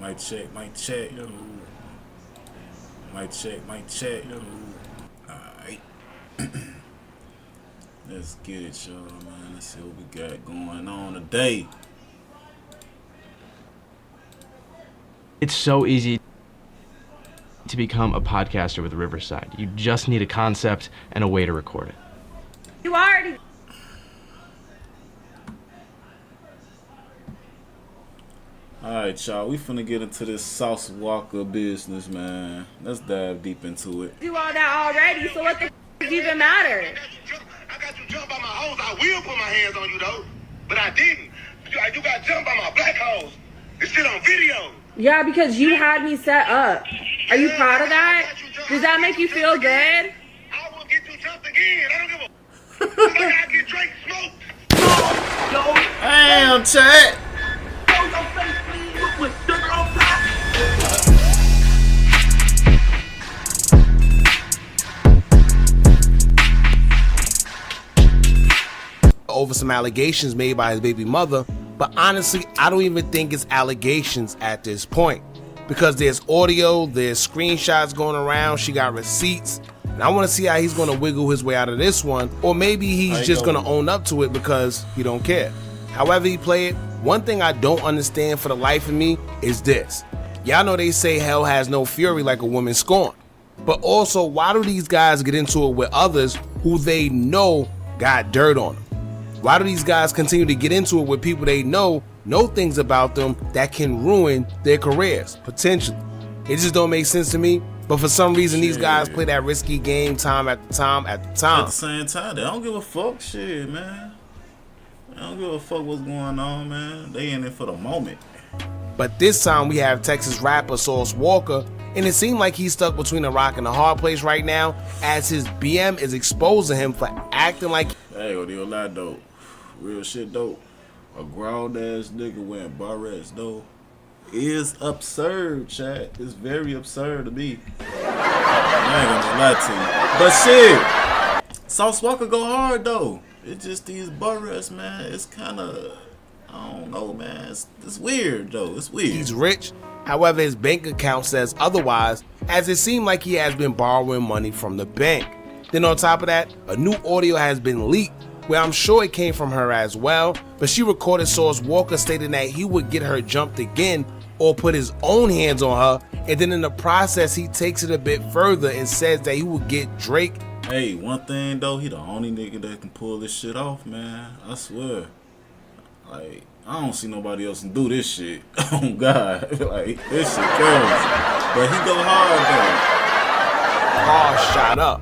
Mic check, mic check. Mic check, mic check. Alright. Let's get it, y'all, man. Let's see what we got going on today. It's so easy to become a podcaster with Riverside. You just need a concept and a way to record it. You already. Alright, y'all. We finna get into this Sauce Walka business, man. Let's dive deep into it. Do all that already, so what the even matter? I got you jumped by my hoes. I will put my hands on you, though. But I didn't. You got jumped by my black hoes. It's shit on video. Yeah, because you had me set up. Are you proud of that? Does that make you feel good? I will get you jumped again. I don't give a like I get Drake smoked. Damn, chat. Over some allegations made by his baby mother, but honestly, I don't even think it's allegations at this point, because there's audio, there's screenshots going around, she got receipts, and I want to see how he's going to wiggle his way out of this one, or maybe he's just going to own up to it because he don't care. However he play it, one thing I don't understand for the life of me is this. Y'all know they say hell has no fury like a woman scorned, but also why do these guys get into it with others who they know got dirt on them? Why do these guys continue to get into it with people they know things about them that can ruin their careers, potentially? It just don't make sense to me, but for some reason these guys play that risky game time after time after time. At the same time, they don't give a fuck shit, man. They don't give a fuck what's going on, man. They in it for the moment. But this time we have Texas rapper Sauce Walka, and it seemed like he's stuck between a rock and a hard place right now, as his BM is exposing him for acting like... Hey, what do lie though? Real shit though. A grown ass nigga wearing barrettes though is absurd, chat. It's very absurd to me. I ain't gonna lie to you. But shit, Sauce Walka go hard though. It's just these barrettes, man. It's kinda, I don't know, man. It's weird though. It's weird. He's rich. However, his bank account says otherwise, as it seemed like he has been borrowing money from the bank. Then on top of that, a new audio has been leaked, where I'm sure it came from her as well, but she recorded Sauce Walka stating that he would get her jumped again or put his own hands on her, and then in the process he takes it a bit further and says that he would get Drake. Hey, one thing though, he the only nigga that can pull this shit off, man. I swear. Like, I don't see nobody else can do this shit. Oh God, like this shit kills. But he go hard though. Car shot up.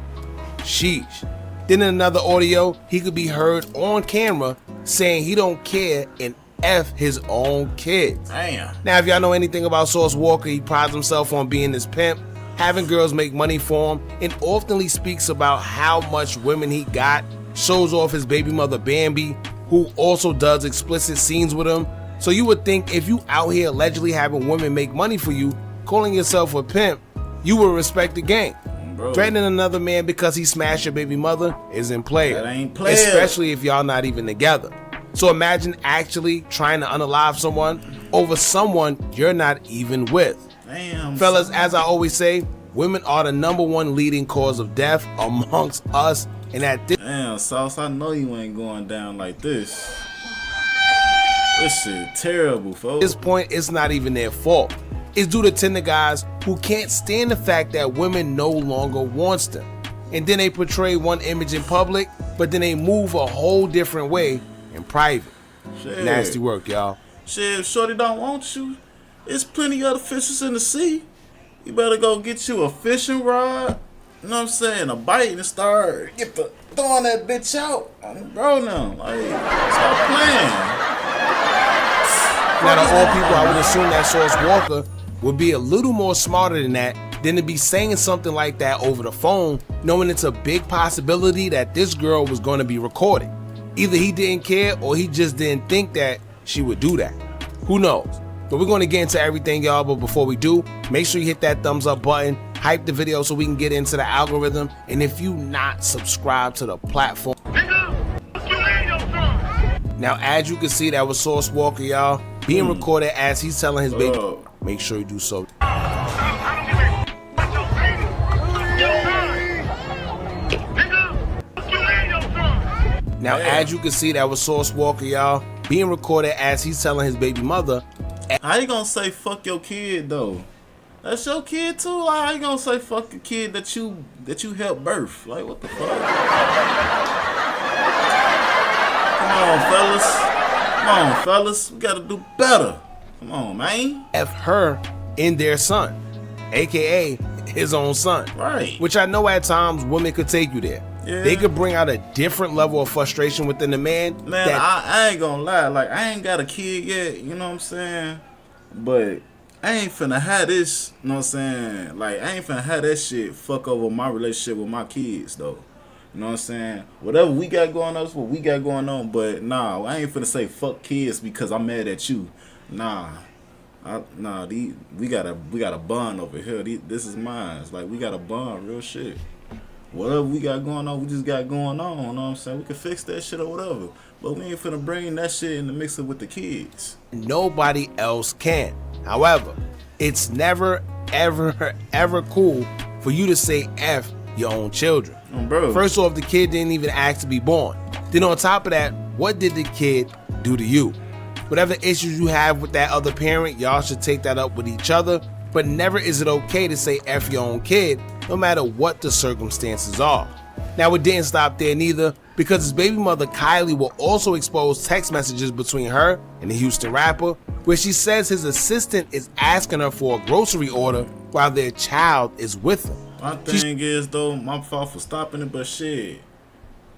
Sheesh. Then in another audio, he could be heard on camera saying he don't care and F his own kids. Damn. Now, if y'all know anything about Sauce Walka, he prides himself on being this pimp, having girls make money for him, and oftenly speaks about how much women he got, shows off his baby mother Bambi, who also does explicit scenes with him. So you would think if you out here allegedly having women make money for you, calling yourself a pimp, you would respect the game. Bro. Threatening another man because he smashed your baby mother isn't player. That ain't player. Especially if y'all not even together. So imagine actually trying to unalive someone over someone you're not even with. Damn. Fellas, as I always say, women are the #1 leading cause of death amongst us. And at this... Damn, Sauce, I know you ain't going down like this. This shit terrible, folks. At this point, it's not even their fault. It's due to tender guys who can't stand the fact that women no longer wants them. And then they portray one image in public, but then they move a whole different way in private. Shit. Nasty work, y'all. Shit, if shorty don't want you, there's plenty of other fishes in the sea. You better go get you a fishing rod, you know what I'm saying, a bite, and start throwing that bitch out. Bro, now, like, stop playing. Now, to all people, I would assume that Sauce Walka would be a little more smarter than that, than to be saying something like that over the phone, knowing it's a big possibility that this girl was going to be recorded. Either he didn't care or he just didn't think that she would do that. Who knows? But we're going to get into everything, y'all. But before we do, make sure you hit that thumbs up button, hype the video so we can get into the algorithm. And if you not subscribed to the platform. Now, as you can see, that was Sauce Walka, y'all, being recorded as he's telling his baby. make sure you do so. Now, as you can see, that was Sauce Walka, y'all, being recorded as he's telling his baby mother. How you gonna say fuck your kid though? That's your kid too. Like, how you gonna say fuck a kid that you helped birth? Like, what the fuck? Come on, fellas. We gotta do better. Come on, man. F her in their son, aka his own son. Right. Which I know at times women could take you there. Yeah. They could bring out a different level of frustration within the man. Man, I ain't gonna lie. Like, I ain't got a kid yet, you know what I'm saying? But I ain't finna have this, you know what I'm saying? Like, I ain't finna have that shit fuck over my relationship with my kids, though. You know what I'm saying? Whatever we got going on is what we got going on. But, nah, I ain't finna say fuck kids because I'm mad at you. Nah. We got a bond over here. This is mine. It's like, we got a bond, real shit. Whatever we got going on, we just got going on, you know what I'm saying? We can fix that shit or whatever. But we ain't finna bring that shit in the mixer with the kids. Nobody else can. However, it's never, ever cool for you to say F your own children. Bro. First off, the kid didn't even ask to be born. Then on top of that, what did the kid do to you? Whatever issues you have with that other parent, y'all should take that up with each other. But never is it okay to say F your own kid, no matter what the circumstances are. Now, it didn't stop there neither, because his baby mother Kylie will also expose text messages between her and the Houston rapper, where she says his assistant is asking her for a grocery order while their child is with them. My thing is, though, my fault for stopping it, but shit.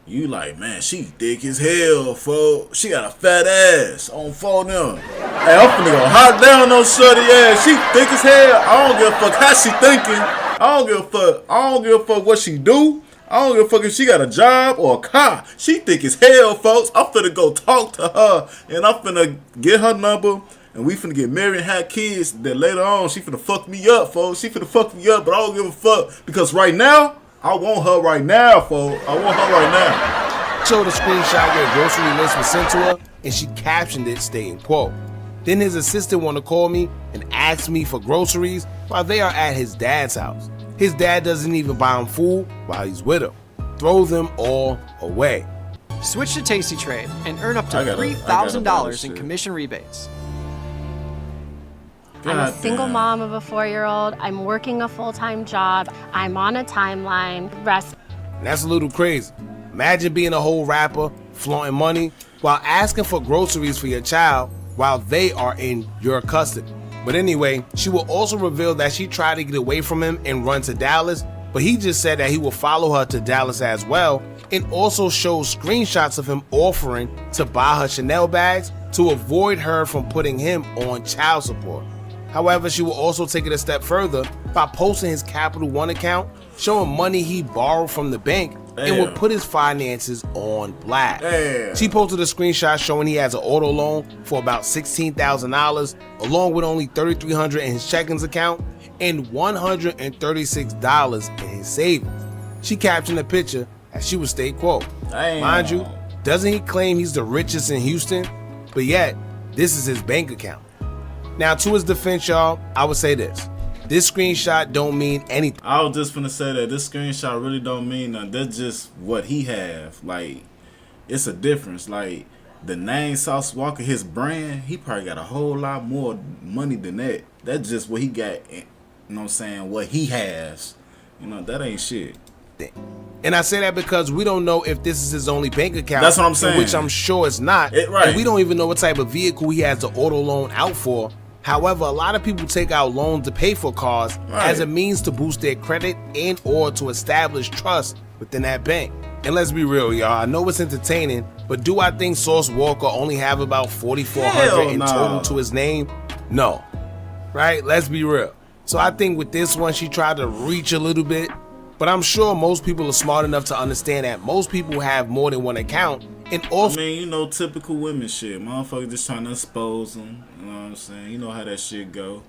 You like, man, she thick as hell, folks. She got a fat ass on phone now. Hey, I'm finna go hot down on shorty ass. She thick as hell. I don't give a fuck how she thinking. I don't give a fuck. I don't give a fuck what she do. I don't give a fuck if she got a job or a car. She thick as hell, folks. I'm finna go talk to her, and I'm finna get her number, and we finna get married and have kids. Then later on, she finna fuck me up, folks. She finna fuck me up, but I don't give a fuck, because right now, I want her right now, folks. I want her right now. Showed a screenshot where a grocery list was sent to her, and she captioned it stating, quote, "Then his assistant want to call me and ask me for groceries while they are at his dad's house. His dad doesn't even buy him food while he's with him. Throw them all away." Switch to Tasty Trade and earn up to I gotta $3,000 in shit. commission rebates. I'm a God single damn. mom of a 4-year-old. I'm working a full-time job. I'm on a timeline. Rest. That's a little crazy. Imagine being a whole rapper, flaunting money, while asking for groceries for your child while they are in your custody. But anyway, she will also reveal that she tried to get away from him and run to Dallas, but he just said that he will follow her to Dallas as well, and also shows screenshots of him offering to buy her Chanel bags to avoid her from putting him on child support. However, she will also take it a step further by posting his Capital One account, showing money he borrowed from the bank, and will Damn. put his finances on blast. Damn. She posted a screenshot showing he has an auto loan for about $16,000, along with only $3,300 in his checkings account and $136 in his savings. She captioned the picture as she would state, quote, Damn. "Mind you, doesn't he claim he's the richest in Houston? But yet, this is his bank account." Now, to his defense, y'all, I would say this. This screenshot don't mean anything. I was just finna say that this screenshot really don't mean nothing. That's just what he have. Like, it's a difference. Like, the name Sauce Walka, his brand, he probably got a whole lot more money than that. That's just what he got, you know what I'm saying, what he has. You know, that ain't shit. And I say that because we don't know if this is his only bank account. That's what I'm saying. Which I'm sure it's not. Right. And we don't even know what type of vehicle he has the auto loan out for. However, a lot of people take out loans to pay for cars as a means to boost their credit and or to establish trust within that bank. And let's be real, y'all. I know it's entertaining, but do I think Sauce Walka only have about 4,400 in total to his name? No. Right? Let's be real. So I think with this one, she tried to reach a little bit, but I'm sure most people are smart enough to understand that most people have more than one account. And also, I mean, you know, typical women shit. Motherfuckers just trying to expose them. You know what I'm saying? You know how that shit go.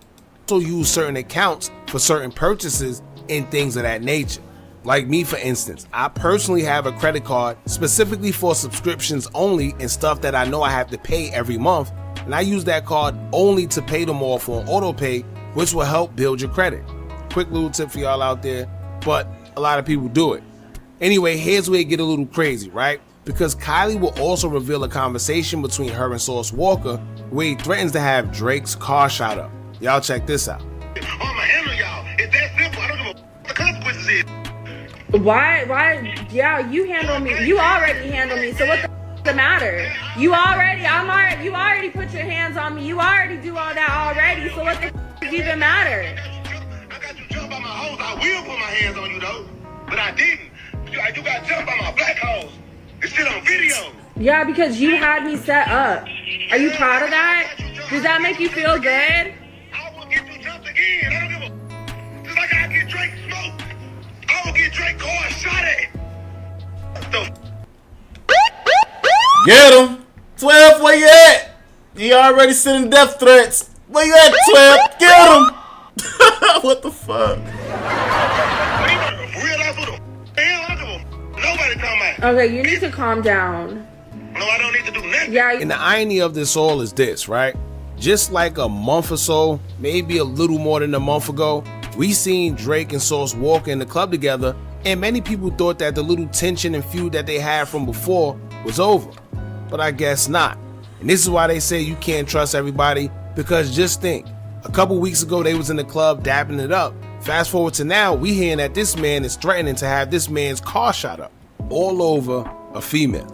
use certain accounts for certain purchases and things of that nature. Like me, for instance, I personally have a credit card specifically for subscriptions only and stuff that I know I have to pay every month, and I use that card only to pay them off on auto pay, which will help build your credit. Quick little tip for y'all out there, but a lot of people do it. Anyway, here's where it get a little crazy, right? Because Kylie will also reveal a conversation between her and Sauce Walka where he threatens to have Drake's car shot up. Y'all check this out. I'ma handle y'all. It's that simple. I don't give a what the consequences is. Why? Yeah, you handle me. You already handle me. So what the matter? You already put your hands on me. You already do all that already. So what the even matter? I got you jumped by my hoes. I will put my hands on you though, but I didn't. You got jumped by my black hoes. It's still on video. Yeah, because you had me set up. Are you proud of that? Does that make you feel good? I will get you jumped again. I don't give a. Just like I get Drake smoked, I will get Drake car shot at. Get him. 12, where you at? He already sending death threats. Where you at, 12? Get him. What the fuck? Nobody come out. Okay, you need to calm down. No, I don't need to do nothing. Yeah. And the irony of this all is this, right? Just like a month or so, maybe a little more than a month ago, we seen Drake and Sauce Walka in the club together, and many people thought that the little tension and feud that they had from before was over. But I guess not. And this is why they say you can't trust everybody, because just think, a couple weeks ago they was in the club dapping it up. Fast forward to now, we hearing that this man is threatening to have this man's car shot up all over a female.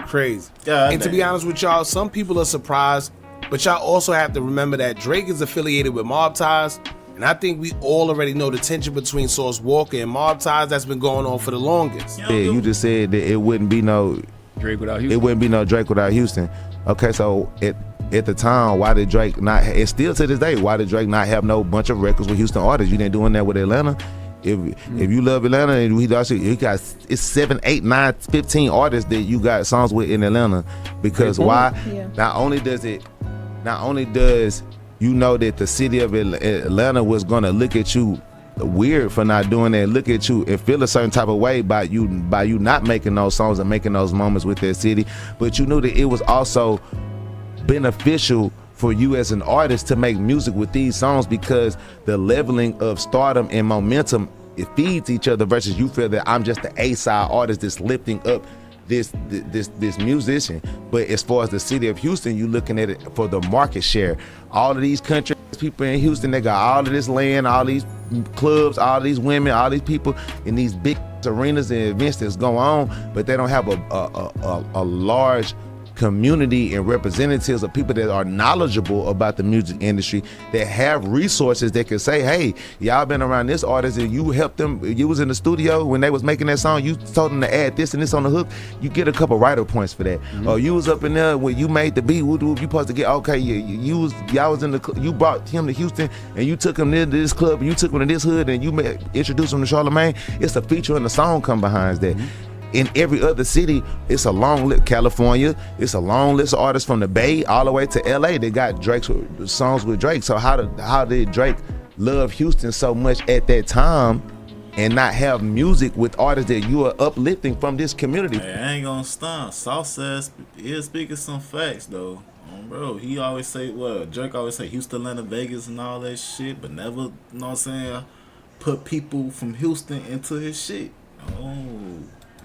Crazy. And to be honest with y'all, some people are surprised, but y'all also have to remember that Drake is affiliated with Mob Ties, and I think we all already know the tension between Sauce Walka and Mob Ties that's been going on for the longest. Yeah, you just said that it wouldn't be no Drake without Houston. It wouldn't be no Drake without Houston. Okay, so at the time, why did Drake not? And still to this day, why did Drake not have no bunch of records with Houston artists? You didn't doing that with Atlanta. If you love Atlanta, and he got it's 7, 8, 9, 15 artists that you got songs with in Atlanta. Because why? Yeah. Not only does you know that the city of Atlanta was gonna look at you weird for not doing that, look at you and feel a certain type of way by you not making those songs and making those moments with that city, but you knew that it was also beneficial for you as an artist to make music with these songs, because the leveling of stardom and momentum, it feeds each other, versus you feel that I'm just the A-side artist that's lifting up this musician. But as far as the city of Houston, you looking at it for the market share. All of these country people in Houston, they got all of this land, all these clubs, all these women, all these people in these big arenas and events that's going on, but they don't have a large community and representatives of people that are knowledgeable about the music industry, that have resources that can say, hey, y'all been around this artist and you helped them, you was in the studio when they was making that song, you told them to add this and this on the hook, you get a couple writer points for that. Or you was up in there when you made the beat, you supposed to get, okay, y'all was in the, you brought him to Houston and you took him to this club and you took him to this hood and you introduced him to Charlamagne. It's a feature in the song come behind that. In every other city, it's a long list. California, it's a long list of artists from the Bay all the way to LA. They got Drake's songs with Drake. So how did Drake love Houston so much at that time and not have music with artists that you are uplifting from this community? Hey, I ain't gonna stunt. Sauce says he is speaking some facts though. Bro, he always say, Drake always say Houston, Atlanta, Vegas and all that shit, but never, you know what I'm saying, put people from Houston into his shit. Oh.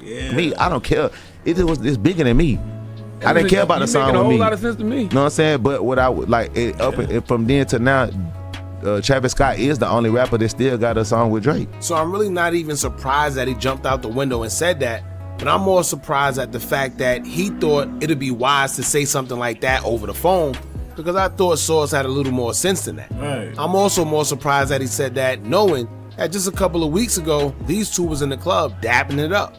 Yeah. Me, I don't care. It's bigger than me. I didn't care about the song with me. Making a whole lot of sense to me. You know what I'm saying? But what I would like, from then to now, Travis Scott is the only rapper that still got a song with Drake. So I'm really not even surprised that he jumped out the window and said that, but I'm more surprised at the fact that he thought it'd be wise to say something like that over the phone, because I thought Sauce had a little more sense than that. Right. I'm also more surprised that he said that knowing that just a couple of weeks ago, these two was in the club dapping it up.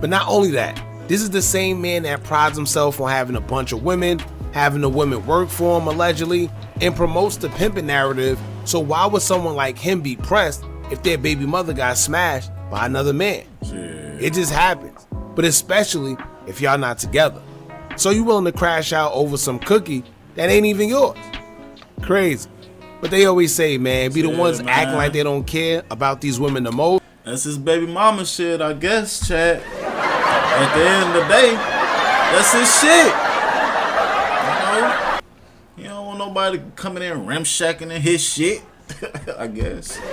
But not only that, this is the same man that prides himself on having a bunch of women, having the women work for him allegedly, and promotes the pimping narrative. So why would someone like him be pressed if their baby mother got smashed by another man? It just happens, but especially if y'all not together. So you willing to crash out over some cookie that ain't even yours? Crazy. But they always say, man, be the ones acting like they don't care about these women the most. That's his baby mama shit, I guess, chat. At the end of the day, that's his shit. You know? nobody coming in ramshacking and his shit. I guess. Shit.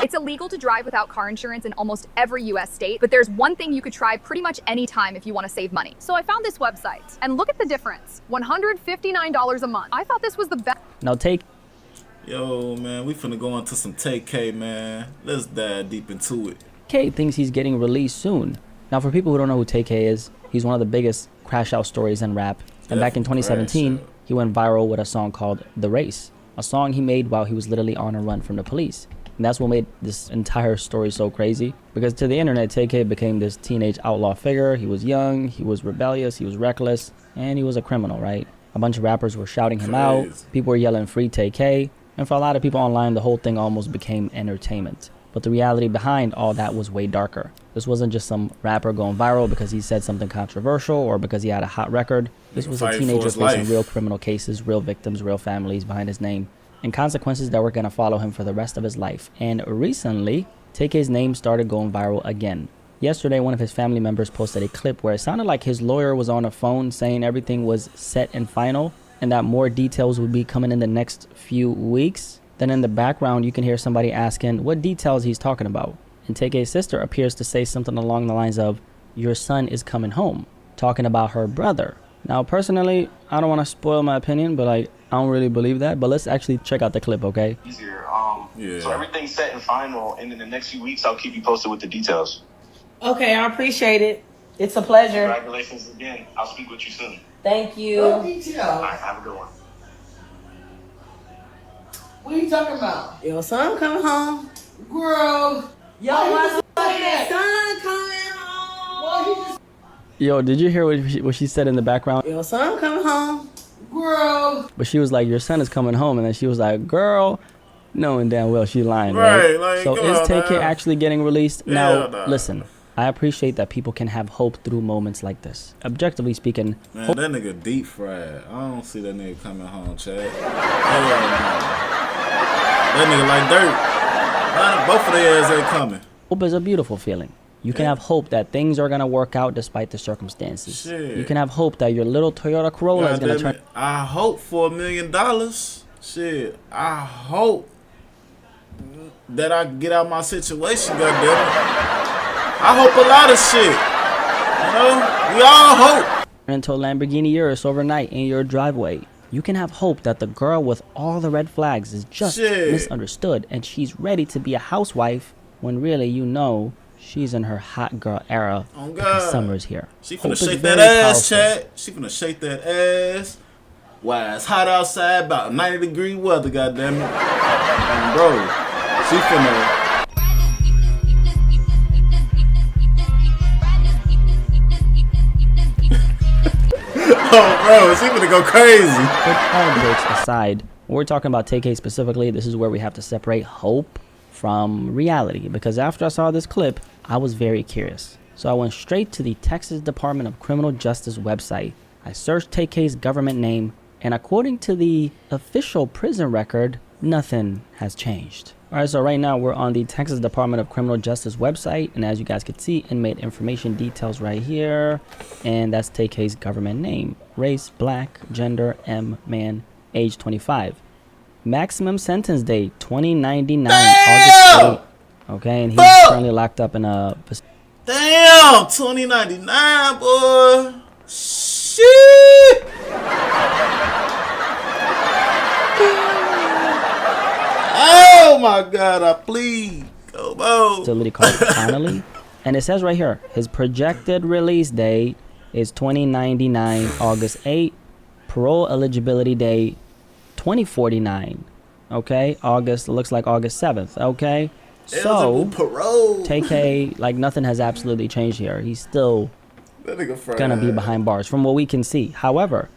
It's illegal to drive without car insurance in almost every US state, but there's one thing you could try pretty much any time if you want to save money. So I found this website, and look at the difference. $159 a month. I thought this was the best. Now take. Yo, man, we finna go into some Tay-K, man. Let's dive deep into it. Tay-K thinks he's getting released soon. Now, for people who don't know who Tay-K is, he's one of the biggest crash out stories in rap. And back in 2017, he went viral with a song called The Race, a song he made while he was literally on a run from the police. And that's what made this entire story so crazy. Because to the internet, Tay-K became this teenage outlaw figure. He was young, he was rebellious, he was reckless, and he was a criminal, right? A bunch of rappers were shouting him out. People were yelling, "Free Tay-K." And for a lot of people online, the whole thing almost became entertainment. But the reality behind all that was way darker. This wasn't just some rapper going viral because he said something controversial or because he had a hot record. This was a teenager facing real criminal cases, real victims, real families behind his name, and consequences that were going to follow him for the rest of his life. And recently, Tay-K's name started going viral again. Yesterday, one of his family members posted a clip where it sounded like his lawyer was on a phone saying everything was set and final and that more details would be coming in the next few weeks. Then in the background, you can hear somebody asking what details he's talking about. And Tay-K's sister appears to say something along the lines of, "Your son is coming home," talking about her brother. Now, personally, I don't want to spoil my opinion, but I don't really believe that. But let's actually check out the clip, okay? Easier. So everything's set and final, and in the next few weeks, I'll keep you posted with the details. Okay, I appreciate it. It's a pleasure. Congratulations again. I'll speak with you soon. Thank you. All right, have a good one. What are you talking about? Your son coming home. Girl. Yo, my son coming home. Yo, did you hear what she said in the background? Your son coming home. Girl. But she was like, "Your son is coming home," and then she was like, "Girl," knowing damn well she lying, Right, right? like, So come is on, Tay-K man. actually getting released? Yeah, Now, nah. listen, I appreciate that people can have hope through moments like this. Objectively speaking, Man, that nigga deep fried. I don't see that nigga coming home, Chad. Hell no. That nigga like dirt. Both of their ass ain't coming. hope is a beautiful feeling. You can have hope that things are going to work out despite the circumstances. Shit. You can have hope that your little Toyota Corolla is going to turn... I hope for $1 million. Shit. I hope that I get out my situation, goddammit. I hope a lot of shit. You know? We all hope. Into a Lamborghini Urus overnight in your driveway. You can have hope that the girl with all the red flags is just misunderstood and she's ready to be a housewife when really you know she's in her hot girl era because summer's here. She finna shake that ass, chat. She finna shake that ass. Why, it's hot outside, about 90-degree weather, goddammit. And bro, she finna... Oh, bro, she finna go crazy. But all jokes aside, when we're talking about Tay-K specifically, this is where we have to separate hope from reality. Because after I saw this clip, I was very curious. So I went straight to the Texas Department of Criminal Justice website. I searched Tay-K's government name, and according to the official prison record, nothing has changed. Alright, so right now we're on the Texas Department of Criminal Justice website, and as you guys can see, inmate information details right here, and that's Tay-K's government name. Race, black, gender, M, man, age 25. Maximum sentence date, 2099, August 8. Okay, and he's currently locked up in a... Damn, 2099, boy. Shit. Oh my God, I plead. Come on. Facility called Connolly. And it says right here, his projected release date is 2099, August 8. Parole eligibility date, 2049. Okay, August, looks like August 7th. Okay, so Tay-K, like nothing has absolutely changed here. He's still gonna be behind bars from what we can see. However,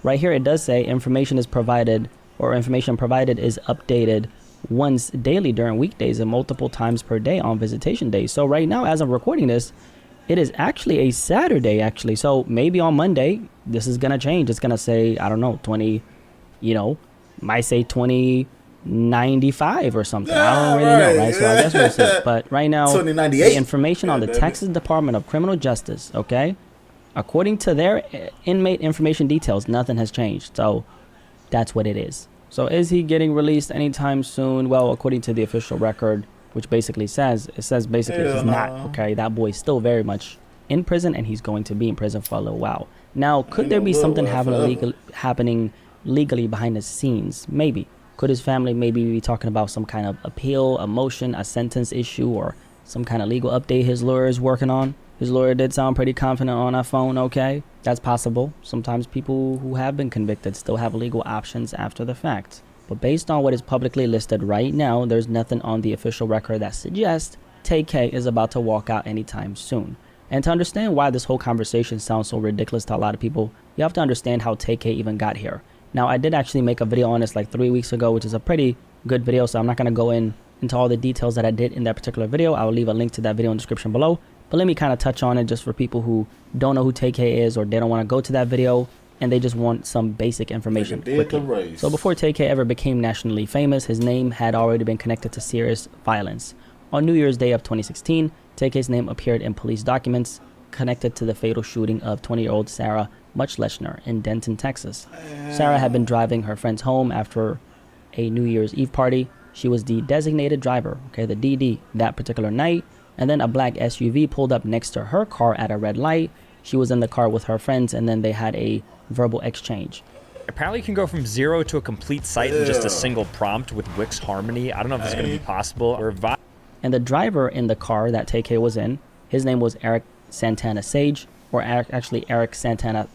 right here it does say information is provided, or information provided is updated once daily during weekdays and multiple times per day on visitation days. So right now, as I'm recording this, it is actually a Saturday actually. So maybe on Monday, this is gonna change. It's gonna say, I don't know, 20, you know, might say 2095 or something. I don't really know, right? So I guess we'll see. But right now, the information on the Texas Department of Criminal Justice, okay, According to their inmate information details, nothing has changed. So that's what it is. So is he getting released anytime soon? Well, according to the official record, which basically says, he's not, okay? That boy's still very much in prison, and he's going to be in prison for a little while. Now, could there be something happening legally behind the scenes? Maybe. Could his family maybe be talking about some kind of appeal, a motion, a sentence issue, or some kind of legal update his lawyer is working on? His lawyer did sound pretty confident on that phone, okay? That's possible. Sometimes people who have been convicted still have legal options after the fact. But based on what is publicly listed right now, there's nothing on the official record that suggests Tay-K is about to walk out anytime soon. And to understand why this whole conversation sounds so ridiculous to a lot of people, you have to understand how Tay-K even got here. Now, I did actually make a video on this like 3 weeks ago, which is a pretty good video, so I'm not going to go into all the details that I did in that particular video. I will leave a link to that video in the description below. But let me kind of touch on it just for people who don't know who Tay-K is, or they don't want to go to that video and they just want some basic information quickly. So before Tay-K ever became nationally famous, his name had already been connected to serious violence. On New Year's Day of 2016, Tay-K's name appeared in police documents connected to the fatal shooting of 20-year-old Sarah Muchlechner in Denton, Texas. Sarah had been driving her friends home after a New Year's Eve party. She was the designated driver, okay, the DD, that particular night. And then a black SUV pulled up next to her car at a red light. She was in the car with her friends, and then they had a verbal exchange. Apparently you can go from 0 to a complete site in just a single prompt with Wix Harmony. I don't know if it's going to be possible. And the driver in the car that Tay-K was in, his name was Eric Santana Sage, or actually Eric Santana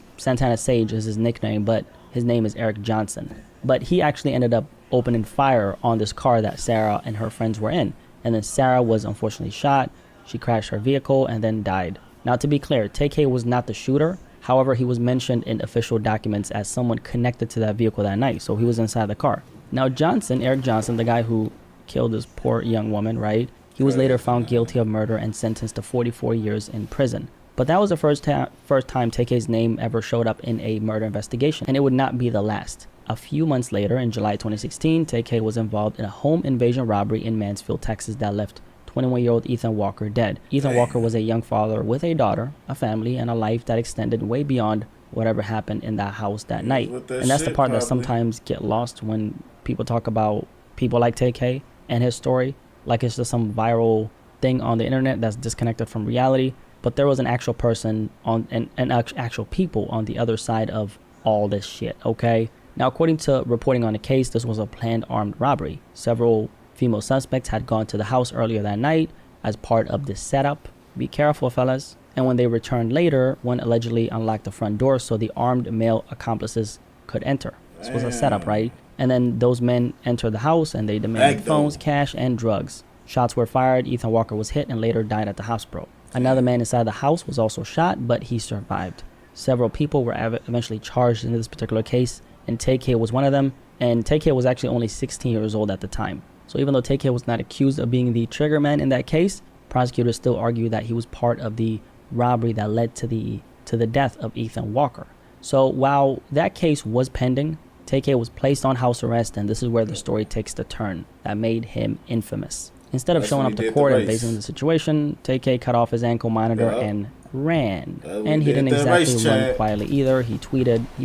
Sage is his nickname, but his name is Eric Johnson. But he actually ended up opening fire on this car that Sarah and her friends were in. And then Sarah was unfortunately shot. She crashed her vehicle and then died. Now, to be clear, Tay-K was not the shooter. However, he was mentioned in official documents as someone connected to that vehicle that night. So he was inside the car. Now, Eric Johnson, the guy who killed this poor young woman, right? He was later found guilty of murder and sentenced to 44 years in prison. But that was the first time Tay-K's name ever showed up in a murder investigation, and it would not be the last. A few months later, in July 2016, Tay-K was involved in a home invasion robbery in Mansfield, Texas that left 21-year-old Ethan Walker dead. Ethan Walker was a young father with a daughter, a family, and a life that extended way beyond whatever happened in that house that night. And that's the part that sometimes get lost when people talk about people like Tay-K and his story. Like it's just some viral thing on the internet that's disconnected from reality. But there was an actual person and actual people on the other side of all this shit, okay? Now, according to reporting on the case, this was a planned armed robbery. Several female suspects had gone to the house earlier that night as part of this setup. Be careful, fellas. And when they returned later, one allegedly unlocked the front door so the armed male accomplices could enter. This was a setup, right? And then those men entered the house and they demanded phones, cash, and drugs. Shots were fired. Ethan Walker was hit and later died at the hospital. Another man inside the house was also shot, but he survived. Several people were eventually charged in this particular case, and Tay-K was one of them. And Tay-K was actually only 16 years old at the time. So even though Tay-K was not accused of being the trigger man in that case, prosecutors still argue that he was part of the robbery that led to the death of Ethan Walker. So while that case was pending, Tay-K was placed on house arrest, and this is where the story takes the turn that made him infamous. Instead of showing up to court and facing the situation, Tay-K cut off his ankle monitor and ran. And he didn't exactly run quietly either. He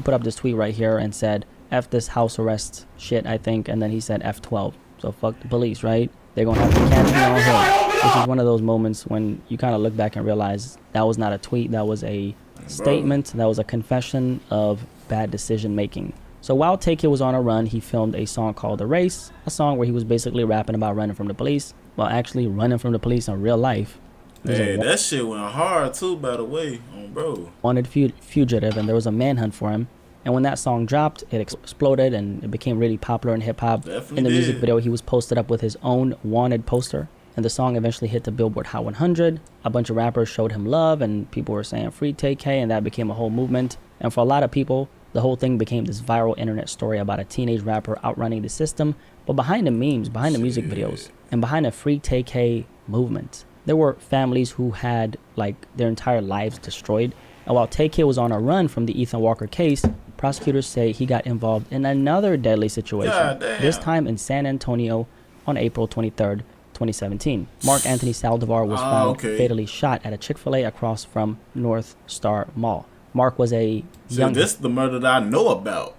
put up this tweet right here and said, F this house arrest shit, I think. And then he said F12. So fuck the police, right? They're going to have to catch me on here. Which is one of those moments when you kind of look back and realize that was not a tweet. That was a statement. That was a confession of bad decision making. So while Tay-K was on a run, he filmed a song called The Race, a song where he was basically rapping about running from the police, while actually running from the police in real life. Hey, that shit went hard too, by the way, bro. Wanted fugitive, and there was a manhunt for him. And when that song dropped, it exploded and it became really popular in hip-hop. In the music video, he was posted up with his own wanted poster, and the song eventually hit the Billboard Hot 100. A bunch of rappers showed him love, and people were saying free Tay-K, and that became a whole movement. And for a lot of people, the whole thing became this viral internet story about a teenage rapper outrunning the system. But behind the memes, behind the music videos, and behind the free Tay-K movement, there were families who had like their entire lives destroyed. And while Tay-K was on a run from the Ethan Walker case, prosecutors say he got involved in another deadly situation, this time in San Antonio on April 23rd, 2017. Mark Anthony Saldivar was found fatally shot at a Chick-fil-A across from North Star Mall. Mark was a young... This is the murder that I know about.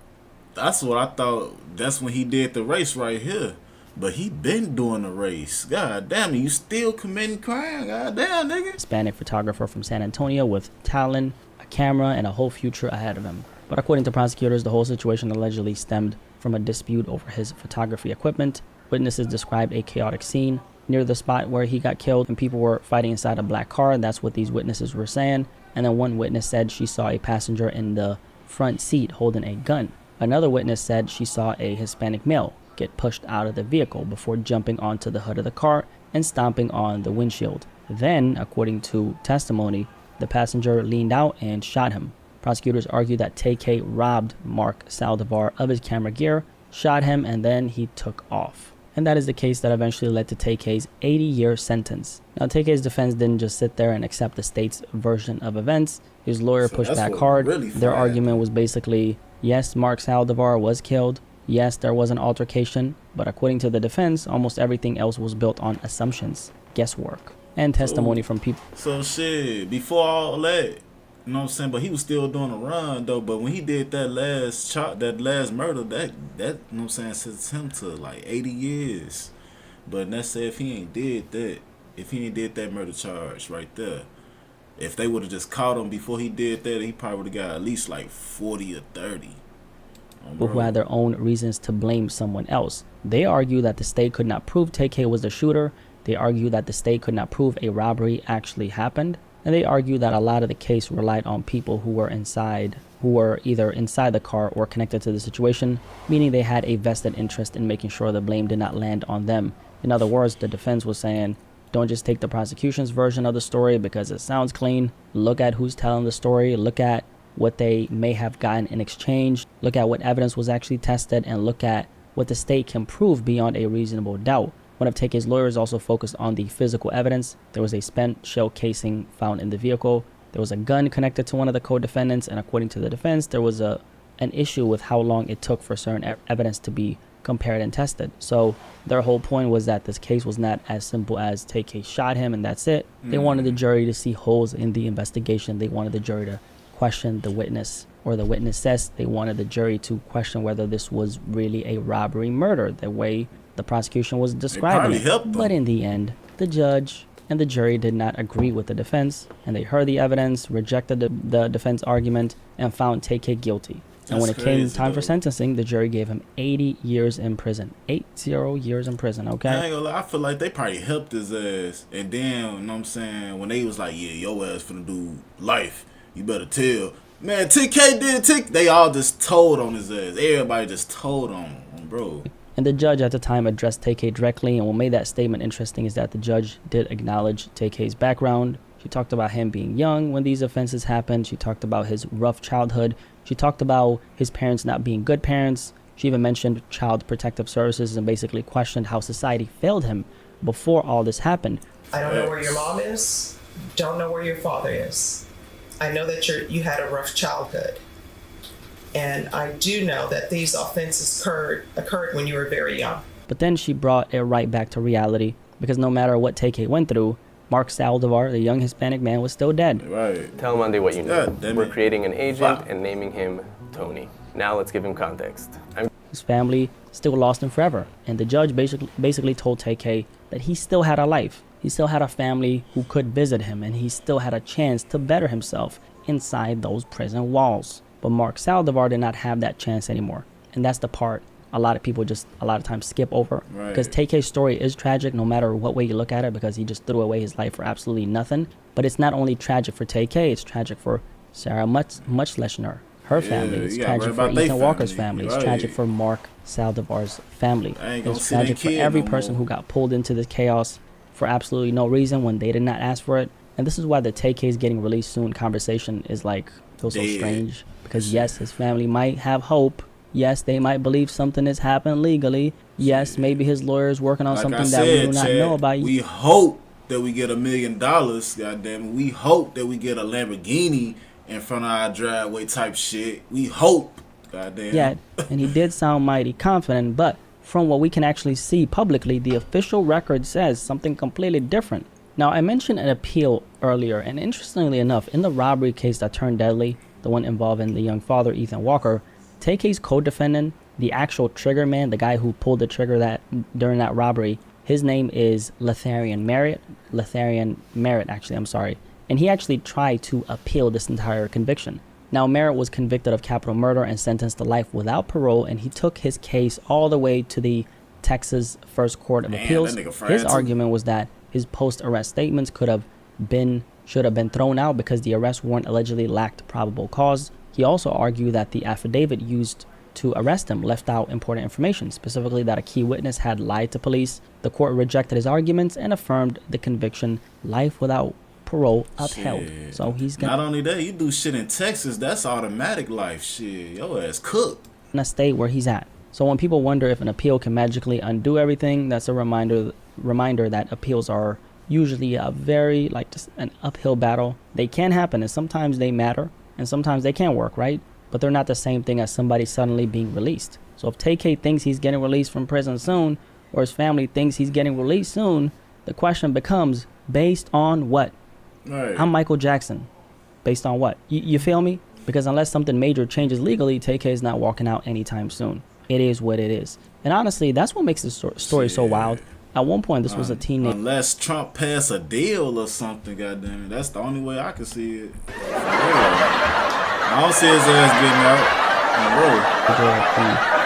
That's what I thought. That's when he did the race right here. But he been doing the race. God damn it, you still committing crime. God damn, nigga. Hispanic photographer from San Antonio with talent, a camera, and a whole future ahead of him. But according to prosecutors, the whole situation allegedly stemmed from a dispute over his photography equipment. Witnesses described a chaotic scene near the spot where he got killed, and people were fighting inside a black car. That's what these witnesses were saying. And then one witness said she saw a passenger in the front seat holding a gun. Another witness said she saw a Hispanic male get pushed out of the vehicle before jumping onto the hood of the car and stomping on the windshield. Then, according to testimony, the passenger leaned out and shot him. Prosecutors argue that Tay-K robbed Mark Saldivar of his camera gear, shot him, and then he took off. And that is the case that eventually led to Tay-K's 80-year sentence. Now, Tay-K's defense didn't just sit there and accept the state's version of events. His lawyer pushed back hard. Their argument was basically, yes, Mark Saldivar was killed. Yes, there was an altercation, but according to the defense, almost everything else was built on assumptions, guesswork, and testimony from people. So shit, before all that, you know what I'm saying? But he was still doing a run though. But when he did that last murder, that you know what I'm saying, sends him to like 80 years. But let's say if he ain't did that murder charge right there, if they would have just caught him before he did that, he probably would have got at least like 40 or 30. Who had their own reasons to blame someone else. They argue that the state could not prove Tay-K was the shooter. They argue that the state could not prove a robbery actually happened. And they argue that a lot of the case relied on people who were either inside the car or connected to the situation, meaning they had a vested interest in making sure the blame did not land on them. In other words, the defense was saying, don't just take the prosecution's version of the story because it sounds clean. Look at who's telling the story. Look at what they may have gotten in exchange, look at what evidence was actually tested, and look at what the state can prove beyond a reasonable doubt. One of Tay-K's lawyers also focused on the physical evidence. There was a spent shell casing found in the vehicle. There was a gun connected to one of the co-defendants, and according to the defense, there was an issue with how long it took for certain evidence to be compared and tested. So their whole point was that this case was not as simple as Tay-K shot him and that's it. They wanted the jury to see holes in the investigation. They wanted the jury to question the witness or the witnesses. They wanted the jury to question whether this was really a robbery murder, the way the prosecution was describing it. But in the end, the judge and the jury did not agree with the defense, and they heard the evidence, rejected the defense argument, and found Tay-K guilty. And when it came time for sentencing, the jury gave him 80 years in prison. 80 years in prison, okay? I ain't gonna lie, I feel like they probably helped his ass. And then, you know what I'm saying, when they was like, yeah, your ass finna do life, you better tell. Man, Tay-K did Tay-K. They all just told on his ass. Everybody just told on him, bro. And the judge at the time addressed Tay-K directly, and what made that statement interesting is that the judge did acknowledge Tay-K's background. She talked about him being young when these offenses happened. She talked about his rough childhood. She talked about his parents not being good parents. She even mentioned Child Protective Services and basically questioned how society failed him before all this happened. I don't know where your mom is. Don't know where your father is. I know that you had a rough childhood. And I do know that these offenses occurred when you were very young. But then she brought it right back to reality, because no matter what Tay-K went through, Mark Saldivar, the young Hispanic man, was still dead. Right. Tell Monday what you know. We're creating an agent and naming him Tony. Now let's give him context. His family still lost him forever, and the judge basically told Tay-K that he still had a life. He still had a family who could visit him, and he still had a chance to better himself inside those prison walls. But Mark Saldivar did not have that chance anymore. And that's the part a lot of people just a lot of times skip over. Right. Because Tay-K's story is tragic no matter what way you look at it, because he just threw away his life for absolutely nothing. But it's not only tragic for Tay-K, it's tragic for Sarah Muchleshner, her family. It's tragic for Ethan Walker's family. It's tragic for Mark Saldivar's family. It's tragic for every person who got pulled into this chaos for absolutely no reason when they did not ask for it. And this is why the Tay-K's getting released soon conversation is like, feels so strange. Because yes, his family might have hope. Yes, they might believe something has happened legally. Yes, maybe his lawyer is working on something that we do not know about. We hope that we get $1 million, goddamn. We hope that we get a Lamborghini in front of our driveway type shit. We hope, goddamn. Yeah, and he did sound mighty confident, but from what we can actually see publicly, the official record says something completely different. Now, I mentioned an appeal earlier, and interestingly enough, in the robbery case that turned deadly, the one involving the young father, Ethan Walker, Tay-K's co-defendant, the actual trigger man, the guy who pulled the trigger during that robbery, his name is Letharian Merritt, and he actually tried to appeal this entire conviction. Now, Merritt was convicted of capital murder and sentenced to life without parole, and he took his case all the way to the Texas First Court of Appeals. His argument was that his post-arrest statements should have been thrown out because the arrest warrant allegedly lacked probable cause. He also argued that the affidavit used to arrest him left out important information, specifically that a key witness had lied to police. The court rejected his arguments and affirmed the conviction, life without parole upheld. Shit. So he's not only that, you do shit in Texas, that's automatic life. Shit, your ass cooked. In a state where he's at. So when people wonder if an appeal can magically undo everything, that's a reminder that appeals are usually a very, like, just an uphill battle. They can happen, and sometimes they matter, and sometimes they can work, right? But they're not the same thing as somebody suddenly being released. So if Tay-K thinks he's getting released from prison soon, or his family thinks he's getting released soon, the question becomes, based on what? Right. I'm Michael Jackson. Based on what? You feel me? Because unless something major changes legally, Tay-K is not walking out anytime soon. It is what it is. And honestly, that's what makes this story so wild. At one point, this was a teenage... Unless Trump passed a deal or something, goddamn it. That's the only way I can see it. I don't see his ass getting out.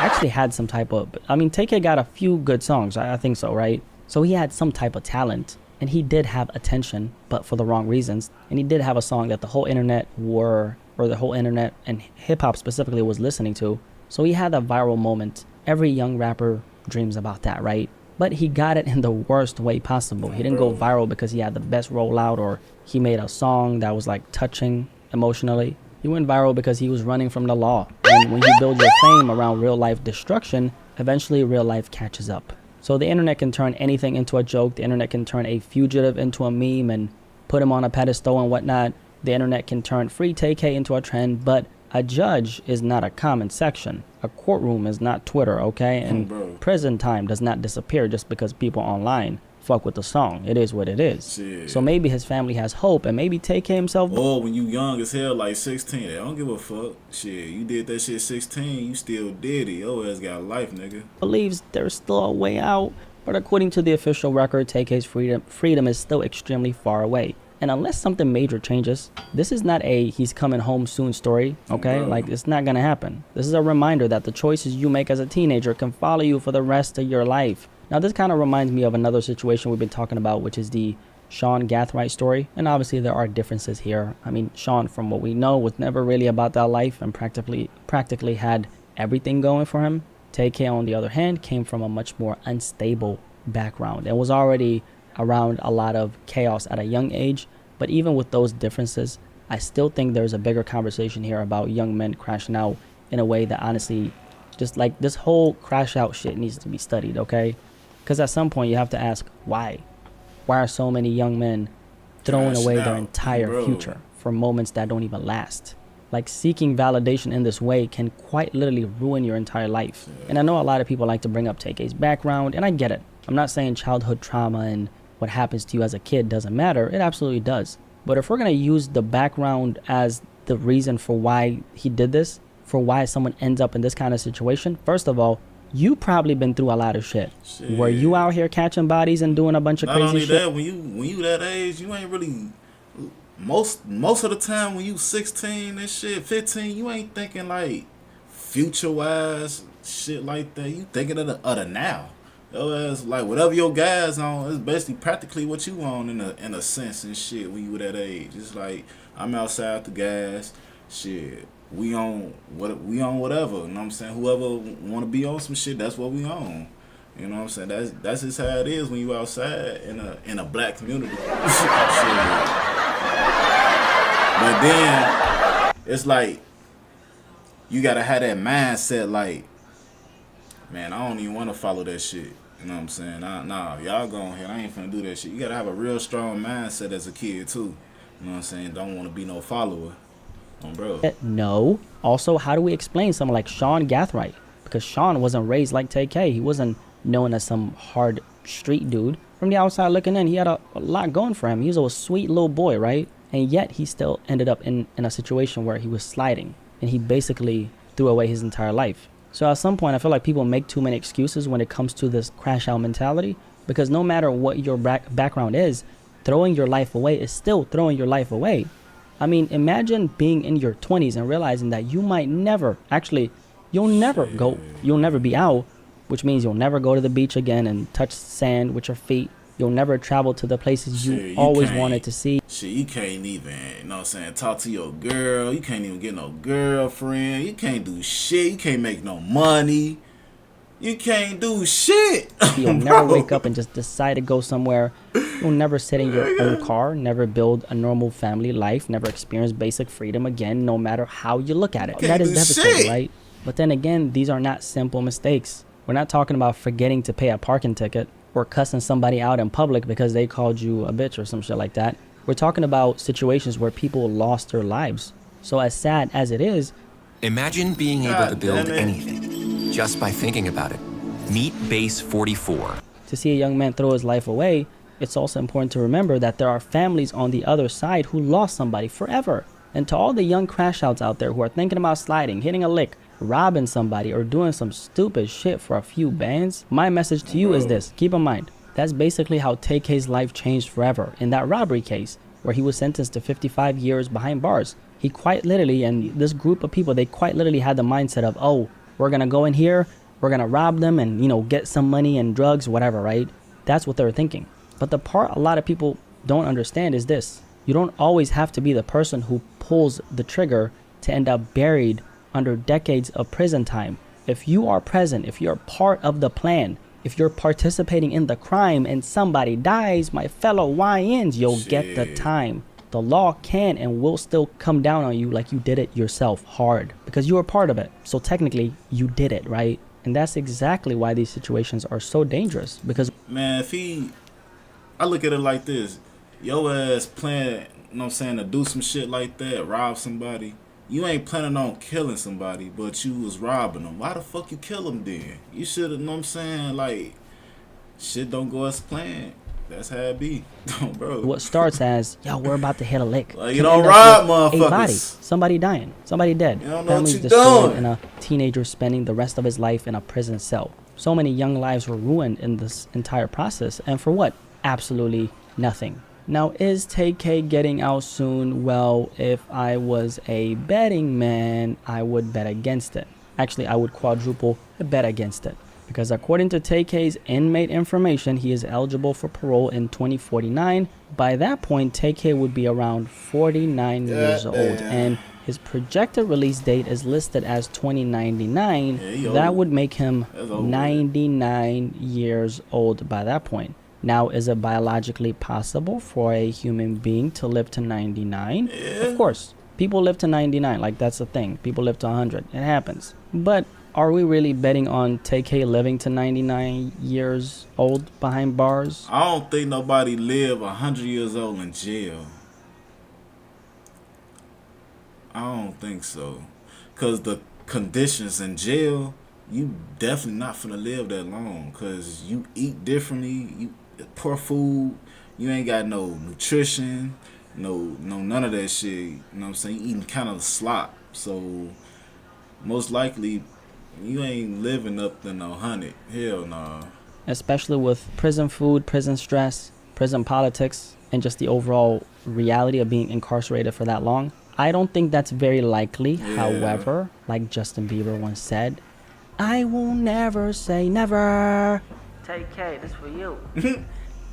He actually had some type of... I mean, Tay-K got a few good songs. I think so, right? So he had some type of talent. And he did have attention, but for the wrong reasons. And he did have a song that the whole internet the whole internet and hip-hop specifically was listening to. So he had a viral moment. Every young rapper dreams about that, right? But he got it in the worst way possible. He didn't go viral because he had the best rollout or he made a song that was like touching emotionally. He went viral because he was running from the law. And when you build your fame around real life destruction, eventually real life catches up. So the internet can turn anything into a joke. The internet can turn a fugitive into a meme and put him on a pedestal and whatnot. The internet can turn free Tay-K into a trend, but a judge is not a comment section. A courtroom is not Twitter, okay? And prison time does not disappear just because people online fuck with the song. It is what it is. Shit. So maybe his family has hope, and maybe Tay-K himself... Or when you young as hell, like 16, they don't give a fuck. Shit, you did that shit 16, you still did it. Your ass got life, nigga. Believes there's still a way out, but according to the official record, Tay-K's freedom is still extremely far away. And unless something major changes, this is not a he's coming home soon story, okay? Like, it's not gonna happen. This is a reminder that the choices you make as a teenager can follow you for the rest of your life. Now, this kind of reminds me of another situation we've been talking about, which is the Sean Gathright story. And obviously, there are differences here. I mean, Sean, from what we know, was never really about that life and practically had everything going for him. Tay-K, on the other hand, came from a much more unstable background and was already around a lot of chaos at a young age. But even with those differences, I still think there's a bigger conversation here about young men crashing out in a way that honestly, just like this whole crash out shit needs to be studied, okay? Because at some point you have to ask, why? Why are so many young men throwing away their entire future for moments that don't even last? Like, seeking validation in this way can quite literally ruin your entire life. And I know a lot of people like to bring up Tay-K's background, and I get it. I'm not saying childhood trauma and what happens to you as a kid doesn't matter. It absolutely does. But if we're going to use the background as the reason for why he did this, for why someone ends up in this kind of situation, first of all, you probably been through a lot of shit. Were you out here catching bodies and doing a bunch of crazy shit? Not only that, when you that age, you ain't really... Most of the time when you 16 and shit, 15, you ain't thinking like future-wise, shit like that. You thinking of the now. It's like whatever your guys on, it's basically practically what you on in a sense and shit when you were that age. It's like I'm outside the gas, shit. We on whatever, you know what I'm saying? Whoever wanna be on some shit, that's what we on. You know what I'm saying? That's just how it is when you outside in a black community. But then it's like you gotta have that mindset like, man, I don't even wanna follow that shit. You know what I'm saying? Nah, y'all go on here. I ain't finna do that shit. You gotta have a real strong mindset as a kid too. You know what I'm saying? Don't wanna be no follower. Bro. No. Also, how do we explain someone like Sean Gathright? because Sean wasn't raised like Tay-K. He wasn't known as some hard street dude. From the outside looking in, he had a lot going for him. He was a sweet little boy, right? And yet he still ended up in a situation where he was sliding, and he basically threw away his entire life. So at some point, I feel like people make too many excuses when it comes to this crash out mentality, because no matter what your background is, throwing your life away is still throwing your life away. I mean, imagine being in your 20s and realizing that you might never, actually, you'll never be out, which means you'll never go to the beach again and touch sand with your feet. You'll never travel to the places you always wanted to see. Shit, you can't even, you know what I'm saying, talk to your girl. You can't even get no girlfriend. You can't do shit. You can't make no money. You can't do shit. You'll never wake up and just decide to go somewhere. You'll never sit in your own car, never build a normal family life, never experience basic freedom again, no matter how you look at it. That is devastating, right? But then again, these are not simple mistakes. We're not talking about forgetting to pay a parking ticket or cussing somebody out in public because they called you a bitch or some shit like that. We're talking about situations where people lost their lives. So as sad as it is, imagine being able to build anything just by thinking about it. Meet Base 44. To see a young man throw his life away, it's also important to remember that there are families on the other side who lost somebody forever. And to all the young crash outs out there who are thinking about sliding, hitting a lick, robbing somebody, or doing some stupid shit for a few bands, my message to you is this. Keep in mind, that's basically how Tay-K's life changed forever in that robbery case where he was sentenced to 55 years behind bars. He quite literally, and this group of people, they quite literally had the mindset of, oh, we're gonna go in here, we're gonna rob them and, you know, get some money and drugs, whatever, right? That's what they were thinking. But the part a lot of people don't understand is this. You don't always have to be the person who pulls the trigger to end up buried under decades of prison time. If you are present, if you're part of the plan, if you're participating in the crime and somebody dies, my fellow YNs, you'll get the time. The law can and will still come down on you like you did it yourself hard because you were part of it. So technically you did it, right? And that's exactly why these situations are so dangerous because, man, I look at it like this. Your ass planning, you know what I'm saying, to do some shit like that, rob somebody. You ain't planning on killing somebody, but you was robbing them. Why the fuck you kill them then? You should have, know what I'm saying, like, shit don't go as planned. That's how it be. Bro. What starts as, yo, we're about to hit a lick. Like, you don't rob motherfuckers. A body, somebody dying, somebody dead. You don't know Families what you destroyed, doing. and a teenager spending the rest of his life in a prison cell. So many young lives were ruined in this entire process. And for what? Absolutely nothing. Now, is Tay-K getting out soon? Well, if I was a betting man, I would bet against it. Actually, I would quadruple bet against it. Because according to Tay-K's inmate information, he is eligible for parole in 2049. By that point, Tay-K would be around 49 years old. And his projected release date is listed as 2099. That would make him 99 years old by that point. Now, is it biologically possible for a human being to live to 99? Of course. People live to 99. Like, that's a thing. People live to 100. It happens. But are we really betting on Tay-K living to 99 years old behind bars? I don't think nobody live 100 years old in jail. I don't think so. Because the conditions in jail, you definitely not finna live that long. Because you eat differently. You poor food, you ain't got no nutrition, no none of that shit. You know what I'm saying? You eating kind of slop. So most likely you ain't living up to no 100. Hell nah. Especially with prison food, prison stress, prison politics, and just the overall reality of being incarcerated for that long. I don't think that's very likely. Yeah. However, like Justin Bieber once said, I will never say never. Tay-K, this for you.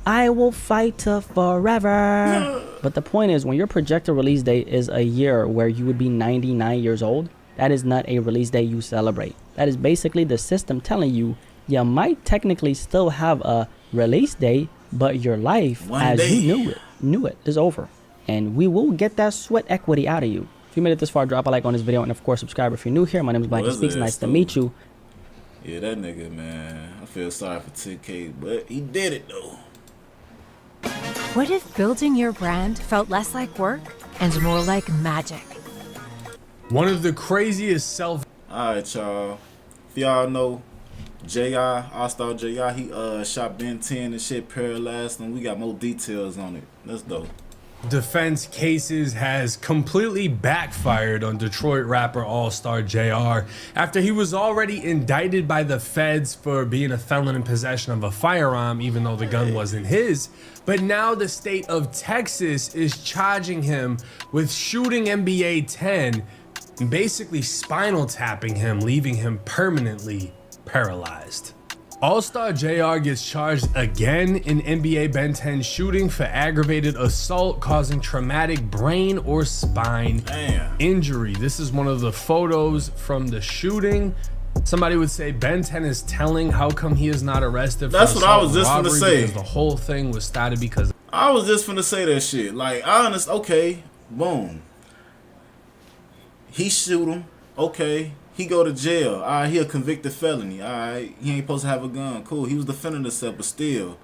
I will fight to forever. But the point is, when your projected release date is a year where you would be 99 years old, that is not a release date you celebrate. That is basically the system telling you you might technically still have a release date, but your life as you knew it is over. And we will get that sweat equity out of you. If you made it this far, drop a like on this video, and of course subscribe if you're new here. My name is Black Speaks. Nice to meet you. Yeah, that nigga, man. I feel sorry for Tay-K, but he did it though. What if building your brand felt less like work and more like magic? One of the craziest Alright, y'all. y'all know, J.I., All-Star J.I., he shot Ben 10 and shit, paralyzed him. We got more details on it. That's dope. Defense cases has completely backfired on Detroit rapper All-Star JR after he was already indicted by the feds for being a felon in possession of a firearm, even though the gun wasn't his. But now the state of Texas is charging him with shooting NBA 10 and basically spinal tapping him, leaving him permanently paralyzed. All-Star JR gets charged again in NBA Ben 10 shooting for aggravated assault causing traumatic brain or spine injury. This is one of the photos from the shooting. Somebody would say Ben 10 is telling how come he is not arrested for That's what I was just robbery, finna say. because the whole thing was started because I was just finna say that shit. Like, honest, okay, boom. He shoot him, okay. He go to jail. All right, he a convicted felony. All right, he ain't supposed to have a gun. Cool, he was defending himself, but still.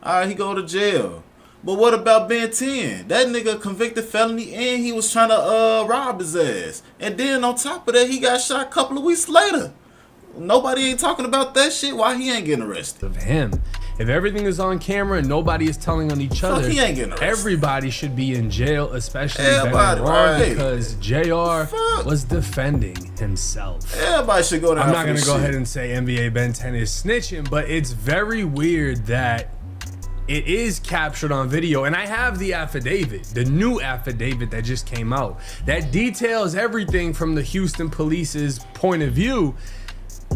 All right, he go to jail. But what about Ben 10? That nigga convicted felony and he was trying to rob his ass. And then on top of that, he got shot a couple of weeks later. Nobody ain't talking about that shit. Why he ain't getting arrested? Of him. If everything is on camera and nobody is telling on each other, he ain't getting arrested. Everybody should be in jail, especially Everybody, Ben Ron, right. because JR was defending himself. Everybody should go down. I'm not for gonna this go shit. ahead and say NBA Ben 10 is snitching, but it's very weird that it is captured on video. And I have the affidavit, the new affidavit that just came out, that details everything from the Houston police's point of view.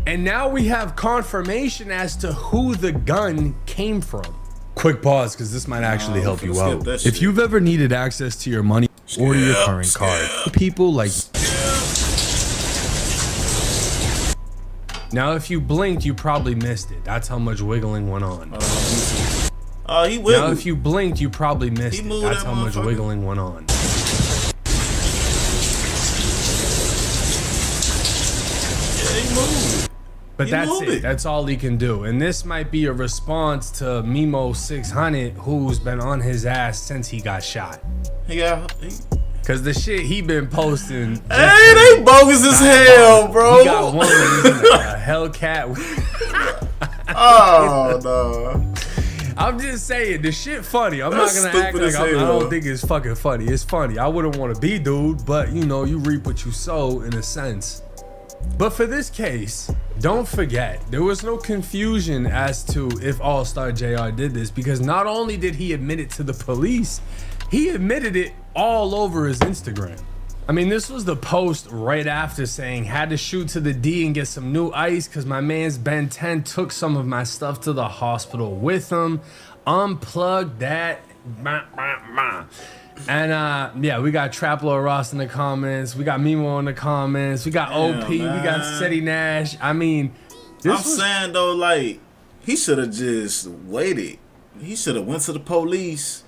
And now we have confirmation as to who the gun came from. Quick pause, because this might actually help you out. If you've ever needed access to your money or your current card, people like... Now, if you blinked, you probably missed it. That's how much wiggling went on. He wiggled. Now, if you blinked, you probably missed it. That's how much wiggling went on. He moved. But He that's moved it. it. That's all he can do. And this might be a response to Mimo 600, who's been on his ass since he got shot. Cause the shit he been posting. Hey, they bogus as hell, bro. He got one using a Hellcat. Oh no. I'm just saying, the shit funny. I'm That's not gonna act stupid like as I hell. don't think it's fucking funny. It's funny. I wouldn't want to be dude, but you know, you reap what you sow in a sense. But for this case, don't forget, there was no confusion as to if All-Star JR did this, because not only did he admit it to the police, he admitted it all over his Instagram. I mean, this was the post right after saying, had to shoot to the D and get some new ice because my man's Ben 10 took some of my stuff to the hospital with him. Unplugged that. And yeah, we got Traplo Ross in the comments. We got Mimo in the comments. We got OP. We got Seti Nash. I mean, I'm saying though, like, he should have just waited. He should have went to the police,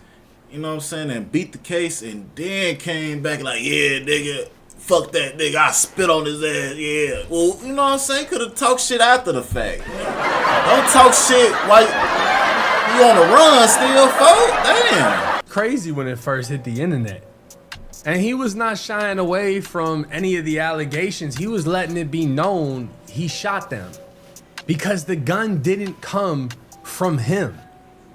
you know what I'm saying, and beat the case, and then came back like, yeah, nigga, fuck that nigga, I spit on his ass, yeah. Well, you know what I'm saying? Could have talked shit after the fact. Don't talk shit while you on the run still, folks. Damn. Crazy when it first hit the internet. And he was not shying away from any of the allegations. He was letting it be known he shot them. Because the gun didn't come from him.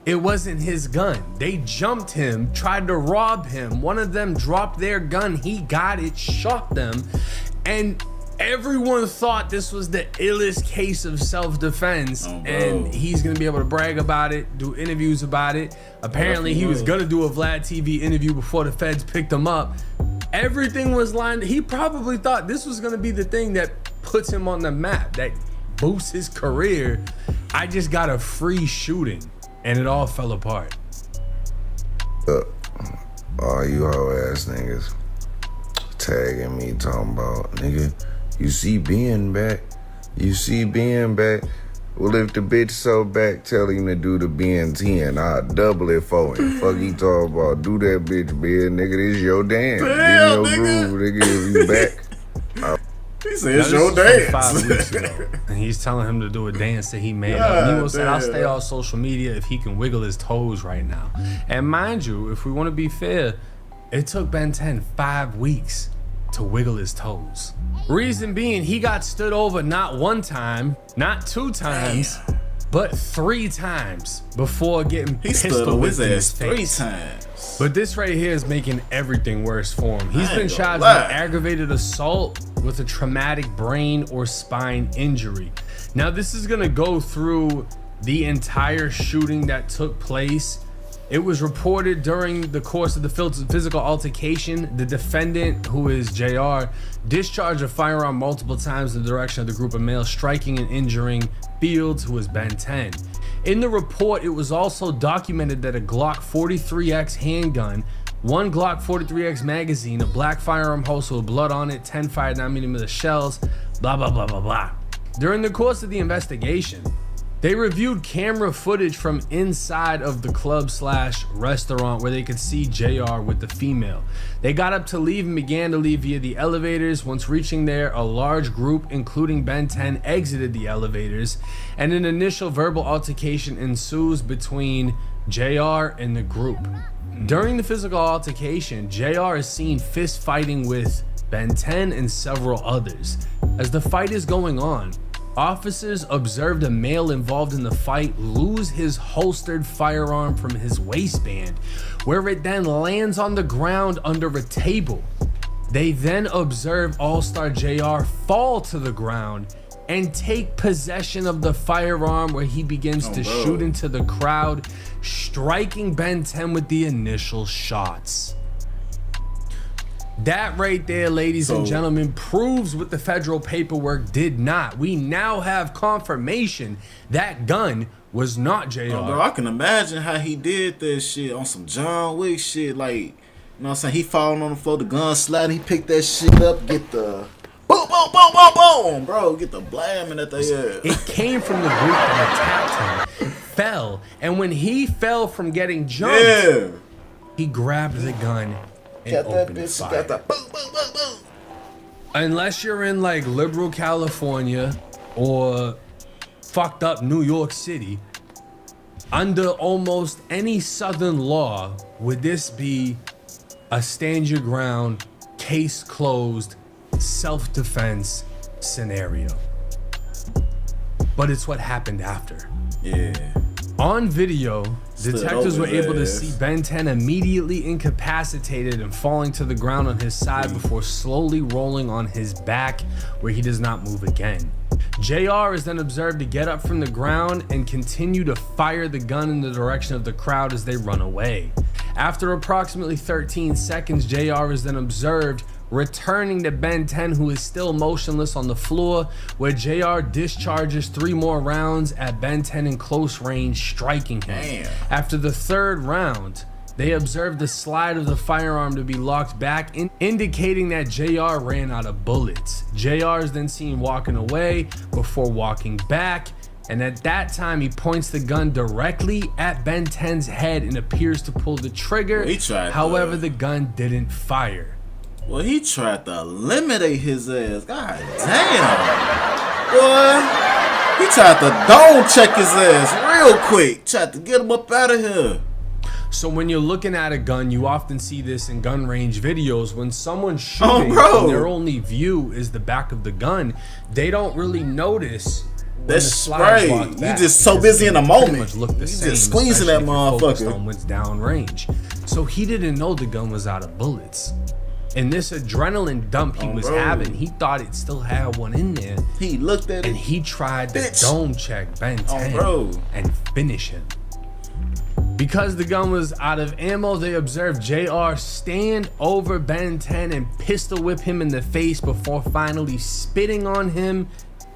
It wasn't his gun. They jumped him, tried to rob him. One of them dropped their gun. He got it, shot them. And everyone thought this was the illest case of self-defense. And he's gonna be able to brag about it, do interviews about it. Apparently he was gonna do a Vlad TV interview before the feds picked him up. Everything was lined. He probably thought this was gonna be the thing that puts him on the map, that boosts his career. I just got a free shooting. And it all fell apart. All you hoe ass niggas tagging me talking about, nigga, you see Ben back? You see Ben back? Well, if the bitch so back, tell him to do the Ben 10. I'll double it for him. Fuck he talking about? Do that bitch, Ben. Nigga, this your dance. Damn, Give me your groove, nigga, if you back. He said it's your dance. 5 weeks ago, and he's telling him to do a dance that he made God up. Nemo said, I'll damn. stay off social media if he can wiggle his toes right now. And mind you, if we want to be fair, it took Ben 10 5 weeks to wiggle his toes. Reason being, he got stood over not 1 time, not 2 times, but 3 times before getting pistol whipped in his face. 3 times. But this right here is making everything worse for him. He's been charged with aggravated assault with a traumatic brain or spine injury. Now, this is gonna go through the entire shooting that took place. It was reported during the course of the physical altercation, the defendant, who is JR, discharged a firearm multiple times in the direction of the group of males, striking and injuring Fields, who is Ben 10. In the report, it was also documented that a Glock 43X handgun, 1 Glock 43X magazine, a black firearm holster with blood on it, 10 fired 9mm shells, blah, blah, blah, blah, blah. During the course of the investigation, they reviewed camera footage from inside of the club/restaurant where they could see JR with the female. They got up to leave and began to leave via the elevators. Once reaching there, a large group, including Ben 10, exited the elevators, and an initial verbal altercation ensues between JR and the group. During the physical altercation, JR is seen fist fighting with Ben 10 and several others. As the fight is going on, officers observed a male involved in the fight lose his holstered firearm from his waistband, where it then lands on the ground under a table. They then observe All-Star JR fall to the ground and take possession of the firearm, where he begins to shoot into the crowd, striking Ben 10 with the initial shots. That right there, ladies and gentlemen, proves what the federal paperwork did not. We now have confirmation that gun was not JR. Oh, bro, I can imagine how he did that shit on some John Wick shit. Like, you know what I'm saying? He falling on the floor, the gun sliding, he picked that shit up, get the boom, boom, boom, boom, boom, bro, get the blamming at the air. It came from the group that attacked him, fell, and when he fell from getting jumped, he grabbed the gun and opened fire. Boom, boom, boom, boom. Unless you're in like liberal California or fucked up New York City, under almost any southern law would this be a stand your ground, case closed, self-defense scenario. But it's what happened after. Yeah. On video, detectives were able to see Ben 10 immediately incapacitated and falling to the ground on his side before slowly rolling on his back, where he does not move again. JR is then observed to get up from the ground and continue to fire the gun in the direction of the crowd as they run away. After approximately 13 seconds, JR is then observed returning to Ben 10, who is still motionless on the floor, where JR discharges 3 more rounds at Ben 10 in close range, striking him. Damn. After the 3rd round, they observed the slide of the firearm to be locked back, indicating that JR ran out of bullets. JR is then seen walking away before walking back, and at that time he points the gun directly at Ben 10's head and appears to pull the trigger. However, the gun didn't fire. Well, he tried to eliminate his ass. God damn. Boy, he tried to dome check his ass real quick. Tried to get him up out of here. So when you're looking at a gun, you often see this in gun range videos. When someone's shooting and their only view is the back of the gun, they don't really notice that's right. You just so busy in the moment. You just squeezing that motherfucker. On what's down range. So he didn't know the gun was out of bullets. And this adrenaline dump he was having, he thought it still had one in there. He looked at it and he tried to dome check Ben 10 and finish him. Because the gun was out of ammo, they observed JR stand over Ben 10 and pistol whip him in the face before finally spitting on him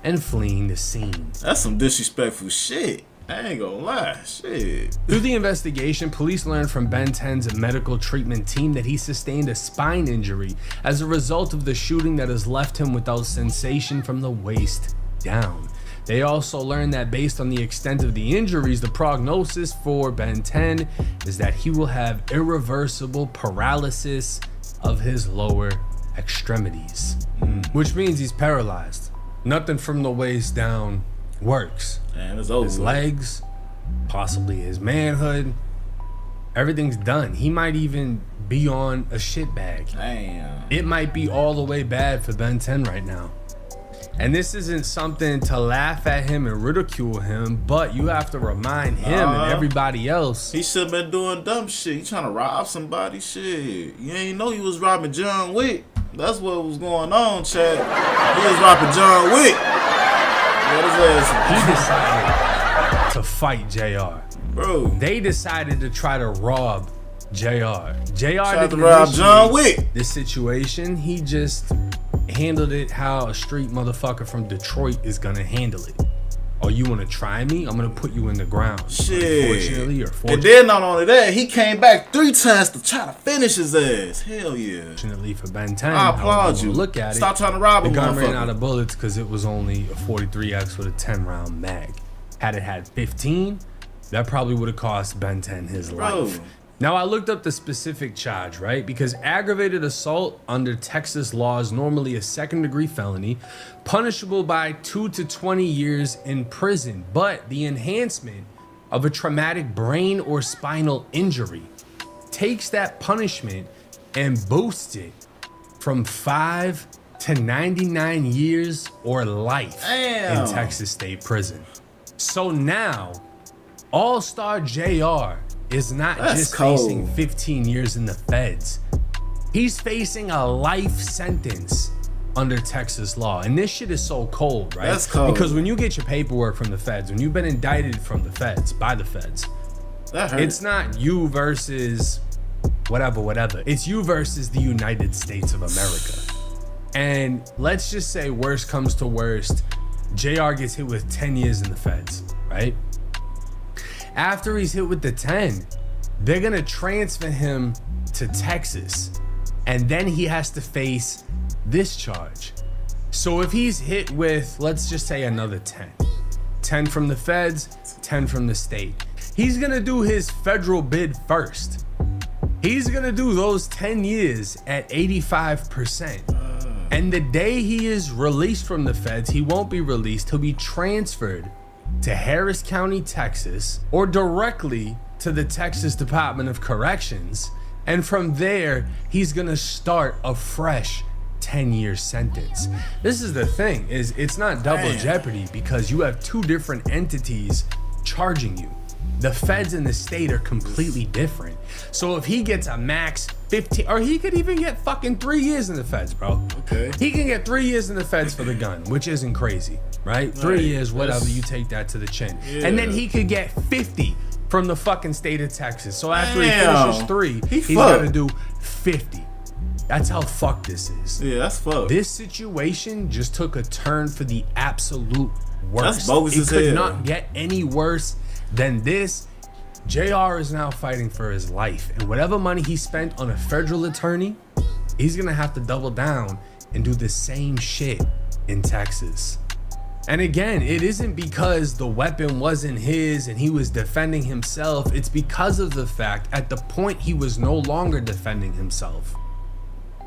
and fleeing the scene. That's some disrespectful shit. I ain't gonna lie, shit. Through the investigation, police learned from Ben 10's medical treatment team that he sustained a spine injury as a result of the shooting that has left him without sensation from the waist down. They also learned that based on the extent of the injuries, the prognosis for Ben 10 is that he will have irreversible paralysis of his lower extremities, which means he's paralyzed. Nothing from the waist down works. Man, it's over. His legs, possibly his manhood, everything's done. He might even be on a shit bag. Damn. It might be all the way bad for Ben 10 right now. And this isn't something to laugh at him and ridicule him, but you have to remind him and everybody else. He should have been doing dumb shit. He trying to rob somebody. Shit. You ain't know he was robbing John Wick. That's what was going on, Chad. He was robbing John Wick. He decided to fight JR. Bro. They decided to try to rob JR. JR tried to rob John Wick. This situation, he just handled it how a street motherfucker from Detroit is gonna handle it. Oh, you wanna try me? I'm gonna put you in the ground. Shit. Unfortunately or fortunately. And then not only that, he came back 3 times to try to finish his ass. Hell yeah. Fortunately for Ben 10, I applaud you. Look at Stop it. trying to rob him, The gun ran motherfucker. out of bullets because it was only a 43X with a 10-round mag. Had it had 15, that probably would have cost Ben 10 his life. Now, I looked up the specific charge, right? Because aggravated assault under Texas law is normally a second-degree felony, punishable by 2 to 20 years in prison. But the enhancement of a traumatic brain or spinal injury takes that punishment and boosts it from 5 to 99 years or life in Texas State Prison. So now, All-Star JR is not just facing 15 years in the feds. He's facing a life sentence under Texas law. And this shit is so cold, right? That's cold. Because when you get your paperwork from the feds, when you've been indicted from the feds, by the feds, that hurts. It's not you versus whatever. It's you versus the United States of America. And let's just say worst comes to worst, JR gets hit with 10 years in the feds, right? After he's hit with the 10, they're gonna transfer him to Texas. And then he has to face this charge. So if he's hit with, let's just say another 10 from the feds, 10 from the state, he's gonna do his federal bid first. He's gonna do those 10 years at 85%. And the day he is released from the feds, he won't be released, he'll be transferred to Harris County, Texas, or directly to the Texas Department of Corrections. And from there, he's gonna start a fresh 10-year sentence. This is the thing, is it's not double jeopardy because you have 2 different entities charging you. The feds and the state are completely different. So if he gets a max 15, or he could even get fucking 3 years in the feds, bro. Okay. He can get 3 years in the feds for the gun, which isn't crazy, right? 3 years, whatever, you take that to the chin. Yeah. And then he could get 50 from the fucking state of Texas. So after he finishes 3, he's gotta do 50. That's how fucked this is. Yeah, that's fucked. This situation just took a turn for the absolute worst. That's bogus as It could hell. not get any worse than this. JR is now fighting for his life, and whatever money he spent on a federal attorney, he's gonna have to double down and do the same shit in Texas. And again, it isn't because the weapon wasn't his and he was defending himself. It's because of the fact at the point he was no longer defending himself.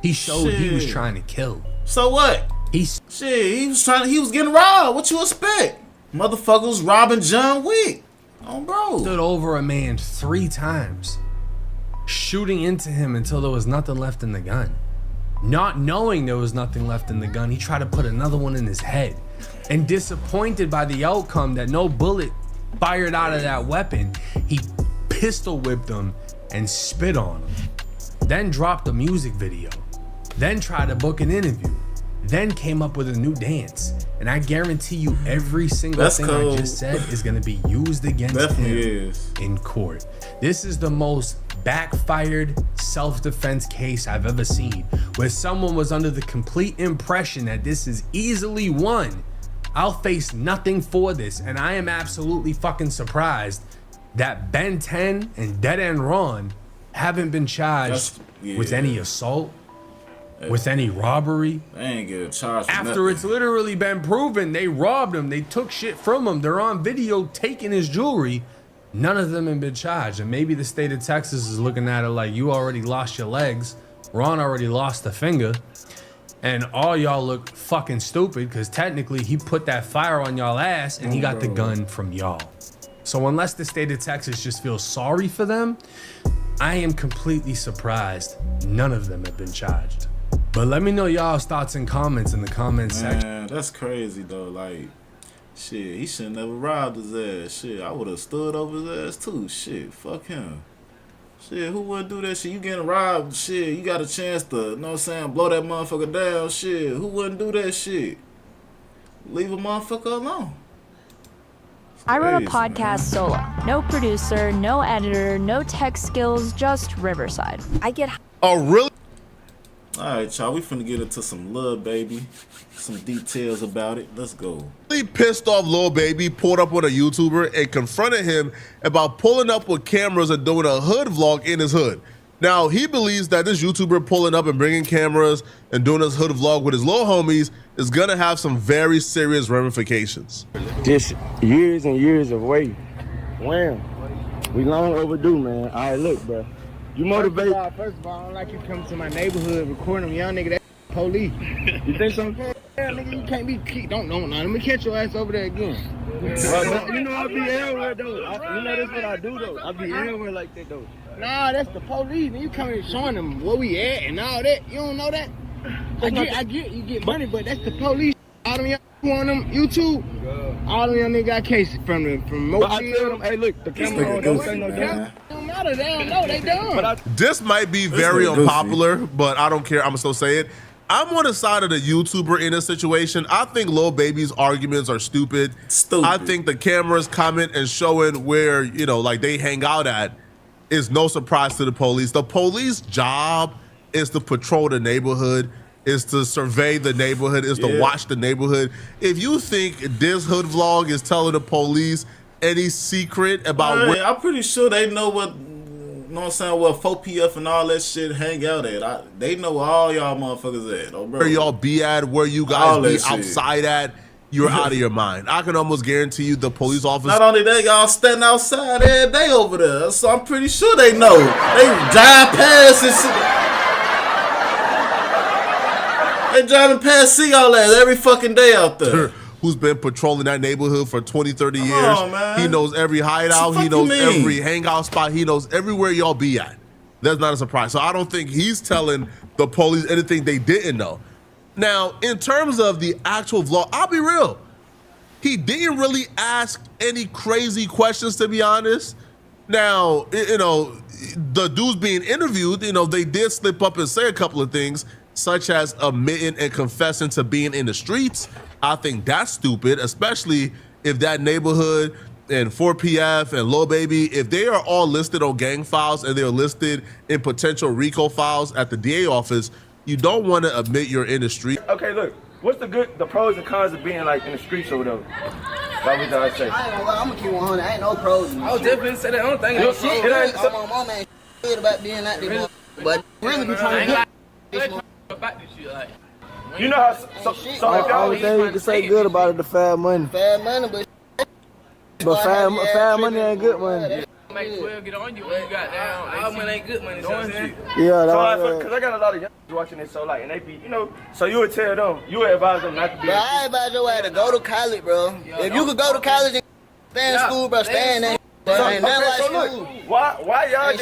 He showed he was trying to kill. So what? He was getting robbed. What you expect? Motherfuckers robbing John Wick. Oh, bro. Stood over a man 3 times, shooting into him until there was nothing left in the gun. Not knowing there was nothing left in the gun, he tried to put another one in his head. And disappointed by the outcome that no bullet fired out of that weapon, he pistol whipped him and spit on him. Then dropped a music video. Then tried to book an interview. Then came up with a new dance. And I guarantee you every single thing I just said is gonna be used against him in court. This is the most backfired self-defense case I've ever seen, where someone was under the complete impression that this is easily won. I'll face nothing for this, and I am absolutely fucking surprised that Ben 10 and Dead End Ron haven't been charged with any assault, with any robbery. They ain't get a charge for After nothing. it's literally been proven they robbed him, they took shit from him, they're on video taking his jewelry. None of them have been charged. And maybe the state of Texas is looking at it like, you already lost your legs, Ron already lost a finger, and all y'all look fucking stupid because technically he put that fire on y'all ass and he got the gun from y'all. So unless the state of Texas just feels sorry for them, I am completely surprised none of them have been charged. But let me know y'all's thoughts and comments in the comments section. Man, that's crazy though. Like, shit, he should never robbed his ass. Shit, I would have stood over his ass too. Shit, fuck him. Shit, who wouldn't do that shit? You getting robbed, shit, you got a chance to, you know what I'm saying, blow that motherfucker down, shit. Who wouldn't do that shit? Leave a motherfucker alone. I wrote a Crazy, podcast solo. No producer, no editor, no tech skills, just Riverside. I get Oh, really? Alright, y'all, we finna get into some Lil Baby, some details about it. Let's go. Really pissed off Lil Baby pulled up with a YouTuber and confronted him about pulling up with cameras and doing a hood vlog in his hood. Now, he believes that this YouTuber pulling up and bringing cameras and doing his hood vlog with his little homies is gonna have some very serious ramifications. Just years and years of waiting. Wham. We long overdue, man. All right, look, bro. You motivate. First of all, I don't like you coming to my neighborhood recording them young nigga. That police. You think so? Yeah, nigga, you can't be. Don't let me catch your ass over there again. You know I be everywhere though. You know that's what I do though. I be everywhere like that though. Nah, that's the police. Man, you coming showing them where we at and all that. You don't know that? I get you get money, but that's the police. All them young on them YouTube. All them young niggas got cases from Mobile. I tell them, hey, look, the camera on. Don't say no damn. Don't matter. They don't know. They dumb. This might be very unpopular, but I don't care. I'm gonna still say it. I'm on the side of the YouTuber in this situation. I think Lil Baby's arguments are stupid. I think the cameras comment and showing where, you know, like they hang out at is no surprise to the police. The police job is to patrol the neighborhood, is to survey the neighborhood, is to watch the neighborhood. If you think this hood vlog is telling the police any secret about where, I'm pretty sure they know what, you know what I'm saying, where 4PF and all that shit hang out at. They know where all y'all motherfuckers at. Oh, bro. where y'all be at, where you guys be outside at, you're out of your mind. I can almost guarantee you the police officer. Not only that, y'all standing outside every day over there. So I'm pretty sure they know. They drive past and shit. They driving past, see y'all ass every fucking day out there. Who's been patrolling that neighborhood for 20, 30 years. Man. He knows every hideout. He knows every hangout spot. He knows everywhere y'all be at. That's not a surprise. So I don't think he's telling the police anything they didn't know. Now, in terms of the actual vlog, I'll be real. He didn't really ask any crazy questions, to be honest. Now, you know, the dudes being interviewed, you know, they did slip up and say a couple of things, such as admitting and confessing to being in the streets. I think that's stupid, especially if that neighborhood and 4PF and Lil Baby, if they are all listed on gang files and they're listed in potential RICO files at the DA office, you don't want to admit you're in the street. Okay, look, what's the pros and cons of being like in the streets or whatever? That was what I say. I ain't gonna lie, I'm gonna keep 100. I ain't no pros. I was definitely say that. I don't think no shit. I'm on my man shit about being out there, but really be trying to get about this shit, like. You know how so if y'all only thing you can say good about it, the fast money. Fast money, but fast money ain't good money. Make 12 get on you when you got down. All money ain't good money. Yeah, because I got a lot of young watching this, so like, and they be, you know, so you would tell them, you would advise them not to be. But I advise your ass to go to college, bro. If you could go to college and stay in school, bro, stay in there. Ain't nothing like school. Why y'all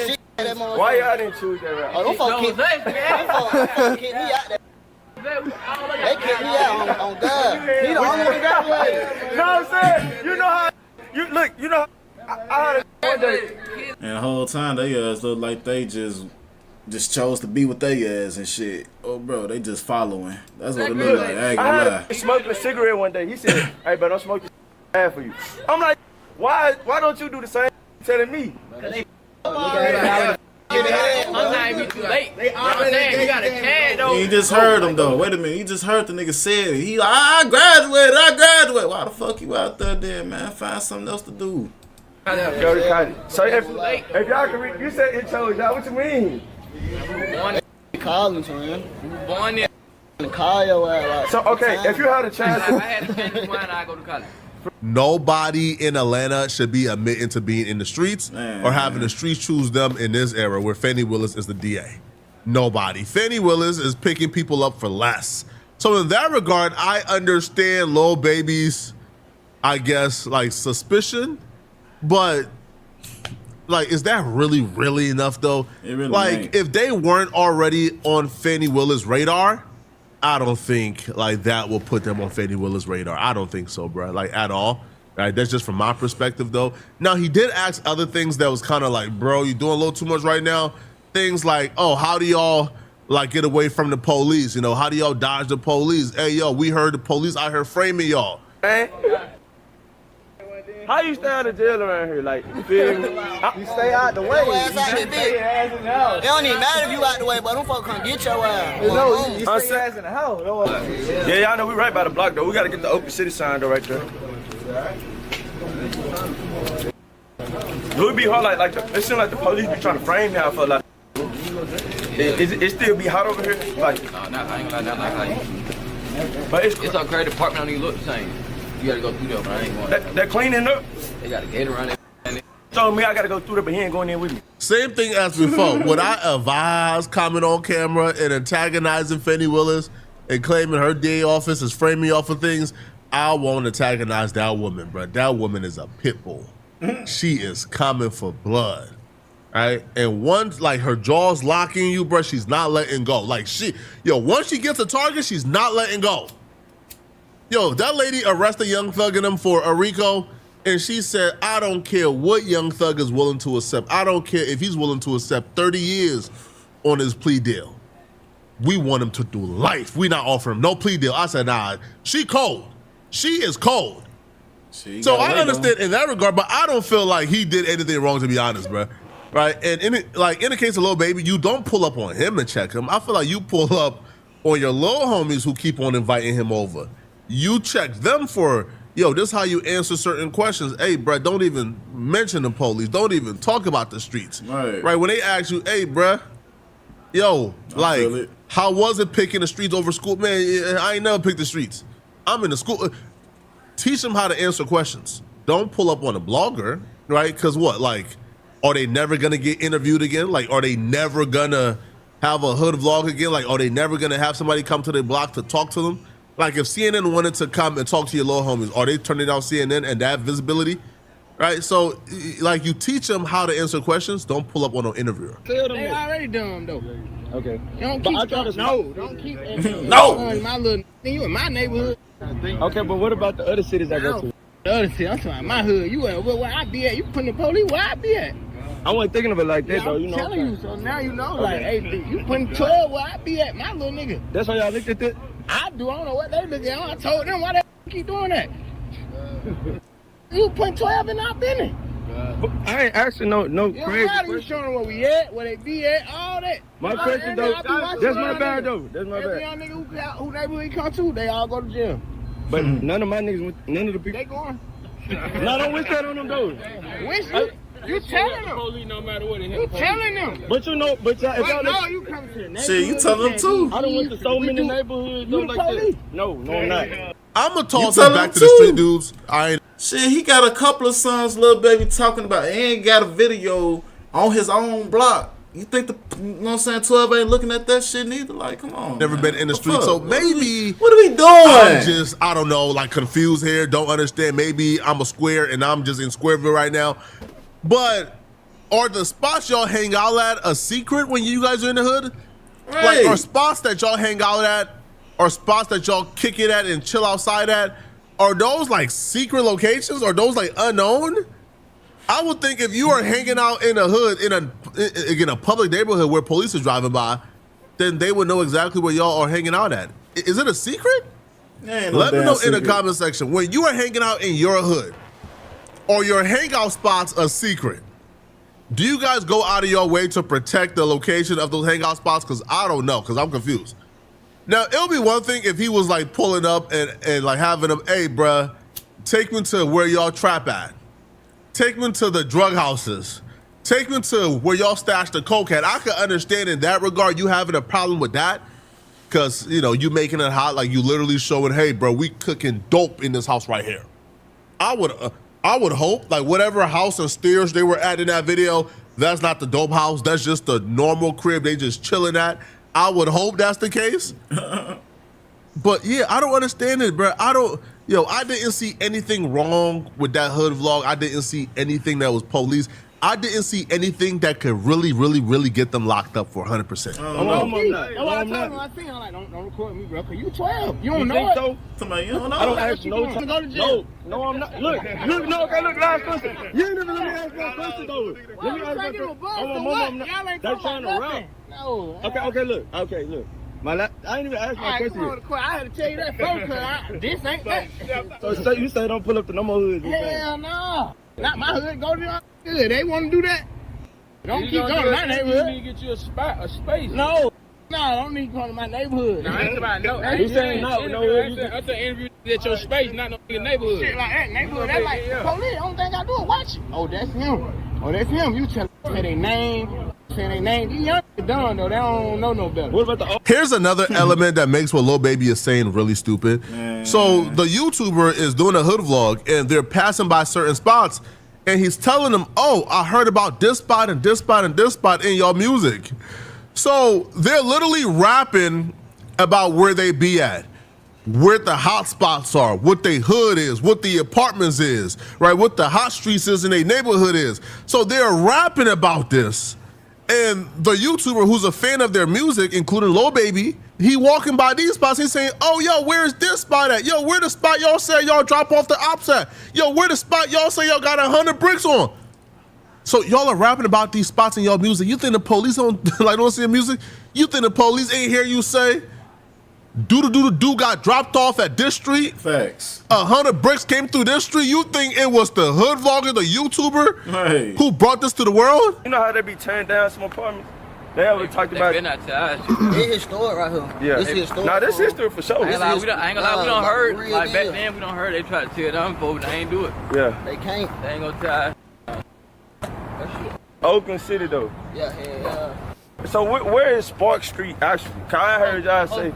didn't choose that route? Oh, them folks kick me out there. They kicked me out on God. He the only one got away. You know what I'm saying? You know how, you know, I had a one day. And the whole time they ass look like they just chose to be with they ass and shit. Oh, bro, they just following. That's what it look like. I ain't gonna lie. He smoked a cigarette one day. He said, "Hey, but don't smoke this bad for you." I'm like, why don't you do the same telling me? He just heard him though. Wait a minute, he just heard the nigga say it. He like, I graduated. Why the fuck you out there then, man? Find something else to do. Go to college. So if y'all can read, you said it chose y'all. What you mean? College, man. Born in. Call your ass. So okay, if you had a chance, if I had a chance, I go to college. Nobody in Atlanta should be admitting to being in the streets or having the streets choose them in this era where Fannie Willis is the DA. Nobody. Fannie Willis is picking people up for less. So in that regard, I understand Lil Baby's, I guess, like suspicion, but Like, is that really enough though? It really like, ain't. if they weren't already on Fannie Willis' radar, I don't think like that will put them on Fannie Willis' radar. I don't think so, bro. Like at all. Right? That's just from my perspective, though. Now he did ask other things that was kind of like, bro, you doing a little too much right now. Things like, oh, how do y'all like get away from the police? You know, how do y'all dodge the police? Hey, yo, we heard the police out here framing y'all. Hey. How you stay out of jail around here? Like, you feel me? You stay out the way. It don't even matter if you out the way, but them folks come get your ass. You stay your ass in the house. Yeah, y'all know we right by the block, though. We got to get the open city sign, though, right there. It would be hard, like it seems like the police be trying to frame me out for like. It still be hot over here? Like, I ain't gonna lie, not like how you. But it's our credit department don't even look the same. You gotta go through there, but I ain't going. They're cleaning up. They got a gate around it. Told me I gotta go through there, but he ain't going in with me. Same thing as before. Would I advise coming on camera and antagonizing Fannie Willis and claiming her DA office is framing me off of things? I won't antagonize that woman, bro. That woman is a pit bull. She is coming for blood, right? And once like her jaw's locking you, bro, she's not letting go. Like once she gets a target, she's not letting go. Yo, that lady arrested Young Thug and them for a RICO, and she said, I don't care what Young Thug is willing to accept. I don't care if he's willing to accept 30 years on his plea deal. We want him to do life. We not offering him no plea deal. I said, nah, she cold. She is cold. So I understand in that regard, but I don't feel like he did anything wrong, to be honest, bro. Right? And in the case of Lil Baby, you don't pull up on him and check him. I feel like you pull up on your little homies who keep on inviting him over. You check them for, yo, this is how you answer certain questions. Hey, bro, don't even mention the police. Don't even talk about the streets. Right? When they ask you, hey, bro, yo, like, how was it picking the streets over school? Man, I ain't never picked the streets. I'm in the school. Teach them how to answer questions. Don't pull up on a blogger, right? Because what, like, are they never going to get interviewed again? Like, are they never going to have a hood vlog again? Like, are they never going to have somebody come to their block to talk to them? Like, if CNN wanted to come and talk to your little homies, are they turning down CNN and that visibility? Right? So, like, you teach them how to answer questions. Don't pull up on an interviewer. They already dumb, though. Okay. Don't keep don't keep my little you in my neighborhood. Okay, but what about the other cities I go to? The other city, I'm talking about my hood. You where I be at? You putting the police where I be at? I wasn't thinking of it like that, though. You know. I'm telling you, so now you know. Like, hey, you putting 12 where I be at, my little nigga. That's why y'all looked at that. I do. I don't know what they look at. I told them why they keep doing that. You putting 12 in our business. But I ain't asking no crazy. You showing them where we at, where they be at, all that. My question though, that's my bad though. That's my bad. Every young nigga who neighborhood he come to, they all go to jail. But none of my niggas, none of the people. They going. No, don't wish that on them though. Wish you telling them. Police no matter what they have. You telling them. But you know, if y'all no, you come to the neighborhood. Shit, you tell them too. I done went to so many neighborhoods like that. No, I'm not. I'm gonna toss it back to the street dudes. Shit, he got a couple of songs, Lil Baby talking about. He ain't got a video on his own block. You think you know what I'm saying, 12 ain't looking at that shit neither? Like, come on. Never been in the street, so maybe. What are we doing? I'm just, I don't know, like confused here. Don't understand. Maybe I'm a square and I'm just in Squareville right now. But are the spots y'all hang out at a secret when you guys are in the hood? Right. Like, are spots that y'all hang out at, or spots that y'all kick it at and chill outside at, are those like secret locations? Are those like unknown? I would think if you are hanging out in a hood, in a public neighborhood where police are driving by, then they would know exactly where y'all are hanging out at. Is it a secret? Let me know in the comment section. When you are hanging out in your hood, or your hangout spots a secret, do you guys go out of your way to protect the location of those hangout spots? Because I don't know, because I'm confused. Now, it'll be one thing if he was like pulling up and like having them, hey, bruh, take me to where y'all trap at. Take me to the drug houses. Take me to where y'all stash the coke at. I could understand in that regard you having a problem with that, because, you know, you making it hot, like you literally showing, hey, bro, we cooking dope in this house right here. I would hope, like, whatever house and stairs they were at in that video, that's not the dope house. That's just the normal crib they just chilling at. I would hope that's the case. But yeah, I don't understand it, bro. I didn't see anything wrong with that hood vlog. I didn't see anything that was police. I didn't see anything that could really get them locked up for 100%. I'm not. I think I'm like, don't record me, bro, because you 12. You don't know so? Somebody, you don't know. I don't ask you no time. No, I'm not. Look, last question. You ain't never let me ask my question, though. Let me ask my question. I'm not. They're trying to rap. No. Okay, look. I ain't even asked my question. I had to tell you that first, because this ain't that. So you say don't pull up to no more hoods? Hell no. Not my hood. Go to your hood. They want to do that. Don't keep going to my neighborhood. You need to get you a space. No, don't need to come to my neighborhood. No, I ain't about no. You saying no? I said interview at your space, not no neighborhood. Shit like that neighborhood. That's like police. The only thing I do is watch it. Oh, that's him. You tell them their name. Say their name. These young done though. They don't know no better. What about Here's another element that makes what Lil Baby is saying really stupid. So the YouTuber is doing a hood vlog and they're passing by certain spots and he's telling them, oh, I heard about this spot and this spot and this spot in your music. So they're literally rapping about where they be at, where the hot spots are, what they hood is, what the apartments is, right? What the hot streets is in their neighborhood is. So they're rapping about this. And the YouTuber who's a fan of their music, including Lil Baby, he walking by these spots, he's saying, oh, yo, where's this spot at? Yo, where the spot y'all say y'all drop off the ops at? Yo, where the spot y'all say y'all got 100 bricks on? So y'all are rapping about these spots in y'all music. You think the police don't see the music? You think the police ain't hear you say, do got dropped off at this street? Facts. 100 bricks came through this street. You think it was the hood vlogger, the YouTuber, who brought this to the world? You know how they be tearing down some apartments? They ever talked about it. It's historic right here. Yeah. This is historic. Nah, this history for sure. I ain't gonna lie, we don't heard. Like back then, we don't heard they try to tear down folks. They ain't do it. Yeah. They can't. They ain't gonna try. Oakland City though. Yeah. So where is Spark Street actually? Cause I heard y'all say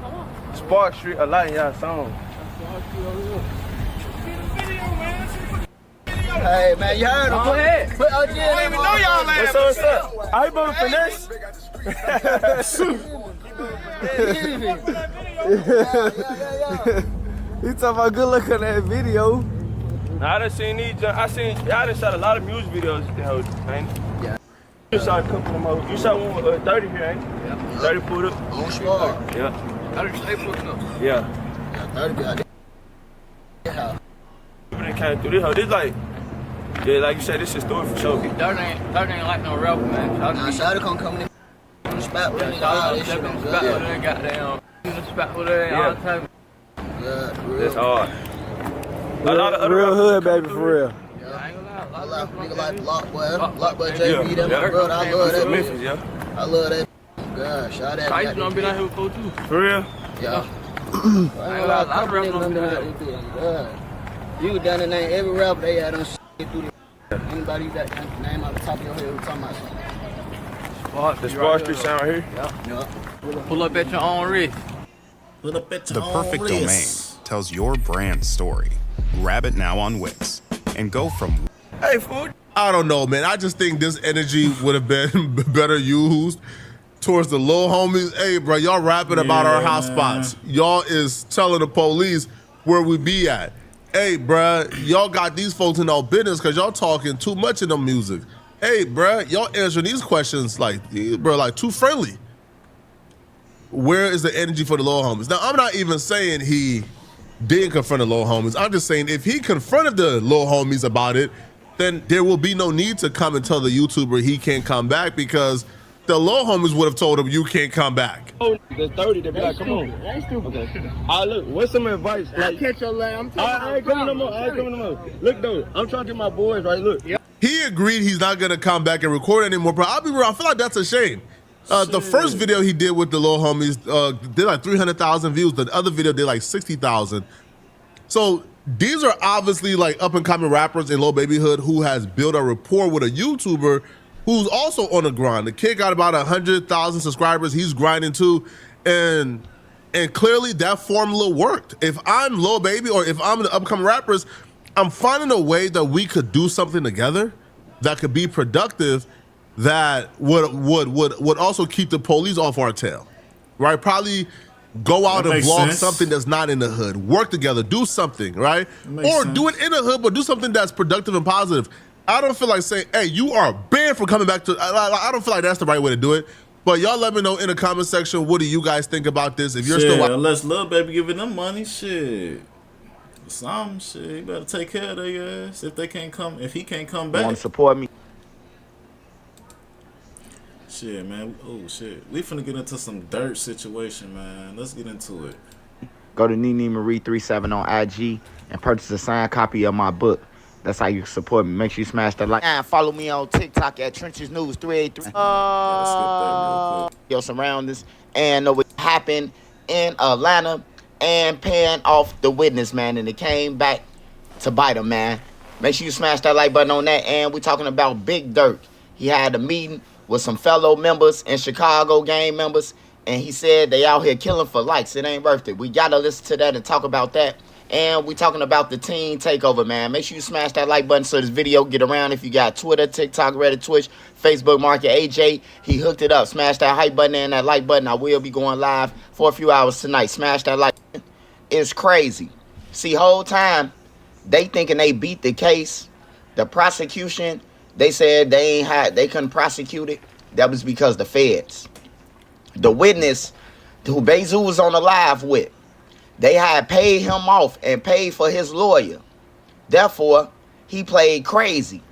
Spark Street a lot in y'all song. Hey man, you heard him. Go ahead. Put OG in there. I don't even know y'all like What's up? I been finesse. You talking about good look on that video. I done seen these. Y'all done shot a lot of music videos. Ain't it? Yeah. You shot a couple of them over. You shot one with 30 here, ain't it? Yeah. 30 pulled up. On Spark. Yeah. 30 straight pulling up. Yeah. 30. Yeah. People that came through this hoe. This like you said, this is story for sure. 30 ain't like no rapper, man. Nah, Shawty gonna come in the spot with all this shit. Goddamn. In the spot with her all the time. That's hard. A lot of real hood, baby, for real. I ain't gonna lie. Nigga like Lockboy, JB, them my brother. I love that. Memphis, yeah. I love that. God, shout out. I used to be out here before too. For real? Yeah. I ain't gonna lie. A lot of rappers done that. You done the name every rapper they had on shit through the. Anybody that name out the top of your head who talking about the Spark Street sound right here? Yeah. Pull up at your own risk. Pull up at your The own perfect risk. domain tells your brand story. Grab it now on Wix and go from. Hey, food. I don't know, man. I just think this energy would have been better used towards the little homies. Hey, bro, y'all rapping about our hot spots. Y'all is telling the police where we be at. Hey, bruh, y'all got these folks in our business because y'all talking too much in the music. Hey, bruh, y'all answering these questions like too friendly. Where is the energy for the little homies? Now, I'm not even saying he didn't confront the little homies. I'm just saying if he confronted the little homies about it, then there will be no need to come and tell the YouTuber he can't come back because the little homies would have told him you can't come back. Oh, the 30, they be like, come on. That's stupid. Okay. Look, what's some advice? Like, catch your lamb. I ain't coming no more. Look, though, I'm trying to get my boys right. Look. Yep. He agreed he's not gonna come back and record anymore, but I'll be real, I feel like that's a shame. The first video he did with the little homies did like 300,000 views. The other video did like 60,000. So these are obviously like up and coming rappers in Lil Baby Hood who has built a rapport with a YouTuber who's also on the grind. The kid got about 100,000 subscribers. He's grinding too, and clearly that formula worked. If I'm Lil Baby or if I'm the upcoming rappers, I'm finding a way that we could do something together that could be productive, that would also keep the police off our tail, right? Probably go out and vlog something that's not in the hood. Work together, do something, right? Or do it in the hood, but do something that's productive and positive. I don't feel like saying, hey, you are banned from coming back to. I don't feel like that's the right way to do it. But y'all let me know in the comment section, what do you guys think about this? If you're shit, still unless Lil Baby giving them money, shit. Some shit, you better take care of their ass if he can't come back. Want to support me? Shit, man. Oh shit, we finna get into some dirt situation, man. Let's get into it. Go to Nene Marie 37 on IG and purchase a signed copy of my book. That's how you can support me. Make sure you smash that like. And follow me on TikTok at Trenches News 383. Your surroundings and know what happened in Atlanta and paying off the witness, man. And it came back to bite him, man. Make sure you smash that like button on that. And we're talking about Big Durk. He had a meeting with some fellow members in Chicago, gang members, and he said they out here killing for likes. It ain't worth it. We got to listen to that and talk about that. And we talking about the teen takeover, man. Make sure you smash that like button so this video get around. If you got Twitter, TikTok, Reddit, Twitch, Facebook, Market, AJ, he hooked it up. Smash that hype button and that like button. I will be going live for a few hours tonight. Smash that like button. It's crazy. See, whole time, they thinking they beat the case. The prosecution, they said they couldn't prosecute it. That was because the feds. The witness who Bezu was on the live with, they had paid him off and paid for his lawyer. Therefore, he played crazy.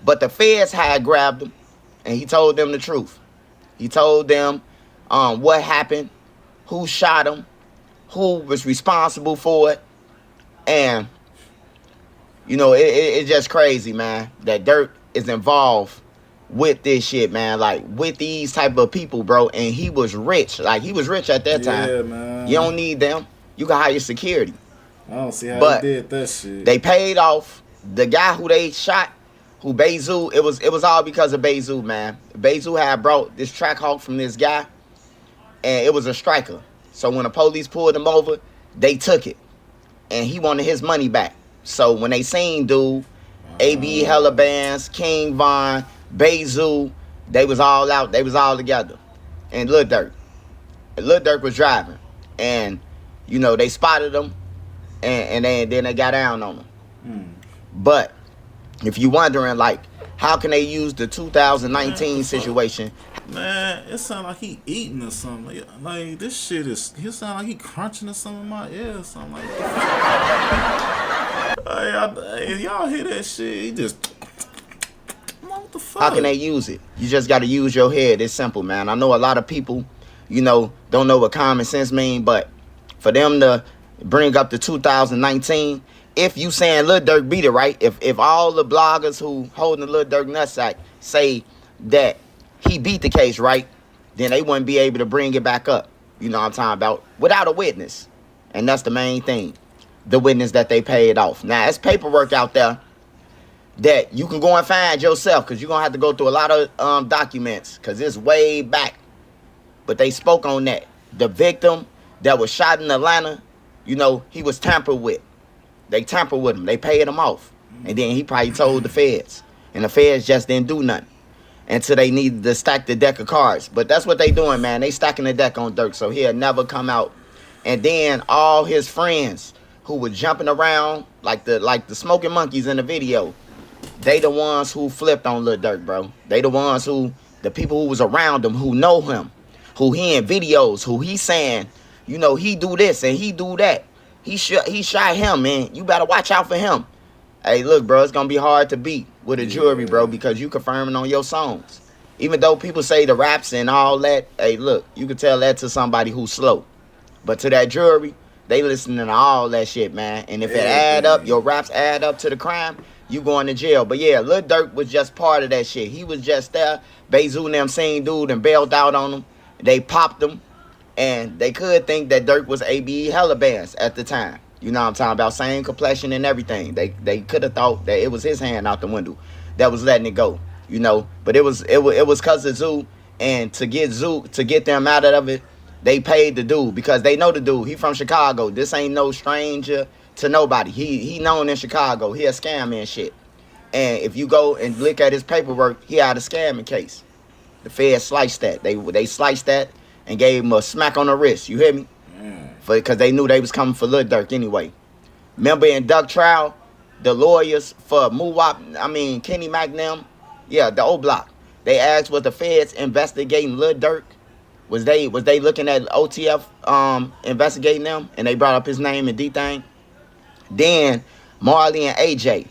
But the feds had grabbed him, and he told them the truth. He told them what happened, who shot him, who was responsible for it. And, you know, it's just crazy, man, that Durk is involved with this shit, man, like with these type of people, bro. And he was rich. Like, he was rich at that time. Yeah, man. You don't need them. You can hire security. I don't see how he did that shit. They paid off the guy who they shot, who Bezu. It was all because of Bezu, man. Bezu had brought this track hawk from this guy, and it was a striker. So when the police pulled him over, they took it, and he wanted his money back. So when they seen dude, AB Hella Bands, King Von, Bezu, they was all out. They was all together. And Lil Durk was driving, and you know, they spotted him, and then they got down on him. But if you wondering, like, how can they use the 2019 situation? Man, it sound like he eating or something. Like this shit he sound like he crunching or something in my ear or something like that. Hey, y'all hear that shit? He just... What the fuck? How can they use it? You just got to use your head. It's simple, man. I know a lot of people, you know, don't know what common sense mean, but for them to bring up the 2019, if you saying Lil Durk beat it, right? If all the bloggers who holding the Lil Durk nutsack say that he beat the case, right, then they wouldn't be able to bring it back up. You know what I'm talking about? Without a witness. And that's the main thing. The witness that they paid off. Now, there's paperwork out there that you can go and find yourself, because you're going to have to go through a lot of documents, because it's way back. But they spoke on that. The victim that was shot in Atlanta, you know, he was tampered with. They tampered with him. They paid him off. And then he probably told the feds. And the feds just didn't do nothing until they needed to stack the deck of cards. But that's what they doing, man. They stacking the deck on Durk, so he'll never come out. And then all his friends who were jumping around like the smoking monkeys in the video, they the ones who flipped on Lil Durk, bro. They the ones the people who was around him, who know him, who he in videos, who he saying, you know, he do this and he do that. He shot him, man. You better watch out for him. Hey, look, bro, it's going to be hard to beat with a jury, bro, because you confirming on your songs. Even though people say the raps and all that, hey, look, you can tell that to somebody who's slow. But to that jury, they listening to all that shit, man. And if it add up, your raps add up to the crime, you going to jail. But yeah, Lil Durk was just part of that shit. He was just there. Bezu and them seen dude and bailed out on him. They popped him. And they could think that Durk was AB Hella Bands at the time. You know what I'm talking about? Same complexion and everything. They could have thought that it was his hand out the window that was letting it go, you know. But it was cause of Zoo, and to get them out of it, they paid the dude, because they know the dude. He from Chicago. This ain't no stranger to nobody. He known in Chicago. He a scammer and shit. And if you go and look at his paperwork, he had a scamming case. The feds sliced that. They sliced that and gave him a smack on the wrist. You hear me? Because they knew they was coming for Lil Durk anyway. Remember in Duck trial, the lawyers for Kenny Mac them, yeah, the O Block. They asked was the feds investigating Lil Durk. Was they looking at OTF investigating them, and they brought up his name and D-Thing. Then Marley and AJ.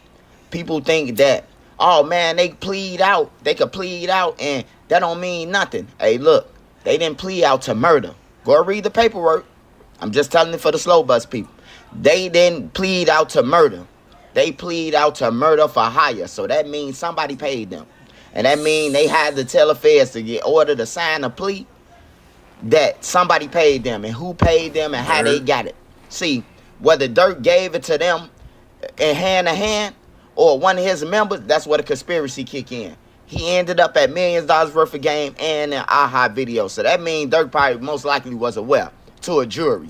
People think that, oh man, they could plead out, and that don't mean nothing. Hey, look, they didn't plead out to murder. Go read the paperwork. I'm just telling it for the slow bus people. They didn't plead out to murder. They plead out to murder for hire. So that means somebody paid them. And that means they had to tell the feds to get ordered to sign a plea that somebody paid them, and who paid them and how they got it. See, whether Durk gave it to them in hand to hand or one of his members, that's where the conspiracy kick in. He ended up at millions of dollars worth of game and an AHA video. So that means Durk probably most likely was aware to a jury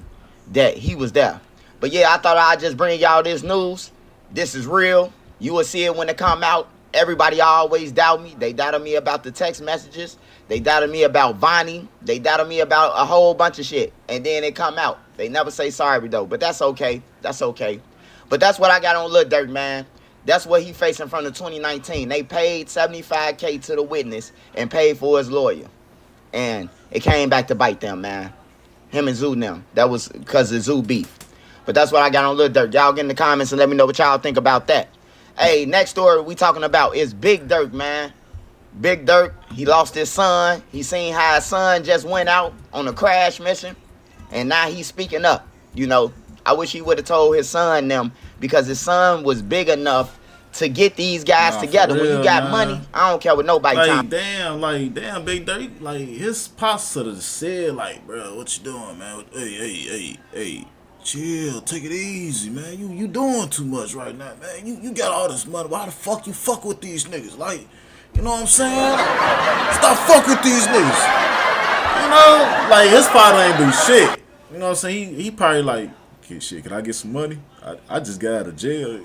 that he was there. But yeah, I thought I'd just bring y'all this news. This is real. You will see it when it come out. Everybody always doubt me. They doubted me about the text messages. They doubted me about Vonnie. They doubted me about a whole bunch of shit. And then it come out. They never say sorry though. But that's okay. That's okay. But that's what I got on Lil Durk, man. That's what he facing from the 2019. They paid $75K to the witness and paid for his lawyer. And it came back to bite them, man. Him and Zoo them. That was because of Zoo beef. But that's what I got on Lil Durk. Y'all get in the comments and let me know what y'all think about that. Hey, next story we talking about is Big Durk, man. Big Durk, he lost his son. He seen how his son just went out on a crash mission. And now he's speaking up. You know, I wish he would have told his son them, because his son was big enough to get these guys together. When you got money, I don't care what nobody like, damn, Big Durk, like, his pops sort of said, like, bro, what you doing, man? Hey, chill, take it easy, man. You doing too much right now, man. You got all this money. Why the fuck you fuck with these niggas? Like, you know what I'm saying? Stop fuck with these niggas. You know, like, his father ain't do shit. You know what I'm saying? He probably like, okay, shit, can I get some money? I just got out of jail.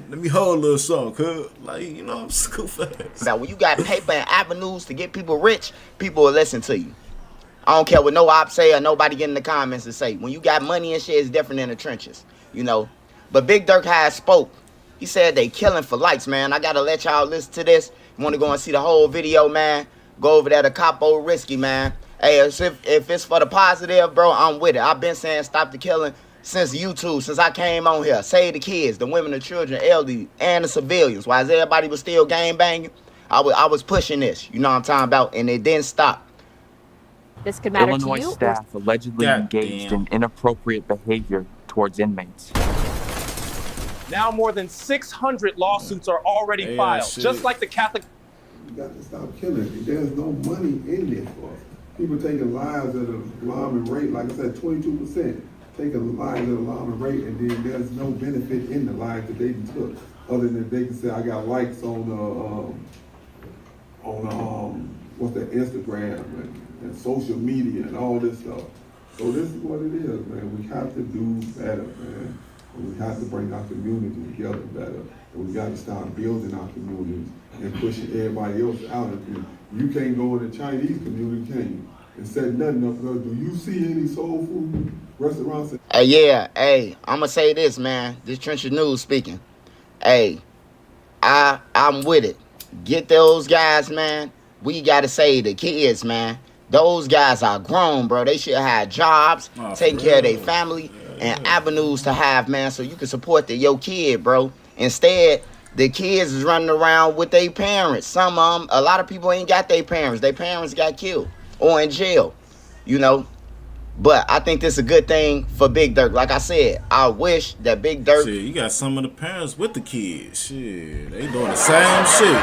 Let me hold a little something, cuz. Like, you know, I'm so fast. Now, when you got paper and avenues to get people rich, people will listen to you. I don't care what no op say or nobody get in the comments and say. When you got money and shit, it's different in the trenches, you know. But Big Durk has spoke. He said they killing for likes, man. I got to let y'all listen to this. You want to go and see the whole video, man? Go over there to Capo Risky, man. Hey, if it's for the positive, bro, I'm with it. I've been saying stop the killing since YouTube, since I came on here. Save the kids, the women, the children, elderly, and the civilians. While everybody was still gang banging, I was pushing this. You know what I'm talking about? And it didn't stop. This could matter Illinois to you. staff allegedly engaged in inappropriate behavior towards inmates. Now more than 600 lawsuits are already filed, just like the Catholic. You got to stop killing. There's no money in this for people taking lives at an alarming rate. Like I said, 22% taking lives at an alarming rate, and then there's no benefit in the lives that they took, other than they can say I got likes on what's that, Instagram and social media and all this stuff. So this is what it is, man. We have to do better, man. And we have to bring our community together better. And we got to start building our communities and pushing everybody else out of the community. You can't go in the Chinese community, can you? And set nothing up. Do you see any soul food restaurants? Hey, I'm going to say this, man. This Trenches News speaking. Hey, I'm with it. Get those guys, man. We got to save the kids, man. Those guys are grown, bro. They should have jobs, taking care of their family, and avenues to have, man, so you can support your kid, bro. Instead, the kids is running around with their parents. Some of them, a lot of people ain't got their parents. Their parents got killed or in jail, you know. But I think this is a good thing for Big Durk. Like I said, I wish that Big Durk... Shit, you got some of the parents with the kids. Shit, they doing the same shit.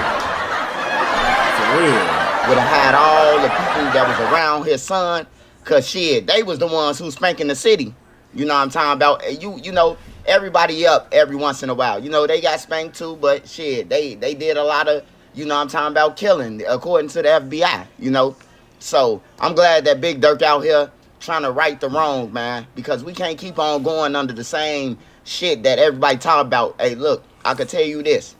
For real. Would have had all the people that was around his son, cause shit, they was the ones who spanking the city. You know what I'm talking about? You know, everybody up every once in a while. You know, they got spanked too, but shit, they did a lot of, you know what I'm talking about, killing, according to the FBI, you know. So I'm glad that Big Durk out here trying to right the wrong, man, because we can't keep on going under the same shit that everybody talk about. Hey, look, I can tell you this.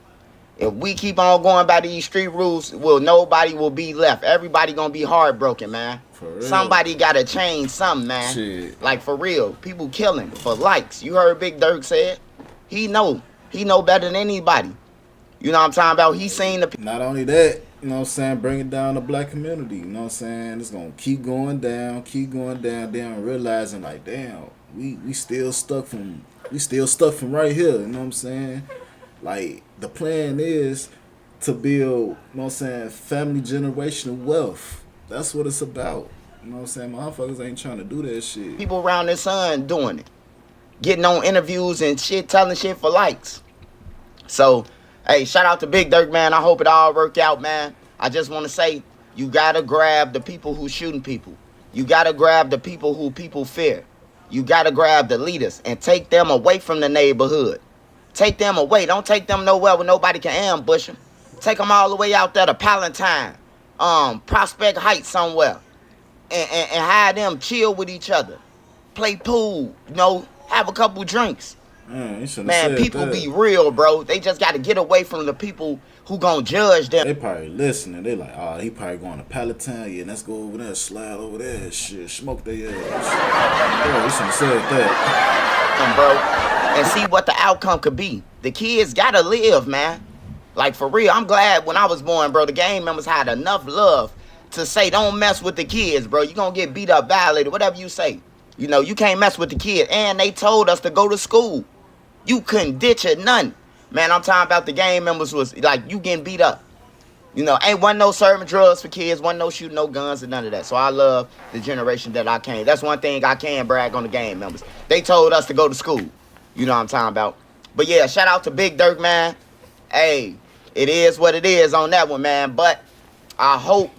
If we keep on going by these street rules, nobody will be left. Everybody gonna be heartbroken, man. Somebody gotta change something, man. Shit. Like, for real. People killing for likes. You heard Big Durk said. He know He know better than anybody. You know what I'm talking about? He seen the. Not only that, you know what I'm saying, bring it down the black community. You know what I'm saying? It's gonna keep going down, damn, realizing like, damn, we still stuck from right here. You know what I'm saying? Like, the plan is to build, you know what I'm saying, family generational wealth. That's what it's about. You know what I'm saying? Motherfuckers ain't trying to do that shit. People around their son doing it. Getting on interviews and shit, telling shit for likes. So, hey, shout out to Big Durk, man. I hope it all work out, man. I just want to say, you got to grab the people who shooting people. You got to grab the people who people fear. You got to grab the leaders and take them away from the neighborhood. Take them away. Don't take them nowhere where nobody can ambush them. Take them all the way out there to Palatine, Prospect Heights somewhere. And have them chill with each other. Play pool, you know, have a couple drinks. Man, people be real, bro. They just got to get away from the people who gonna judge them. They probably listening. They like, oh, he probably going to Palatine. Yeah, let's go over there, slide over there, shit, smoke their ass. Oh, you should have said that. Bro, and see what the outcome could be. The kids gotta live, man. Like, for real, I'm glad when I was born, bro, the gang members had enough love to say, don't mess with the kids, bro. You gonna get beat up, violated, whatever you say. You know, you can't mess with the kid. And they told us to go to school. You couldn't ditch it, none. Man, I'm talking about the gang members was like, you getting beat up. You know, wasn't no serving drugs for kids, wasn't no shooting no guns and none of that. So I love the generation that I came. That's one thing I can brag on the gang members. They told us to go to school. You know what I'm talking about. But yeah, shout out to Big Durk, man. Hey, it is what it is on that one, man. But I hope,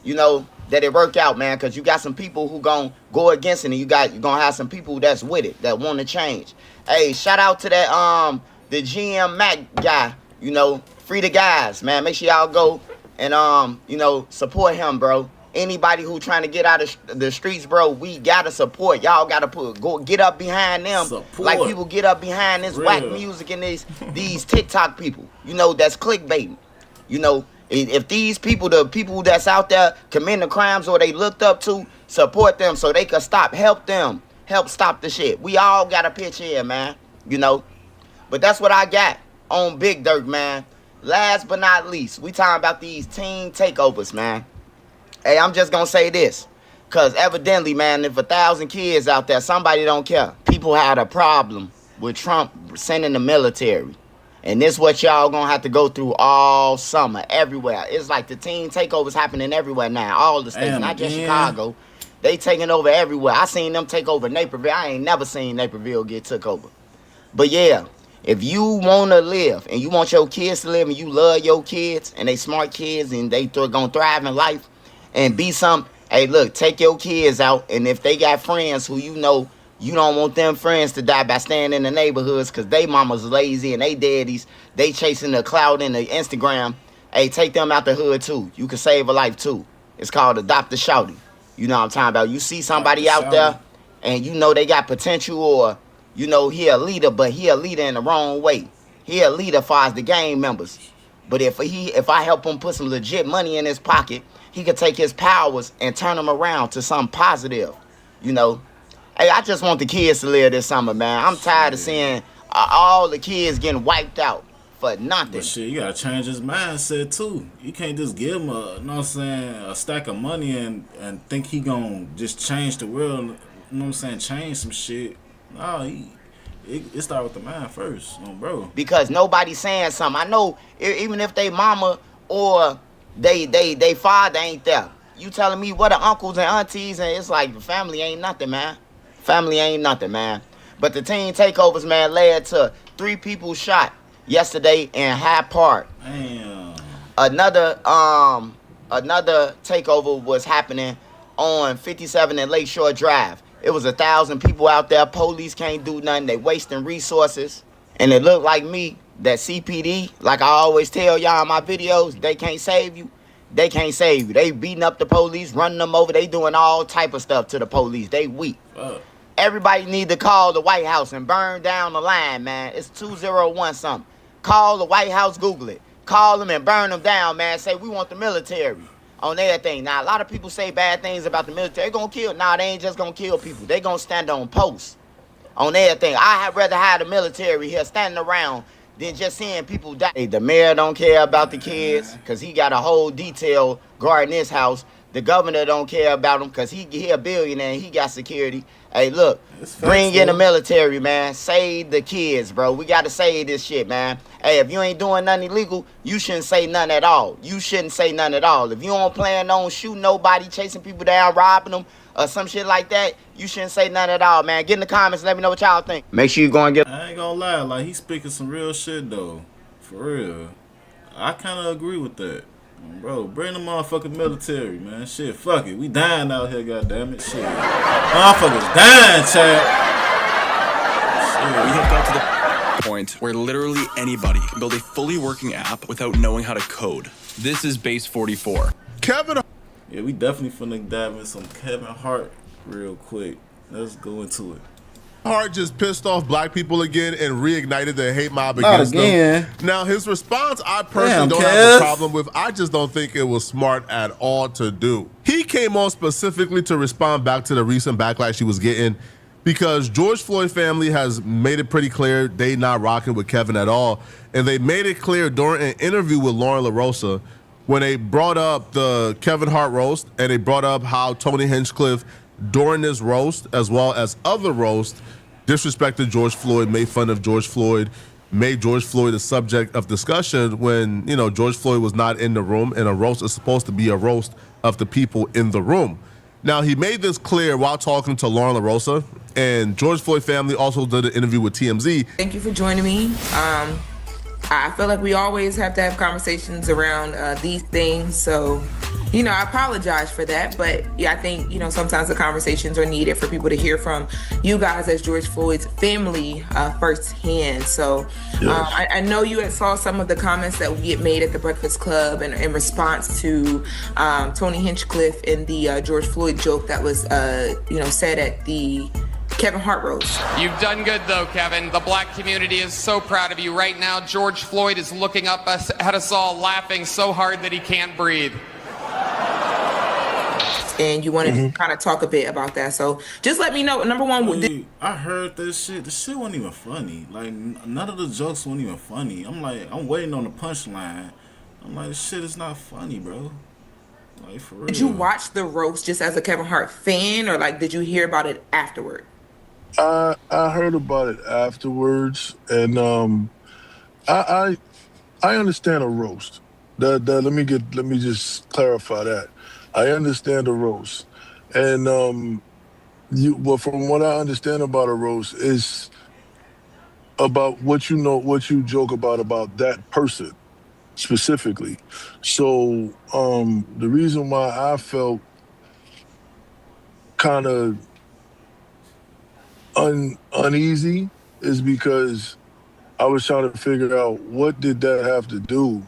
you know, that it work out, man, because you got some people who gonna go against it, and you're gonna have some people that's with it, that want to change. Hey, shout out to that the GM Mac guy, you know, free the guys, man. Make sure y'all go and you know, support him, bro. Anybody who trying to get out of the streets, bro, we gotta support. Y'all gotta get up behind them, like people get up behind this whack music and these TikTok people, you know, that's clickbaiting. You know, if these people, the people that's out there committing crimes or they looked up to, support them so they can help them stop the shit. We all got a pitch here, man, you know. But that's what I got on Big Durk, man. Last but not least, we talking about these teen takeovers, man. Hey, I'm just gonna say this, because evidently, man, if 1,000 kids out there, somebody don't care. People had a problem with Trump sending the military. And this what y'all gonna have to go through all summer, everywhere. It's like the teen takeovers happening everywhere now, all the states, not just Chicago. They taking over everywhere. I seen them take over Naperville. I ain't never seen Naperville get took over. But yeah, if you want to live and you want your kids to live and you love your kids and they smart kids and they gonna thrive in life and be some, hey, look, take your kids out. And if they got friends who you know you don't want them friends to die by staying in the neighborhoods because they mama's lazy and they daddies, they chasing the clout in the Instagram, hey, take them out the hood too. You can save a life too. It's called Adopt a Shouty. You know what I'm talking about? You see somebody out there and you know they got potential, or you know he a leader, but he a leader in the wrong way. He a leader as far as the gang members. But if I help him put some legit money in his pocket, he could take his powers and turn them around to something positive. You know? Hey, I just want the kids to live this summer, man. I'm tired of seeing all the kids getting wiped out for nothing. But shit, you gotta change his mindset too. You can't just give him a, you know what I'm saying, a stack of money and think he gonna just change the world. You know what I'm saying? Change some shit. No, it start with the mind first, bro. Because nobody's saying something. I know even if they mama or they father ain't there. You telling me what the uncles and aunties, and it's like family ain't nothing, man. Family ain't nothing, man. But the teen takeovers, man, led to 3 people shot yesterday in Hyde Park. Damn. Another takeover was happening on 57 and Lakeshore Drive. It was 1,000 people out there. Police can't do nothing. They wasting resources. And it looked like me that CPD, like I always tell y'all in my videos, they can't save you. They can't save you. They beating up the police, running them over. They doing all type of stuff to the police. They weak. Everybody need to call the White House and burn down the line, man. It's 201 something. Call the White House, Google it. Call them and burn them down, man. Say, we want the military on everything. Now, a lot of people say bad things about the military. They gonna kill. Nah, they ain't just gonna kill people. They gonna stand on posts. on everything. I'd rather have the military here standing around than just seeing people die. Hey, the mayor don't care about the kids because he got a whole detail guarding his house. The governor don't care about him because he a billionaire and he got security. Hey, look, bring in the military, man. Save the kids, bro. We got to save this shit, man. Hey, if you ain't doing nothing illegal, you shouldn't say nothing at all. You shouldn't say nothing at all. If you don't plan on shooting nobody, chasing people down, robbing them, or some shit like that, you shouldn't say nothing at all, man. Get in the comments and let me know what y'all think. Make sure you go and get... I ain't gonna lie, like, he's speaking some real shit, though. For real. I kind of agree with that. Bro, bring the motherfucking military, man. Shit, fuck it. We dying out here, goddammit. Shit. Motherfuckers dying, chat. We have got to the point where literally anybody can build a fully working app without knowing how to code. This is Base 44. Kevin. Yeah, we definitely finna dive in some Kevin Hart real quick. Let's go into it. Hart just pissed off black people again and reignited the hate mob against them. Now, his response, I personally don't have a problem with. I just don't think it was smart at all to do. He came on specifically to respond back to the recent backlash he was getting because George Floyd family has made it pretty clear they not rocking with Kevin at all. And they made it clear during an interview with Lauren LaRosa when they brought up the Kevin Hart roast and they brought up how Tony Hinchcliffe during this roast, as well as other roasts, disrespected George Floyd, made fun of George Floyd, made George Floyd a subject of discussion when, you know, George Floyd was not in the room, and a roast is supposed to be a roast of the people in the room. Now, he made this clear while talking to Lauren LaRosa, and George Floyd family also did an interview with TMZ. Thank you for joining me. I feel like we always have to have conversations around these things, so, you know, I apologize for that, but yeah, I think, you know, sometimes the conversations are needed for people to hear from you guys as George Floyd's family firsthand. So I know you had saw some of the comments that we had made at the Breakfast Club in response to Tony Hinchcliffe and the George Floyd joke that was, you know, said at the Kevin Hart roast. You've done good though, Kevin. The black community is so proud of you. Right now, George Floyd is looking up at us all laughing so hard that he can't breathe. And you wanted to kind of talk a bit about that. So just let me know. Number one, I heard this shit. The shit wasn't even funny. Like, none of the jokes weren't even funny. I'm like, I'm waiting on the punchline. I'm like, this shit is not funny, bro. Like, for real. Did you watch the roast just as a Kevin Hart fan, or like, did you hear about it afterward? I heard about it afterwards, and I understand a roast. Let me just clarify that. I understand a roast, and well, from what I understand about a roast is about what you know, what you joke about that person specifically. So the reason why I felt kind of uneasy is because I was trying to figure out what did that have to do.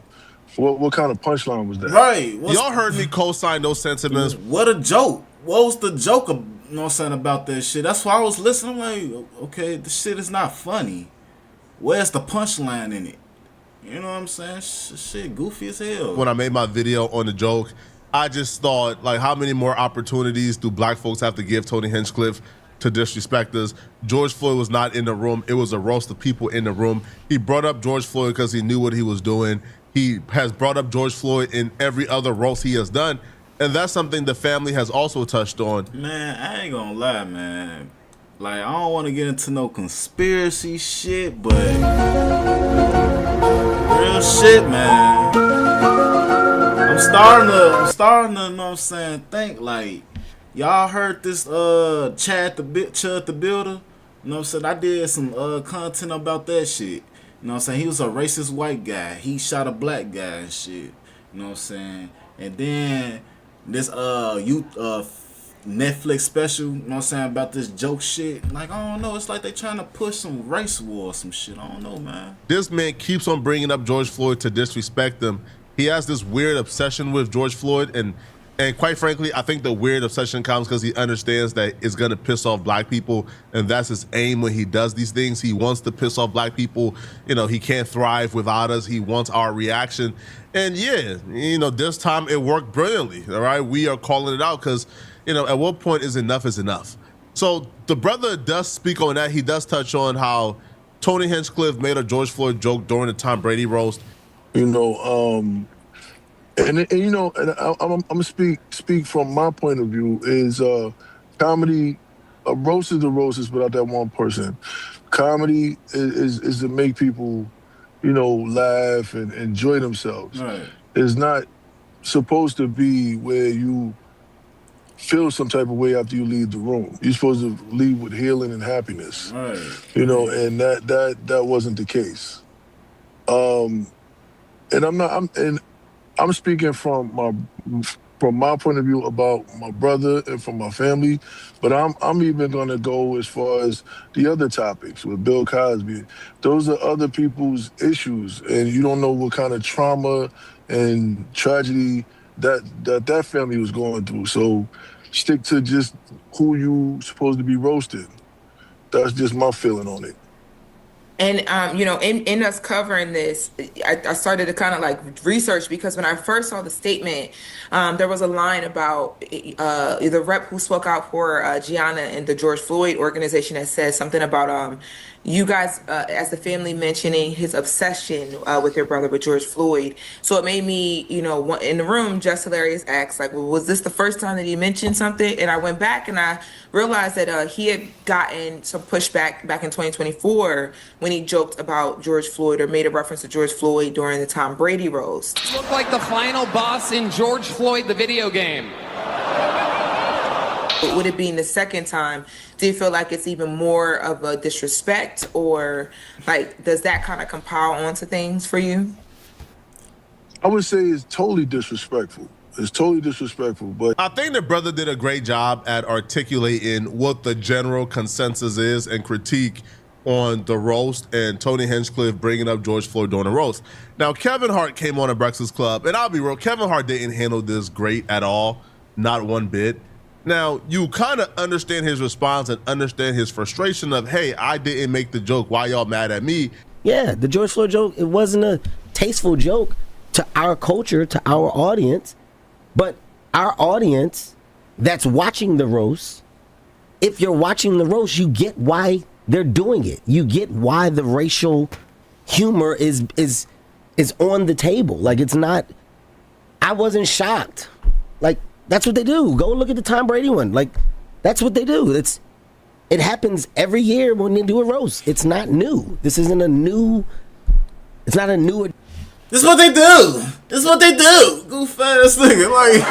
What kind of punchline was that? Right. Y'all heard me co-sign those sentiments. What a joke. What was the joke of, you know what I'm saying, about that shit? That's why I was listening. I'm like, okay, this shit is not funny. Where's the punchline in it? You know what I'm saying? Shit goofy as hell. When I made my video on the joke, I just thought, like, how many more opportunities do black folks have to give Tony Hinchcliffe to disrespect us? George Floyd was not in the room. It was a roast of people in the room. He brought up George Floyd because he knew what he was doing. He has brought up George Floyd in every other roast he has done. And that's something the family has also touched on. Man, I ain't gonna lie, man. Like, I don't want to get into no conspiracy shit, but real shit, man. I'm starting to, you know what I'm saying, think like, y'all heard this Chad the Builder? You know what I'm saying? I did some content about that shit. You know what I'm saying? He was a racist white guy. He shot a black guy and shit. You know what I'm saying? And then this Netflix special, you know what I'm saying, about this joke shit. Like, I don't know. It's like they trying to push some race war or some shit. I don't know, man. This man keeps on bringing up George Floyd to disrespect him. He has this weird obsession with George Floyd, and quite frankly, I think the weird obsession comes because he understands that it's going to piss off black people, and that's his aim when he does these things. He wants to piss off black people. You know, he can't thrive without us. He wants our reaction. And yeah, you know, this time it worked brilliantly, all right? We are calling it out because, you know, at what point is enough is enough? So the brother does speak on that. He does touch on how Tony Hinchcliffe made a George Floyd joke during the Tom Brady roast. You know, and you know, and I'm gonna speak from my point of view is comedy. A roast is a roast is without that one person. Comedy is to make people, you know, laugh and enjoy themselves. Right. It's not supposed to be where you feel some type of way after you leave the room. You're supposed to leave with healing and happiness. Right. You know, and that wasn't the case. And I'm speaking from my point of view about my brother and from my family, but I'm even gonna go as far as the other topics with Bill Cosby. Those are other people's issues, and you don't know what kind of trauma and tragedy that family was going through. So stick to just who you supposed to be roasting. That's just my feeling on it. And, you know, in us covering this, I started to kind of like research, because when I first saw the statement, there was a line about the rep who spoke out for Gianna and the George Floyd organization that said something about you guys, as the family, mentioning his obsession with your brother, with George Floyd. So it made me, you know, in the room, Just Hilarious asked, like, well, was this the first time that he mentioned something? And I went back and I realized that he had gotten some pushback back in 2024 when he joked about George Floyd, or made a reference to George Floyd during the Tom Brady roast. Look like the final boss in George Floyd, the video game. Would it being the second time, do you feel like it's even more of a disrespect, or like, does that kind of compile onto things for you? I would say it's totally disrespectful. It's totally disrespectful, but I think the brother did a great job at articulating what the general consensus is and critique on the roast, and Tony Hinchcliffe bringing up George Floyd during the roast. Now, Kevin Hart came on a Breakfast Club, and I'll be real, Kevin Hart didn't handle this great at all, not one bit. Now, you kind of understand his response and understand his frustration of, hey, I didn't make the joke, why y'all mad at me? Yeah, the George Floyd joke, it wasn't a tasteful joke to our culture, to our audience, but our audience that's watching the roast, if you're watching the roast, you get why they're doing it. You get why the racial humor is on the table. Like, it's not, I wasn't shocked. Like, that's what they do. Go look at the Tom Brady one. Like, that's what they do. It happens every year when they do a roast. It's not new. This isn't a new, it's not a new. This is what they do. This is what they do. Goof ass nigga. Like,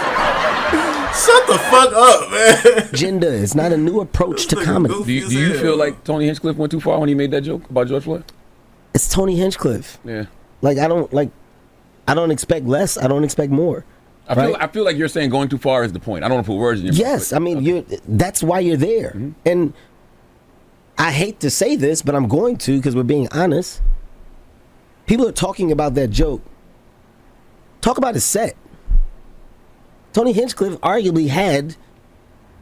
shut the fuck up, man. Agenda. It's not a new approach to comedy. Do you feel like Tony Hinchcliffe went too far when he made that joke about George Floyd? It's Tony Hinchcliffe. Yeah. Like, I don't expect less. I don't expect more. I feel like you're saying going too far is the point. I don't want to put words in your mouth. Yes, I mean, that's why you're there. Mm-hmm. And I hate to say this, but I'm going to, because we're being honest. People are talking about that joke. Talk about his set. Tony Hinchcliffe arguably had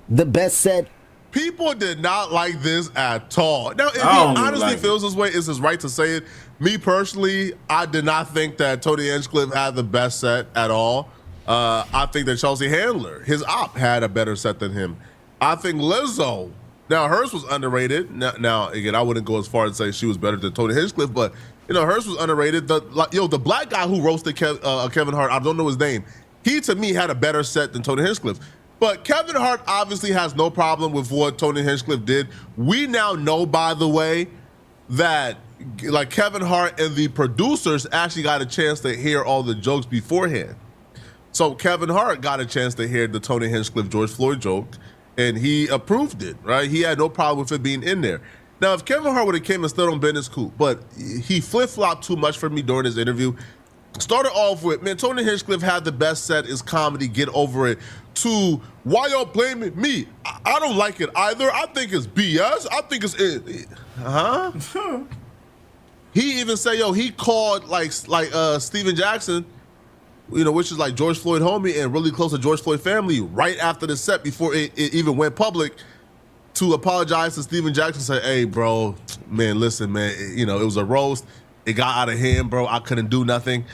the best set. People did not like this at all. Now, if he honestly feels this way, it's his right to say it. Me personally, I did not think that Tony Hinchcliffe had the best set at all. I think that Chelsea Handler, his op, had a better set than him. I think Lizzo, now hers was underrated. Now again, I wouldn't go as far as say she was better than Tony Hinchcliffe, but you know, hers was underrated. The black guy who roasted Kevin Hart, I don't know his name. He to me had a better set than Tony Hinchcliffe. But Kevin Hart obviously has no problem with what Tony Hinchcliffe did. We now know, by the way, that like Kevin Hart and the producers actually got a chance to hear all the jokes beforehand. So Kevin Hart got a chance to hear the Tony Hinchcliffe George Floyd joke, and he approved it, right? He had no problem with it being in there. Now, if Kevin Hart would have came and stood on business, cool. But he flip-flopped too much for me during his interview. Started off with, man, Tony Hinchcliffe had the best set is comedy, get over it, to why y'all blaming me? I don't like it either. I think it's BS. I think it's, He even said, yo, he called like Steven Jackson, you know, which is like George Floyd homie and really close to George Floyd family, right after the set before it even went public, to apologize to Steven Jackson, say, hey, bro, man, listen, man, you know, it was a roast. It got out of hand, bro. I couldn't do nothing.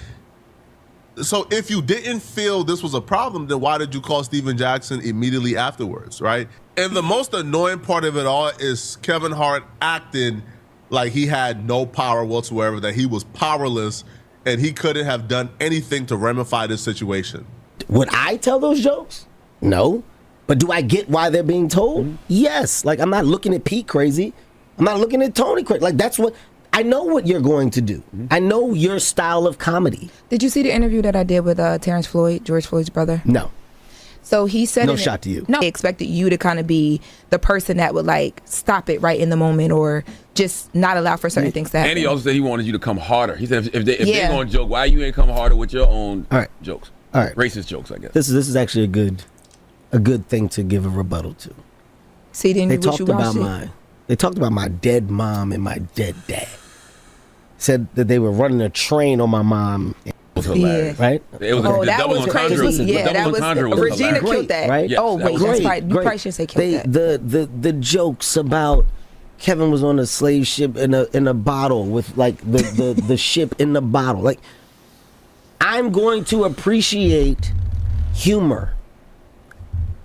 So if you didn't feel this was a problem, then why did you call Steven Jackson immediately afterwards, right? And the most annoying part of it all is Kevin Hart acting like he had no power whatsoever, that he was powerless and he couldn't have done anything to remedify this situation. Would I tell those jokes? No. But do I get why they're being told? Yes. Like, I'm not looking at Pete crazy. I'm not looking at Tony crazy. Like, that's what, I know what you're going to do. I know your style of comedy. Did you see the interview that I did with Terrence Floyd, George Floyd's brother? No. So he said, no shot to you. No, he expected you to kind of be the person that would like stop it right in the moment or just not allow for certain things to happen. And he also said he wanted you to come harder. He said if they're going to joke, why you ain't come harder with your own jokes? All right. Racist jokes, I guess. This is actually a good thing to give a rebuttal to. See, then they talked about my dead mom and my dead dad. Said that they were running a train on my mom. Hilarious. Right? It was that was crazy. Yeah, that was Regina killed that. Right? Yes, oh wait, that's right. You probably should say killed that. The jokes about Kevin was on a slave ship in a bottle with like the ship in the bottle. Like, I'm going to appreciate humor.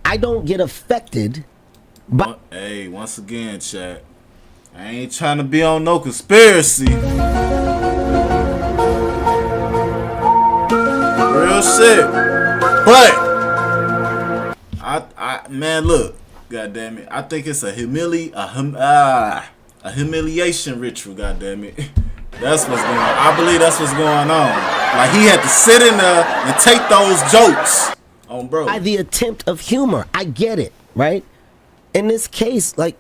I don't get affected by. Hey, once again, chat. I ain't trying to be on no conspiracy. Real shit. But I man, look, goddamn it. I think it's a humiliation ritual, goddamn it. That's what's going on. I believe that's what's going on. Like, he had to sit in there and take those jokes on bro. By the attempt of humor. I get it, right? In this case, like,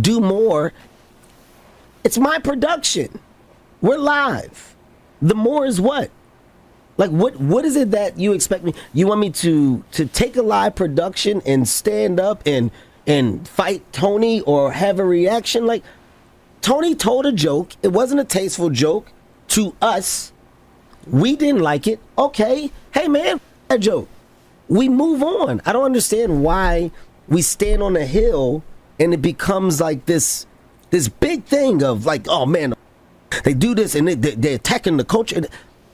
do more. It's my production. We're live. The more is what? Like, what is it that you expect me? You want me to take a live production and stand up and fight Tony or have a reaction? Like, Tony told a joke. It wasn't a tasteful joke to us. We didn't like it. Okay. Hey, man, that joke. We move on. I don't understand why we stand on a hill and it becomes like this big thing of like, oh, man, they do this and they're attacking the culture.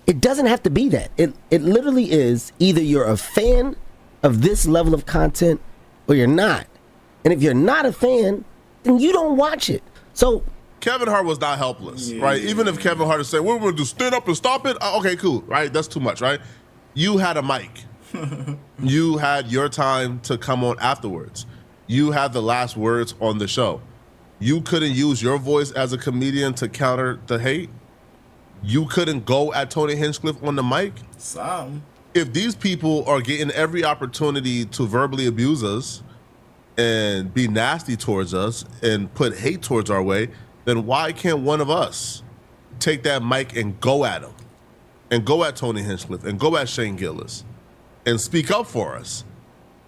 It doesn't have to be that. It literally is either you're a fan of this level of content or you're not. And if you're not a fan, then you don't watch it. So Kevin Hart was not helpless, right? Even if Kevin Hart is saying, we're going to stand up and stop it. Okay, cool, right? That's too much, right? You had a mic. You had your time to come on afterwards. You had the last words on the show. You couldn't use your voice as a comedian to counter the hate. You couldn't go at Tony Hinchcliffe on the mic. If these people are getting every opportunity to verbally abuse us and be nasty towards us and put hate towards our way, then why can't one of us take that mic and go at them, and go at Tony Hinchcliffe, and go at Shane Gillis, and speak up for us?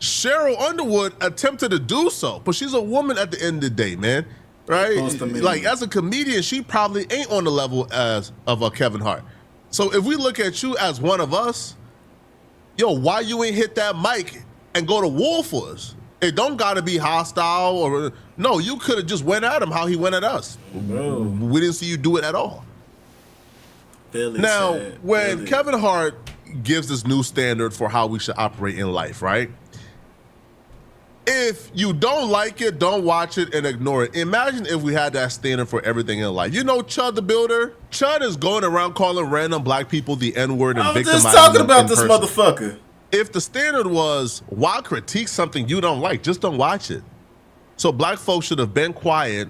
Cheryl Underwood attempted to do so, but she's a woman at the end of the day, man. Right? Like, as a comedian, she probably ain't on the level of a Kevin Hart. So if we look at you as one of us, yo, why you ain't hit that mic and go to war for us? It don't gotta be hostile or no, you could have just went at him how he went at us. We didn't see you do it at all. Now, when Kevin Hart gives this new standard for how we should operate in life, right? If you don't like it, don't watch it and ignore it. Imagine if we had that standard for everything in life. You know Chud the Builder? Chud is going around calling random black people the N-word and victimizing them. I'm just talking about this motherfucker. If the standard was, why critique something you don't like? Just don't watch it. So black folks should have been quiet,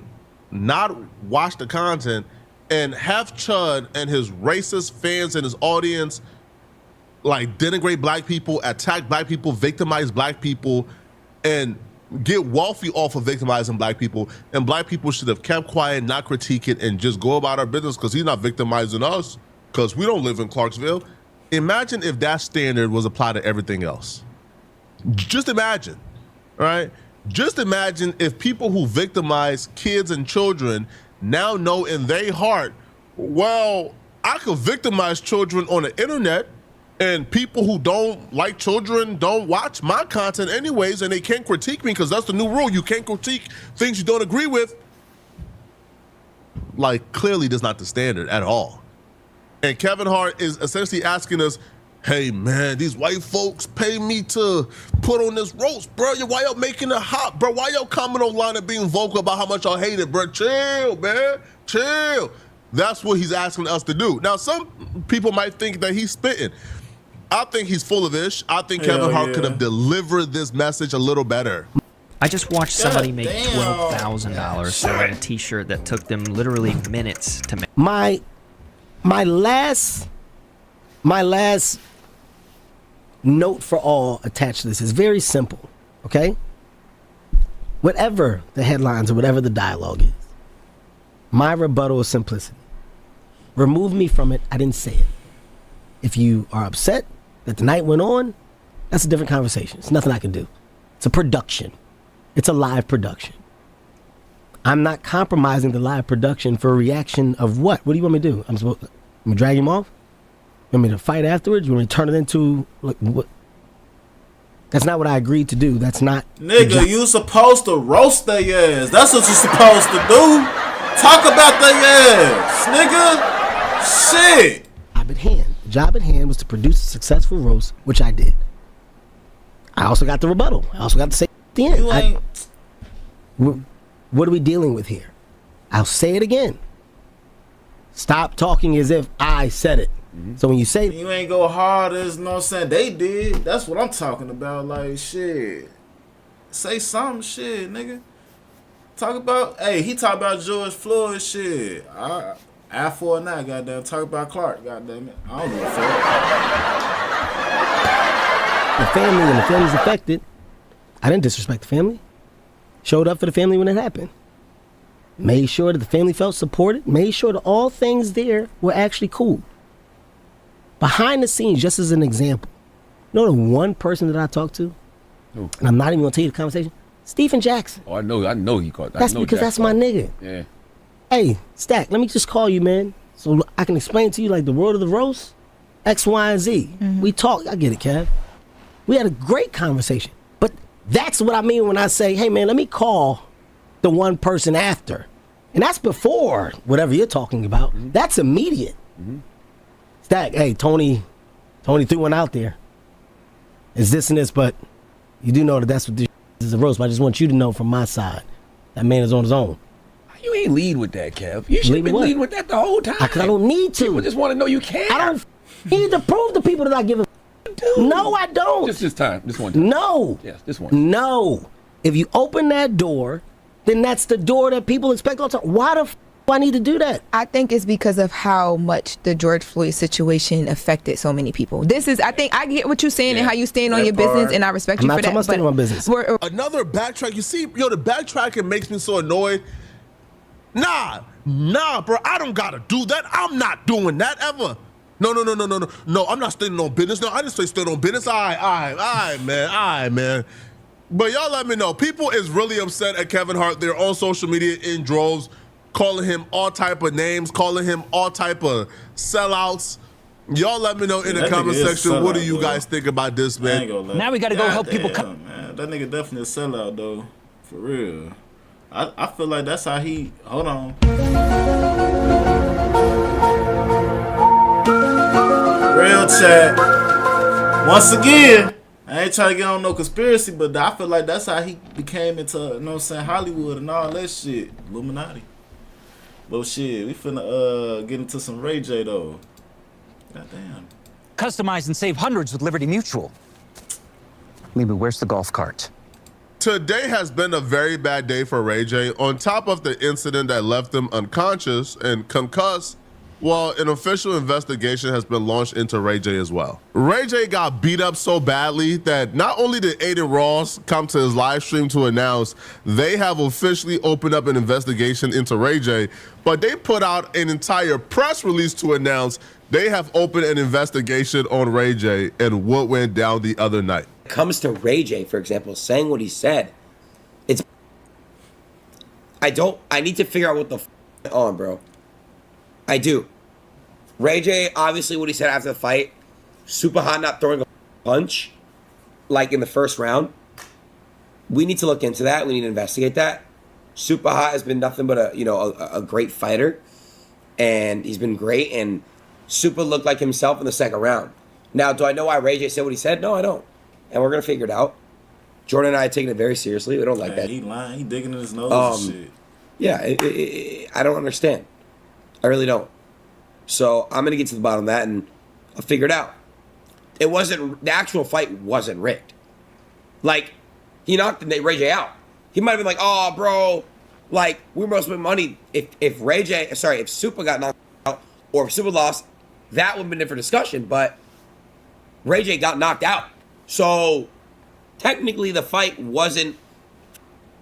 not watch the content, and have Chud and his racist fans and his audience like denigrate black people, attack black people, victimize black people, and get wealthy off of victimizing black people. And black people should have kept quiet, not critique it, and just go about our business because he's not victimizing us because we don't live in Clarksville. Imagine if that standard was applied to everything else. Just imagine, right? Just imagine if people who victimize kids and children now know in their heart, well, I could victimize children on the internet, and people who don't like children don't watch my content anyways, and they can't critique me because that's the new rule. You can't critique things you don't agree with. Like, clearly that's not the standard at all. And Kevin Hart is essentially asking us, hey man, these white folks pay me to put on this roast, bro. Why y'all making it hot, bro? Why y'all coming online and being vocal about how much y'all hate it, bro? Chill, man, chill. That's what he's asking us to do. Now, some people might think that he's spitting. I think he's full of ish. I think Kevin Hart could have delivered this message a little better. I just watched somebody make $12,000 selling a t-shirt that took them literally minutes to make. My last note for all attached to this is very simple, okay? Whatever the headlines or whatever the dialogue is, my rebuttal is simplicity. Remove me from it. I didn't say it. If you are upset that the night went on, that's a different conversation. It's nothing I can do. It's a production. It's a live production. I'm not compromising the live production for a reaction of what? What do you want me to do? I'm going to drag him off? You want me to fight afterwards? You want me to turn it into like what? That's not what I agreed to do. That's not. Nigga, you supposed to roast their ass. That's what you're supposed to do. Talk about their ass, nigga. Shit. The job at hand was to produce a successful roast, which I did. I also got the rebuttal. I also got to say at the end. What are we dealing with here? I'll say it again. Stop talking as if I said it. So when you say you ain't go hard as no saying they did, that's what I'm talking about. Like shit, say some shit, nigga. Talk about he talk about George Floyd shit. I for now, goddamn. Talk about Clark, goddamn it. I don't give a fuck. The family and the family's affected. I didn't disrespect the family. Showed up for the family when it happened. Made sure that the family felt supported. Made sure that all things there were actually cool. Behind the scenes, just as an example, you know the one person that I talked to, and I'm not even gonna tell you the conversation, Stephen Jackson. Oh, I know he caught that. That's because that's my nigga. Yeah. Hey, Stack, let me just call you, man, so I can explain to you like the world of the roast, X, Y, and Z. We talked. I get it, Kev. We had a great conversation, but that's what I mean when I say, hey, man, let me call the one person after, and that's before whatever you're talking about. That's immediate. Stack, hey, Tony threw one out there. It's this and this, but you do know that that's what this is a roast. But I just want you to know from my side, that man is on his own. You ain't lead with that, Kev. You should have been leading with that the whole time. Because I don't need to. People just want to know you care. I don't need to prove to people that I give a No, I don't. Just this time. This one time. No. Yes, this one. No. If you open that door, then that's the door that people expect all the time. Why the f do I need to do that? I think it's because of how much the George Floyd situation affected so many people. I think I get what you're saying and how you stand on your business, and I respect you for that. I'm not talking about business. Another backtrack. You see, the backtracking makes me so annoyed. Nah, bro. I don't gotta do that. I'm not doing that ever. No. I'm not standing on business. No, I didn't say stand on business. All right, man. But y'all let me know. People is really upset at Kevin Hart. They're on social media in droves, calling him all type of names, calling him all type of sellouts. Y'all let me know in the comment section. What do you guys think about this, man? Now we got to go help people come. Man, that nigga definitely a sellout, though. For real. I feel like that's how he... Hold on. Real chat. Once again, I ain't trying to get on no conspiracy, but I feel like that's how he became into, you know what I'm saying, Hollywood and all that shit. Illuminati. But shit, we finna get into some Ray J, though. Goddamn. Customize and save hundreds with Liberty Mutual. Maybe where's the golf cart? Today has been a very bad day for Ray J. On top of the incident that left him unconscious and concussed, well, an official investigation has been launched into Ray J as well. Ray J got beat up so badly that not only did Aiden Ross come to his live stream to announce they have officially opened up an investigation into Ray J, but they put out an entire press release to announce they have opened an investigation on Ray J and what went down the other night. When it comes to Ray J, for example, saying what he said, I need to figure out what the f on, bro. I do. Ray J, obviously what he said after the fight, super hot not throwing a punch, like in the first round. We need to look into that. We need to investigate that. Super hot has been nothing but a great fighter, and he's been great, and Super looked like himself in the second round. Now, do I know why Ray J said what he said? No, I don't. And we're going to figure it out. Jordan and I are taking it very seriously. We don't like that. He lying. He digging in his nose and shit. Yeah, I don't understand. I really don't. So I'm going to get to the bottom of that and I'll figure it out. It wasn't, the actual fight wasn't rigged. Like, he knocked Ray J out. He might have been like, oh, bro, like, we must win money. If Super got knocked out or if Super lost, that would have been a different discussion. But Ray J got knocked out. So technically the fight wasn't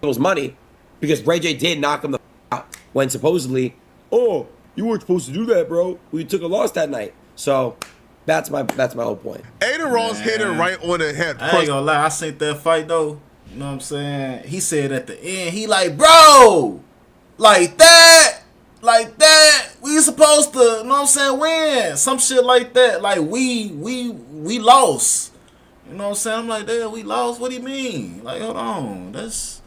people's money because Ray J did knock him the out when supposedly, oh, you weren't supposed to do that, bro. We took a loss that night. So that's my whole point. Aiden Ross hit it right on the head. I ain't gonna lie, I seen that fight though. You know what I'm saying? He said at the end, he like, bro, like that, we supposed to, you know what I'm saying, win. Some shit like that. Like we lost. You know what I'm saying? I'm like, damn, we lost? What do you mean? Like, hold on. That's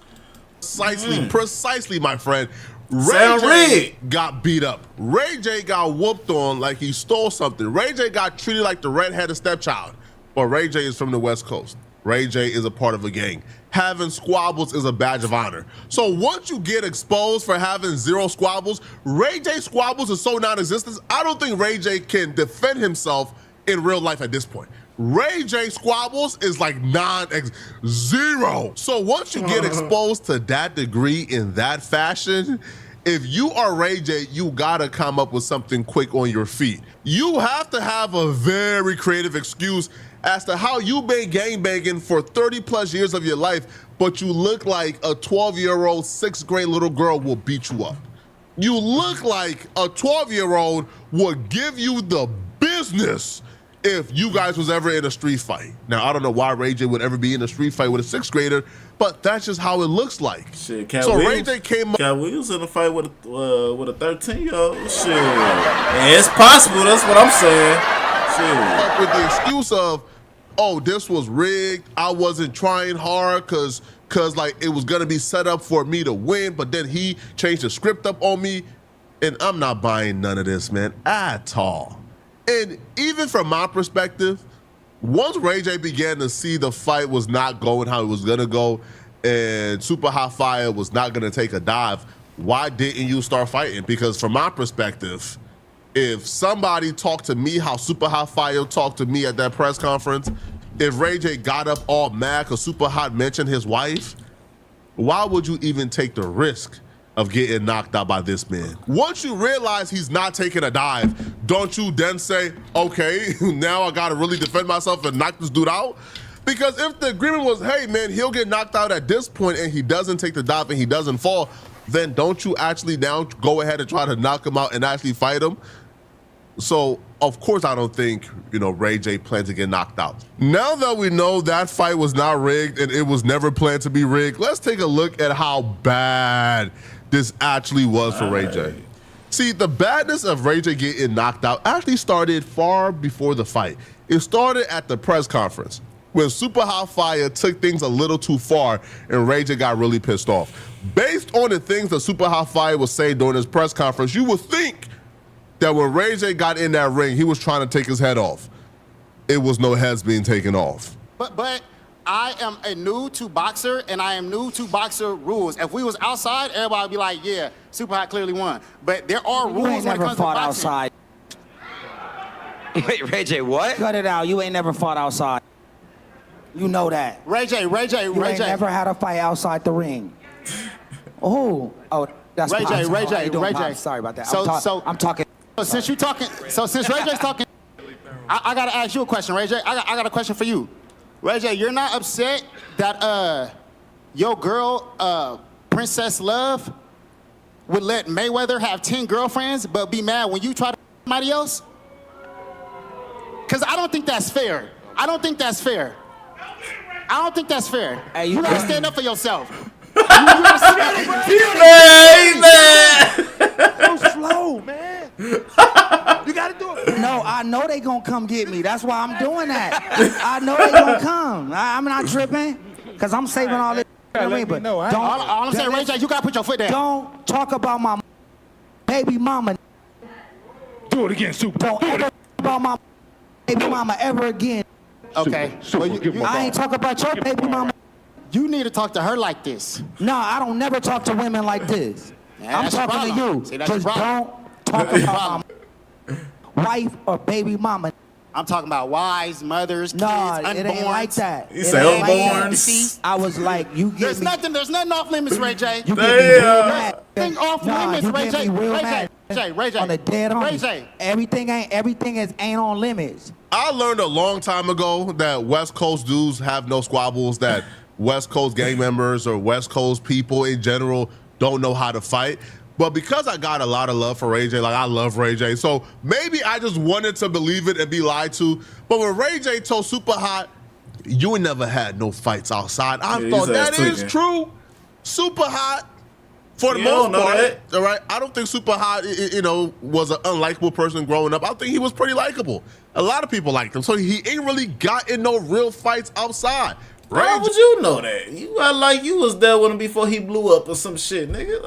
precisely, my friend. Ray J got beat up. Ray J got whooped on like he stole something. Ray J got treated like the redheaded stepchild. But Ray J is from the West Coast. Ray J is a part of a gang. Having squabbles is a badge of honor. So once you get exposed for having 0 squabbles, Ray J squabbles is so non-existent. I don't think Ray J can defend himself in real life at this point. Ray J squabbles is like zero. So once you get exposed to that degree in that fashion, if you are Ray J, you gotta come up with something quick on your feet. You have to have a very creative excuse as to how you been gangbanging for 30 plus years of your life, but you look like a 12-year-old 6th grade little girl will beat you up. You look like a 12-year-old would give you the business if you guys was ever in a street fight. Now, I don't know why Ray J would ever be in a street fight with a 6th grader, but that's just how it looks like. Shit, Ray J came up. Cat Williams in a fight with a 13-year-old. Shit. And it's possible, that's what I'm saying. Shit. With the excuse of, oh, this was rigged, I wasn't trying hard because like it was gonna be set up for me to win, but then he changed the script up on me, and I'm not buying none of this, man, at all. And even from my perspective, once Ray J began to see the fight was not going how it was gonna go, and Super Hot Fire was not gonna take a dive, why didn't you start fighting? Because from my perspective, if somebody talked to me how Super Hot Fire talked to me at that press conference, if Ray J got up all mad because Super Hot mentioned his wife, why would you even take the risk of getting knocked out by this man? Once you realize he's not taking a dive, don't you then say, okay, now I gotta really defend myself and knock this dude out? Because if the agreement was, hey man, he'll get knocked out at this point and he doesn't take the dive and he doesn't fall, then don't you actually now go ahead and try to knock him out and actually fight him? So, of course, I don't think, Ray J planned to get knocked out. Now that we know that fight was not rigged and it was never planned to be rigged, let's take a look at how bad this actually was for Ray J. See, the badness of Ray J getting knocked out actually started far before the fight. It started at the press conference when Super Hot Fire took things a little too far and Ray J got really pissed off. Based on the things that Super Hot Fire was saying during his press conference, you would think that when Ray J got in that ring, he was trying to take his head off. It was no heads being taken off. But I am a new to boxer, and I am new to boxer rules. If we was outside, everybody would be like, yeah, Super Hot clearly won. But there are rules You ain't when it never comes fought to boxing. outside. Wait, Ray J, what? Cut it out. You ain't never fought outside. You know that. Ray J. You ain't never had a fight outside the ring. Oh, that's Ray J, Pops. Ray J, How you doing, Ray J. Pops? Sorry about that. I'm talking. So since you're talking, since Ray J's talking, I gotta ask you a question, Ray J. I got a question for you. Ray J, you're not upset that your girl, Princess Love, would let Mayweather have 10 girlfriends, but be mad when you try to somebody else? Because I don't think that's fair. I don't think that's fair. Hey, you gotta stand up for yourself. So slow, man. You gotta do it. No, I know they gonna come get me. That's why I'm doing that. I know they gonna come. I'm not tripping, cause I'm saving all this. But all I'm saying, Ray J, you gotta put your foot down. Don't talk about my baby mama. Do it again, Super. Don't ever talk about my baby mama ever again. Okay. I ain't talking about your baby mama. You need to talk to her like this. No, I don't never talk to women like this. Yeah, I'm that's your talking to problem. you. See, that's your Just problem. don't talk about my wife or baby mama. I'm talking about wives, mothers, kids, Nah, unborn. it ain't like that. You It say ain't like unborns? that. I was like, you get There's me. nothing off limits, Ray J. You get me real mad. Nothing off Nah, limits, you Ray get J. me real Ray mad. J. Ray J. On the dead Ray homies. J. Everything ain't on limits. I learned a long time ago that West Coast dudes have no squabbles, that West Coast gang members or West Coast people in general don't know how to fight. But because I got a lot of love for Ray J, like I love Ray J, so maybe I just wanted to believe it and be lied to. But when Ray J told Super Hot, you ain't never had no fights outside, I thought that is true. Super Hot, for the most part, all right, I don't think Super Hot, was an unlikable person growing up. I think he was pretty likable. A lot of people liked him, so he ain't really got in no real fights outside. How would you know that? You act like you was there with him before he blew up or some shit, nigga.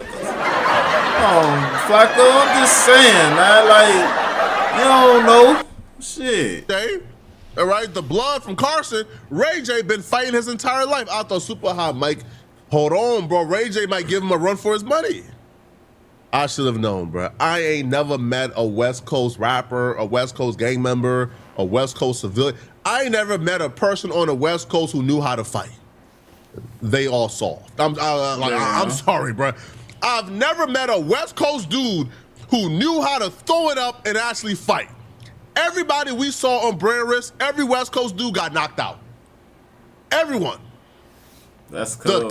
Oh, Flacco, I'm just saying, man. Like, you don't know. Shit. Dave, all right, the blood from Carson, Ray J been fighting his entire life. I thought Super Hot, Mike, hold on, bro. Ray J might give him a run for his money. I should have known, bro. I ain't never met a West Coast rapper, a West Coast gang member, a West Coast civilian. I ain't never met a person on the West Coast who knew how to fight. They all soft. I'm sorry, bro. I've never met a West Coast dude who knew how to throw it up and actually fight. Everybody we saw on Brand Risk, every West Coast dude got knocked out. Everyone. That's cool.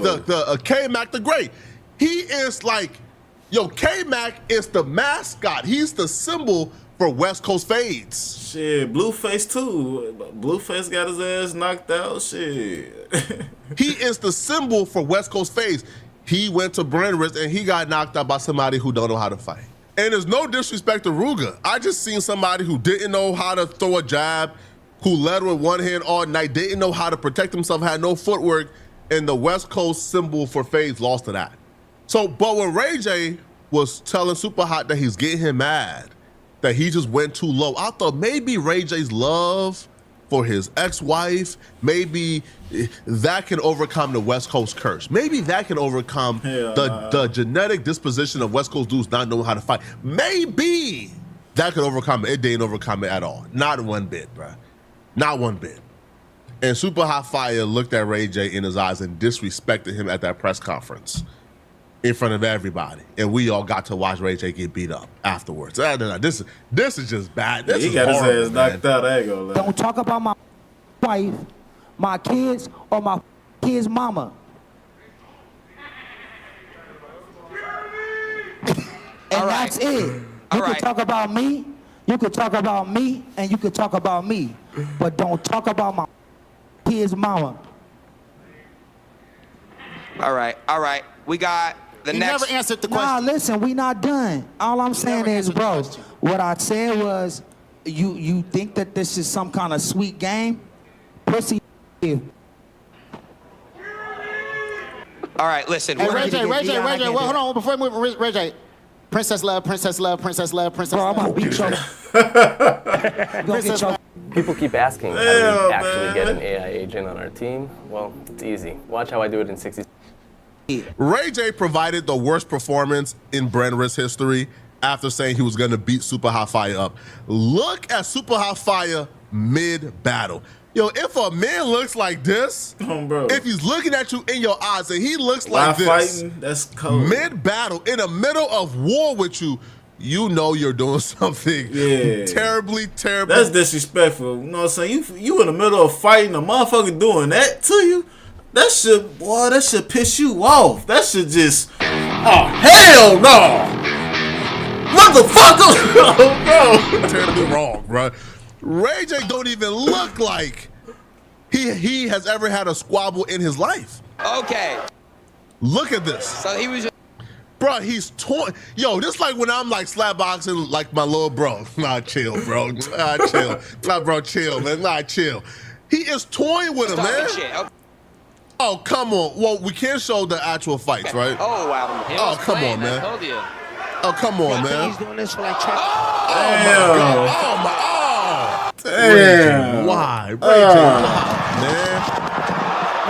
K-Mac the Great. He is like, K-Mac is the mascot. He's the symbol for West Coast fades. Shit, Blueface too. Blueface got his ass knocked out. Shit. He is the symbol for West Coast fades. He went to Brand Risk and he got knocked out by somebody who don't know how to fight. And there's no disrespect to Ruger. I just seen somebody who didn't know how to throw a jab, who led with one hand all night, didn't know how to protect himself, had no footwork, and the West Coast symbol for fades lost to that. So, but when Ray J was telling Super Hot that he's getting him mad, that he just went too low, I thought maybe Ray J's love for his ex-wife, maybe that can overcome the West Coast curse. Maybe that can overcome the genetic disposition of West Coast dudes not knowing how to fight. Maybe that could overcome it. It didn't overcome it at all. Not one bit, bruh. Not one bit. And Super Hot Fire looked at Ray J in his eyes and disrespected him at that press conference in front of everybody. And we all got to watch Ray J get beat up afterwards. This is just bad. This he is got horrible, his ass knocked out. I ain't gonna lie. Don't talk about my wife, my kids, or my kids' mama. And that's it. You can talk about me, you can talk about me, and you can talk about me. But don't talk about my kids' mama. All right. We got the You next. never answered the question. Nah, listen, we not done. All I'm saying is, bro, what I said was, you think that this is some kind of sweet game? Pussy. All right, listen. Hey, we're Ray J, gonna- well, hold on, before we move, Ray J. Princess love, princess love, princess love, princess Bro, I'm love. gonna beat your People keep asking, how do we actually get an AI agent on our team? Well, it's easy. Watch how I do it in 60 seconds. Ray J provided the worst performance in Brand Risk history after saying he was going to beat Super Hot Fire up. Look at Super Hot Fire mid-battle. If a man looks like this, if he's looking at you in your eyes and he looks like this, fighting, that's cold. Mid-battle, in the middle of war with you, you know you're doing something terribly. That's disrespectful. You know what I'm saying? You in the middle of fighting, a motherfucker doing that to you? That should piss you off. That should just, oh, hell no! Motherfucker! Oh, no. Terribly wrong, bro. Ray J don't even look like he has ever had a squabble in his life. Okay. Look at this. So he was just... Bro, he's torn. This like when I'm like slapboxing like my little bro. Nah, chill, bro. Chill. Nah, bro, chill, man. Nah, chill. He is toying with him, man. Shit. Okay. Oh, come on. Well, we can't show the actual fights, right? Oh, wow. Oh, come on, man. I told you. Oh, come on, man. He's doing this for like Oh, my God. Oh, my. Oh. Damn. Why? Ray J, why, man?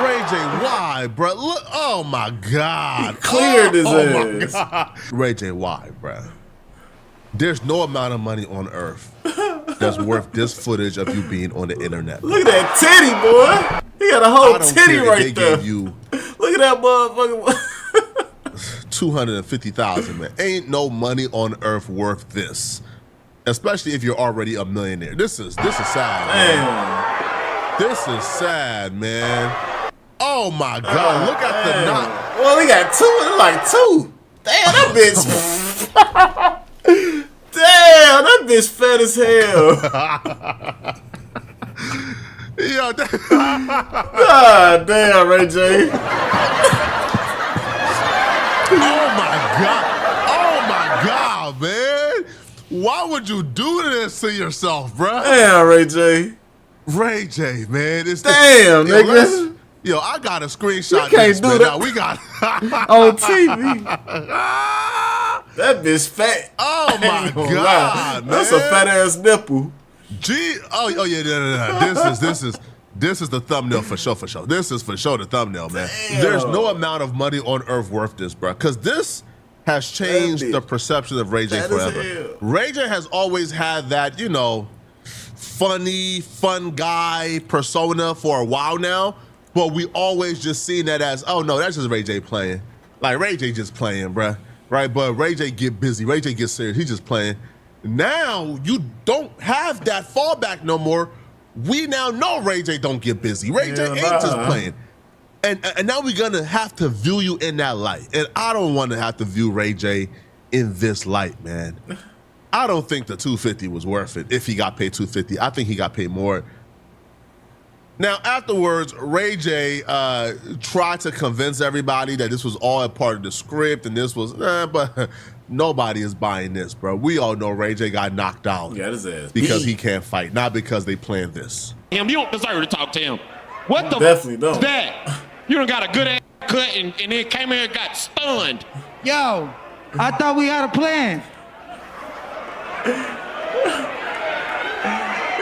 Ray J, why, bro? Look, oh my God. He cleared his My ass. God. Ray J, why, bro? There's no amount of money on earth that's worth this footage of you being on the internet. Look at that titty, boy. He got a whole titty right there. Gave you Look at that motherfucker. 250,000, man. Ain't no money on earth worth this. Especially if you're already a millionaire. This is sad, man. This is sad, man. Oh my God, look at the knot. Well, he got two, like two. Damn, that bitch. Damn, that bitch fat as hell. Yo, God damn, Ray J. Oh my God, man. Why would you do this to yourself, bro? Damn, Ray J. Ray J, man. It's damn, nigga. Yo, I got a screenshot. You can't do that. Now we got on TV. That bitch fat. Oh my God, man. That's a fat ass nipple. Oh yeah. This is the thumbnail for sure. This is for sure the thumbnail, man. Damn. There's no amount of money on earth worth this, bro. Because this has changed the perception of Ray J forever. Ray J has always had that, funny, fun guy persona for a while now. But we always just seen that as, oh no, that's just Ray J playing. Like Ray J just playing, bruh. Right? But Ray J get busy. Ray J get serious. He just playing. Now you don't have that fallback no more. We now know Ray J don't get busy. Ray J ain't just playing. And now we're gonna have to view you in that light. And I don't want to have to view Ray J in this light, man. I don't think the 250 was worth it if he got paid 250. I think he got paid more. Now, afterwards, Ray J tried to convince everybody that this was all a part of the script and this was, but nobody is buying this, bro. We all know Ray J got knocked out because he can't fight, not because they planned this. You don't deserve to talk to him. What the definitely don't. Is that? You done got a good ass cut and then came here and got stunned. Yo, I thought we had a plan.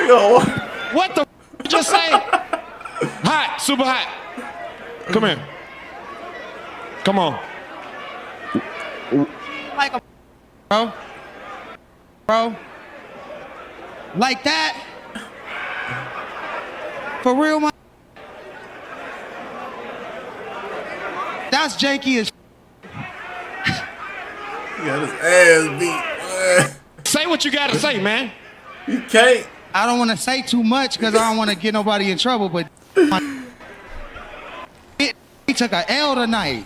Yo. What the you just say? Hot, super hot. Come here. Come on. Like a bro. Like that. For real, my. That's janky as. He got his ass beat. Say what you gotta say, man. You can't. I don't want to say too much because I don't want to get nobody in trouble, but he took a L tonight.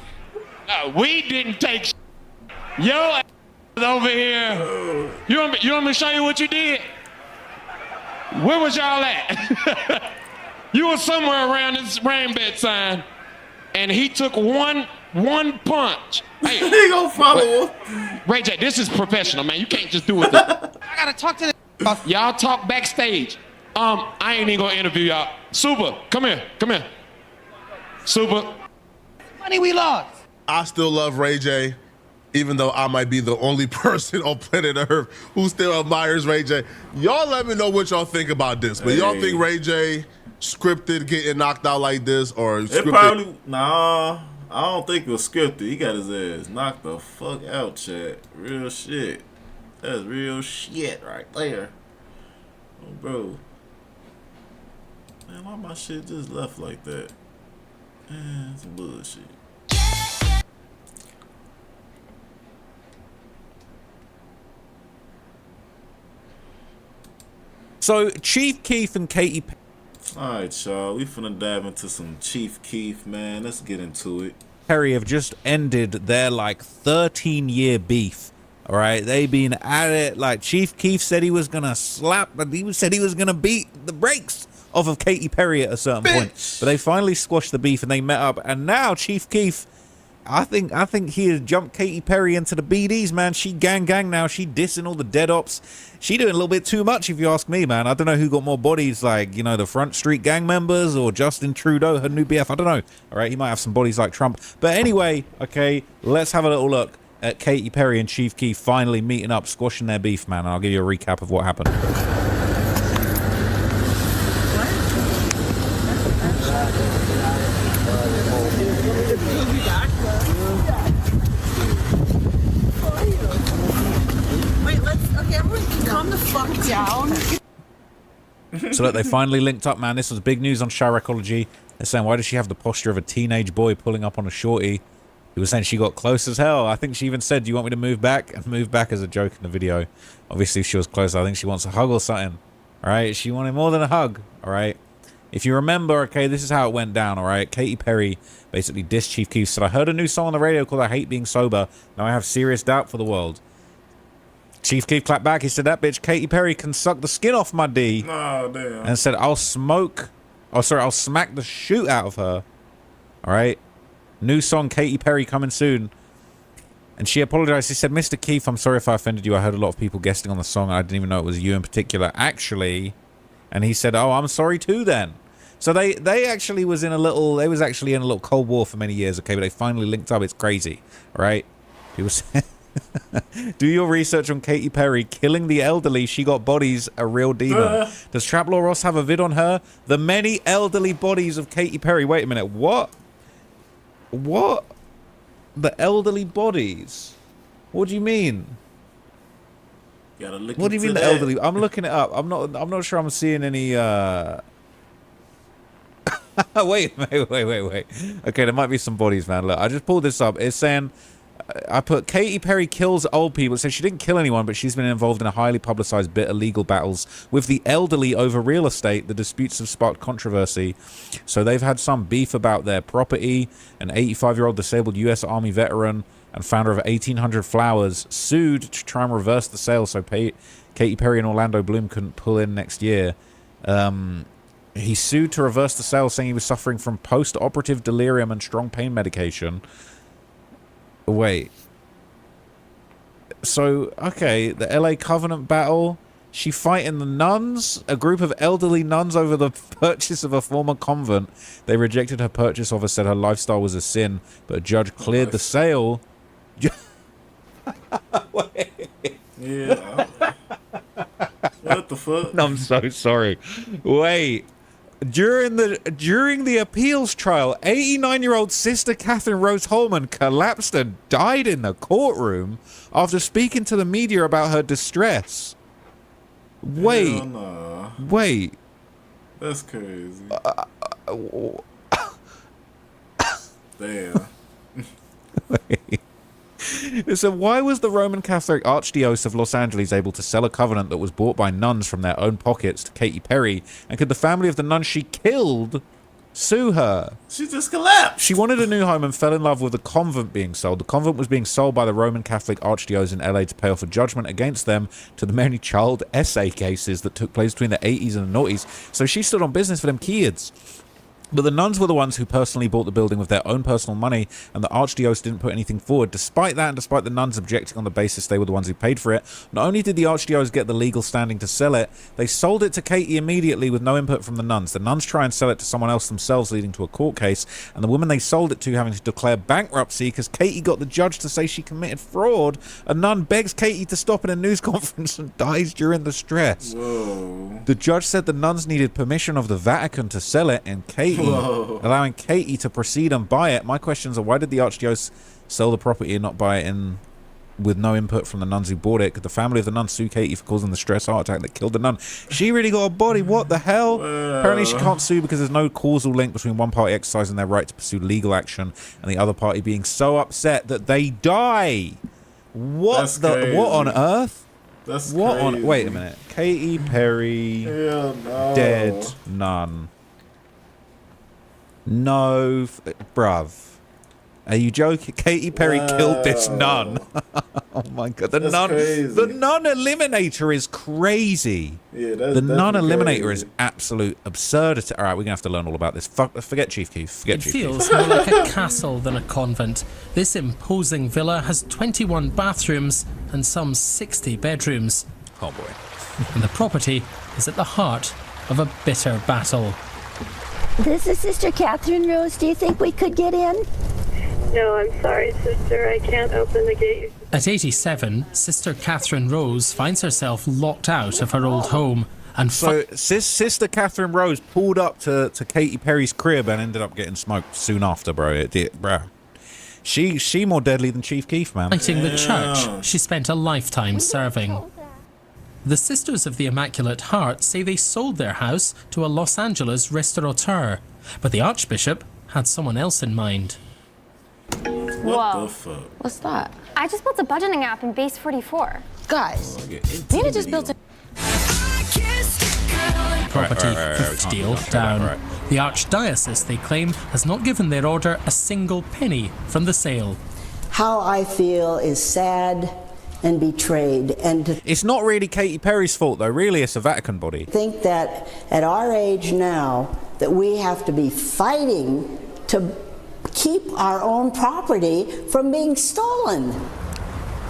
We didn't take yo ass over here. You want me to show you what you did? Where was y'all at? You were somewhere around this rain bed sign, and he took one punch. Hey, he gonna follow Ray J, this is professional, man. You can't just do it. I gotta talk to the. Y'all talk backstage. I ain't even gonna interview y'all. Super, come here. Super. Money we lost. I still love Ray J, even though I might be the only person on planet Earth who still admires Ray J. Y'all let me know what y'all think about this. But y'all think Ray J scripted getting knocked out like this, or scripted? It probably, nah, I don't think it was scripted. He got his ass knocked the fuck out, chat. Real shit. That's real shit right there. Oh, bro. Man, why my shit just left like that? Man, some bullshit. So, Chief Keef and Katy Perry. Alright, y'all. We finna dive into some Chief Keef, man. Let's get into it. Perry have just ended their, 13-year beef. All right, they been at it. Like Chief Keef said he was gonna slap, but he said he was gonna beat the brakes off of Katy Perry at a certain point. But they finally squashed the beef and they met up. And now Chief Keef, I think he has jumped Katy Perry into the BDs, man. She gang now. She dissing all the dead ops. She doing a little bit too much, if you ask me, man. I don't know who got more bodies, the Front Street gang members or Justin Trudeau, her new BF. I don't know. All right, he might have some bodies like Trump. But anyway, okay, let's have a little look at Katy Perry and Chief Keef finally meeting up, squashing their beef, man. And I'll give you a recap of what happened. So look, they finally linked up, man. This was big news on Chiracology. They're saying, why does she have the posture of a teenage boy pulling up on a shorty? He was saying she got close as hell. I think she even said, do you want me to move back? And move back as a joke in the video. Obviously, she was close. I think she wants a hug or something. All right? She wanted more than a hug. All right? If you remember, okay, this is how it went down, all right? Katy Perry basically dissed Chief Keef, said, I heard a new song on the radio called I Hate Being Sober. Now I have serious doubt for the world. Chief Keef clapped back. He said, that bitch Katy Perry can suck the skin off my D. Oh, damn. And said, I'll smack the shoot out of her. All right? New song, Katy Perry, coming soon. And she apologized. She said, Mr. Keef, I'm sorry if I offended you. I heard a lot of people guesting on the song. I didn't even know it was you in particular. Actually... And he said, oh, I'm sorry too then. So they actually was in a little, they was actually in a little Cold War for many years, okay, but they finally linked up. It's crazy, all right? People say, do your research on Katy Perry killing the elderly. She got bodies, a real demon. Does Traplaw Ross have a vid on her? The many elderly bodies of Katy Perry. Wait a minute, what? What? The elderly bodies? What do you mean? What do you mean the elderly? I'm looking it up. I'm not sure I'm seeing any wait. Okay, there might be some bodies, man. Look, I just pulled this up. It's saying I put Katy Perry kills old people. It says she didn't kill anyone, but she's been involved in a highly publicized bit of legal battles with the elderly over real estate. The disputes have sparked controversy. So they've had some beef about their property. An 85-year-old disabled U.S. Army veteran and founder of 1800 Flowers sued to try and reverse the sale so Katy Perry and Orlando Bloom couldn't pull in next year. He sued to reverse the sale, saying he was suffering from post-operative delirium and strong pain medication. Wait. So, okay, the LA Covenant battle. She fighting the nuns, a group of elderly nuns, over the purchase of a former convent. They rejected her purchase offer, said her lifestyle was a sin, but a judge cleared the sale. Yeah. What the fuck? I'm so sorry. Wait. During the appeals trial, 89-year-old Sister Catherine Rose Holman collapsed and died in the courtroom after speaking to the media about her distress. Wait. Hell nah. Wait. That's crazy. Damn. So why was the Roman Catholic Archdiocese of Los Angeles able to sell a covenant that was bought by nuns from their own pockets to Katy Perry? And could the family of the nun she killed sue her? She just collapsed. She wanted a new home and fell in love with the convent being sold. The convent was being sold by the Roman Catholic Archdiocese in LA to pay off a judgment against them to the many child essay cases that took place between the 80s and the noughties. So she stood on business for them kids. But the nuns were the ones who personally bought the building with their own personal money, and the Archdiocese didn't put anything forward. Despite that, and despite the nuns objecting on the basis they were the ones who paid for it, not only did the Archdiocese get the legal standing to sell it, they sold it to Katy immediately with no input from the nuns. The nuns try and sell it to someone else themselves, leading to a court case, and the woman they sold it to having to declare bankruptcy because Katy got the judge to say she committed fraud. A nun begs Katy to stop in a news conference and dies during the stress. Whoa. The judge said the nuns needed permission of the Vatican to sell it, and Katy, allowing Katy to proceed and buy it. My questions are, why did the Archdiocese sell the property and not buy it in with no input from the nuns who bought it? Could the family of the nun sue Katy for causing the stress heart attack that killed the nun? She really got a body. What the hell? Apparently she can't sue because there's no causal link between one party exercising their right to pursue legal action and the other party being so upset that they die. What what on earth? That's what crazy. on? Wait a minute. Katy Perry, Hell no. dead nun. No, bruv. Are you joking? Katy Perry killed this nun. Oh my god, the nun eliminator is crazy. Yeah, that's the nun eliminator crazy. is absolute absurdity. All right, we're gonna have to learn all about this. Forget Chief Keef. Forget It Chief feels Keef. more like a castle than a convent. This imposing villa has 21 bathrooms and some 60 bedrooms. Oh boy. And the property is at the heart of a bitter battle. This is Sister Catherine Rose. Do you think we could get in? No, I'm sorry, sister. I can't open the gate. At 87, Sister Catherine Rose finds herself locked out of her old home. And so Sister Catherine Rose pulled up to Katy Perry's crib and ended up getting smoked soon after, bro. She more deadly than Chief Keef, man. fighting the church she spent a lifetime serving. The Sisters of the Immaculate Heart say they sold their house to a Los Angeles restaurateur, but the Archbishop had someone else in mind. What the fuck? What's that? I just built a budgeting app in Base 44. Guys, Nina just built a... Property fifth deal down. The Archdiocese, they claim, has not given their order a single penny from the sale. How I feel is sad and betrayed, and to It's not really Katy Perry's fault, though. Really, it's a Vatican body. think that at our age now that we have to be fighting to keep our own property from being stolen.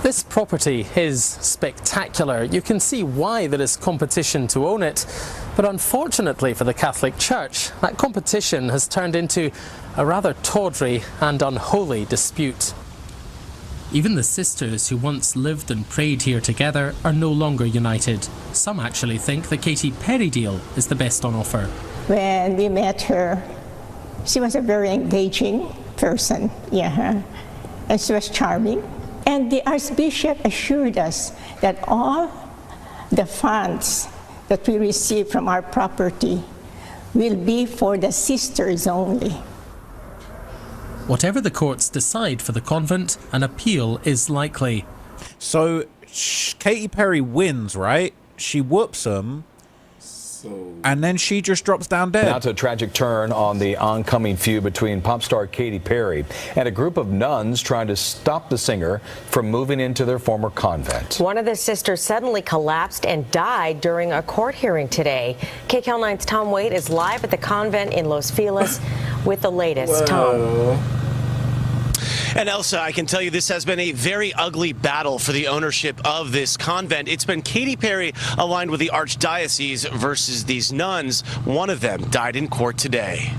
This property is spectacular. You can see why there is competition to own it. But unfortunately for the Catholic Church, that competition has turned into a rather tawdry and unholy dispute. Even the sisters who once lived and prayed here together are no longer united. Some actually think the Katy Perry deal is the best on offer. When we met her, she was a very engaging person, and she was charming. And the Archbishop assured us that all the funds that we receive from our property will be for the sisters only. Whatever the courts decide for the convent, an appeal is likely. So, Katy Perry wins, right? She whoops him, and then she just drops down dead. Now to a tragic turn on the oncoming feud between pop star Katy Perry and a group of nuns trying to stop the singer from moving into their former convent. One of the sisters suddenly collapsed and died during a court hearing today. KCAL9's Tom Waite is live at the convent in Los Feliz with the latest. Tom. And Elsa, I can tell you this has been a very ugly battle for the ownership of this convent. It's been Katy Perry aligned with the Archdiocese versus these nuns. One of them died in court today.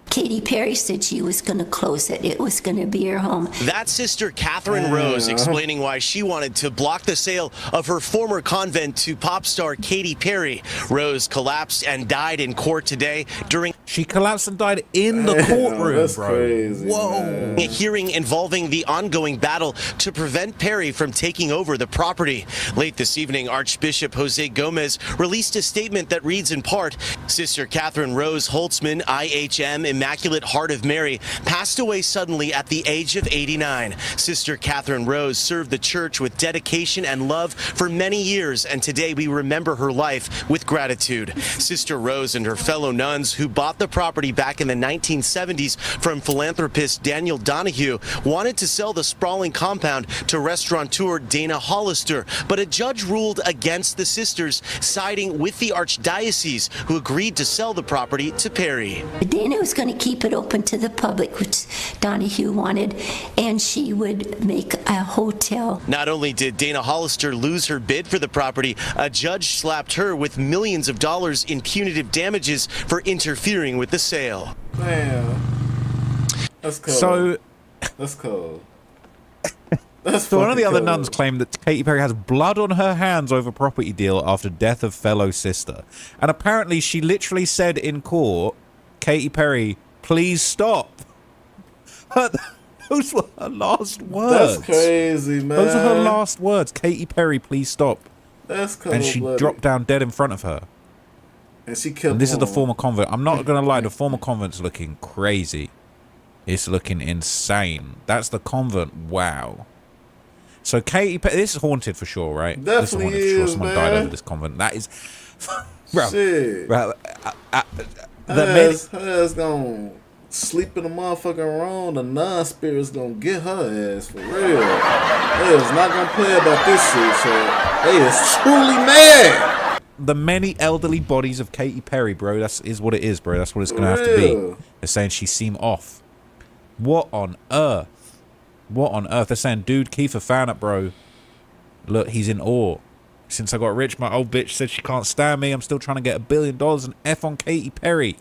Katy Perry said she was going to close it. It was going to be her home. That's Sister Catherine Rose explaining why she wanted to block the sale of her former convent to pop star Katy Perry. Rose collapsed and died in court today during... She collapsed and died in the courtroom, That's bro. crazy. Whoa. A hearing involving the ongoing battle to prevent Perry from taking over the property. Late this evening, Archbishop Jose Gomez released a statement that reads in part, Sister Catherine Rose Holtzman, IHM, Immaculate Heart of Mary, passed away suddenly at the age of 89. Sister Catherine Rose served the church with dedication and love for many years, and today we remember her life with gratitude. Sister Rose and her fellow nuns who bought the property back in the 1970s from philanthropist Daniel Donahue wanted to sell the sprawling compound to restaurateur Dana Hollister, but a judge ruled against the sisters, siding with the Archdiocese, who agreed to sell the property to Perry. Dana was going to keep it open to the public, which Donahue wanted, and she would make a hotel. Not only did Dana Hollister lose her bid for the property, a judge slapped her with millions of dollars in punitive damages for interfering with the sale. Damn. That's cool. So, that's cool. So one of the other nuns claimed that Katy Perry has blood on her hands over property deal after death of fellow sister. And apparently she literally said in court, Katy Perry, please stop. Those were her last words. That's crazy, man. Those are her last words. Katy Perry, please stop. That's cool. And she dropped down dead in front of her. And she killed. And this is the former convent. I'm not gonna lie, the former convent's looking crazy. It's looking insane. That's the convent. Wow. So Katy Perry, this is haunted for sure, right? Definitely this is haunted for sure. is, Someone man. died over this convent. That is, bro. Shit. Bro, Her's gonna sleep in the motherfucking room. The nun spirit's gonna get her ass for real. They is not gonna play about this shit. So they is truly mad. The many elderly bodies of Katy Perry, bro. Is what it is, bro. That's what it's gonna have to be. They're saying she seemed off. What on earth? What on earth? They're saying, dude, keep a fan up, bro. Look, he's in awe. Since I got rich, my old bitch said she can't stand me. I'm still trying to get $1 billion and F on Katy Perry.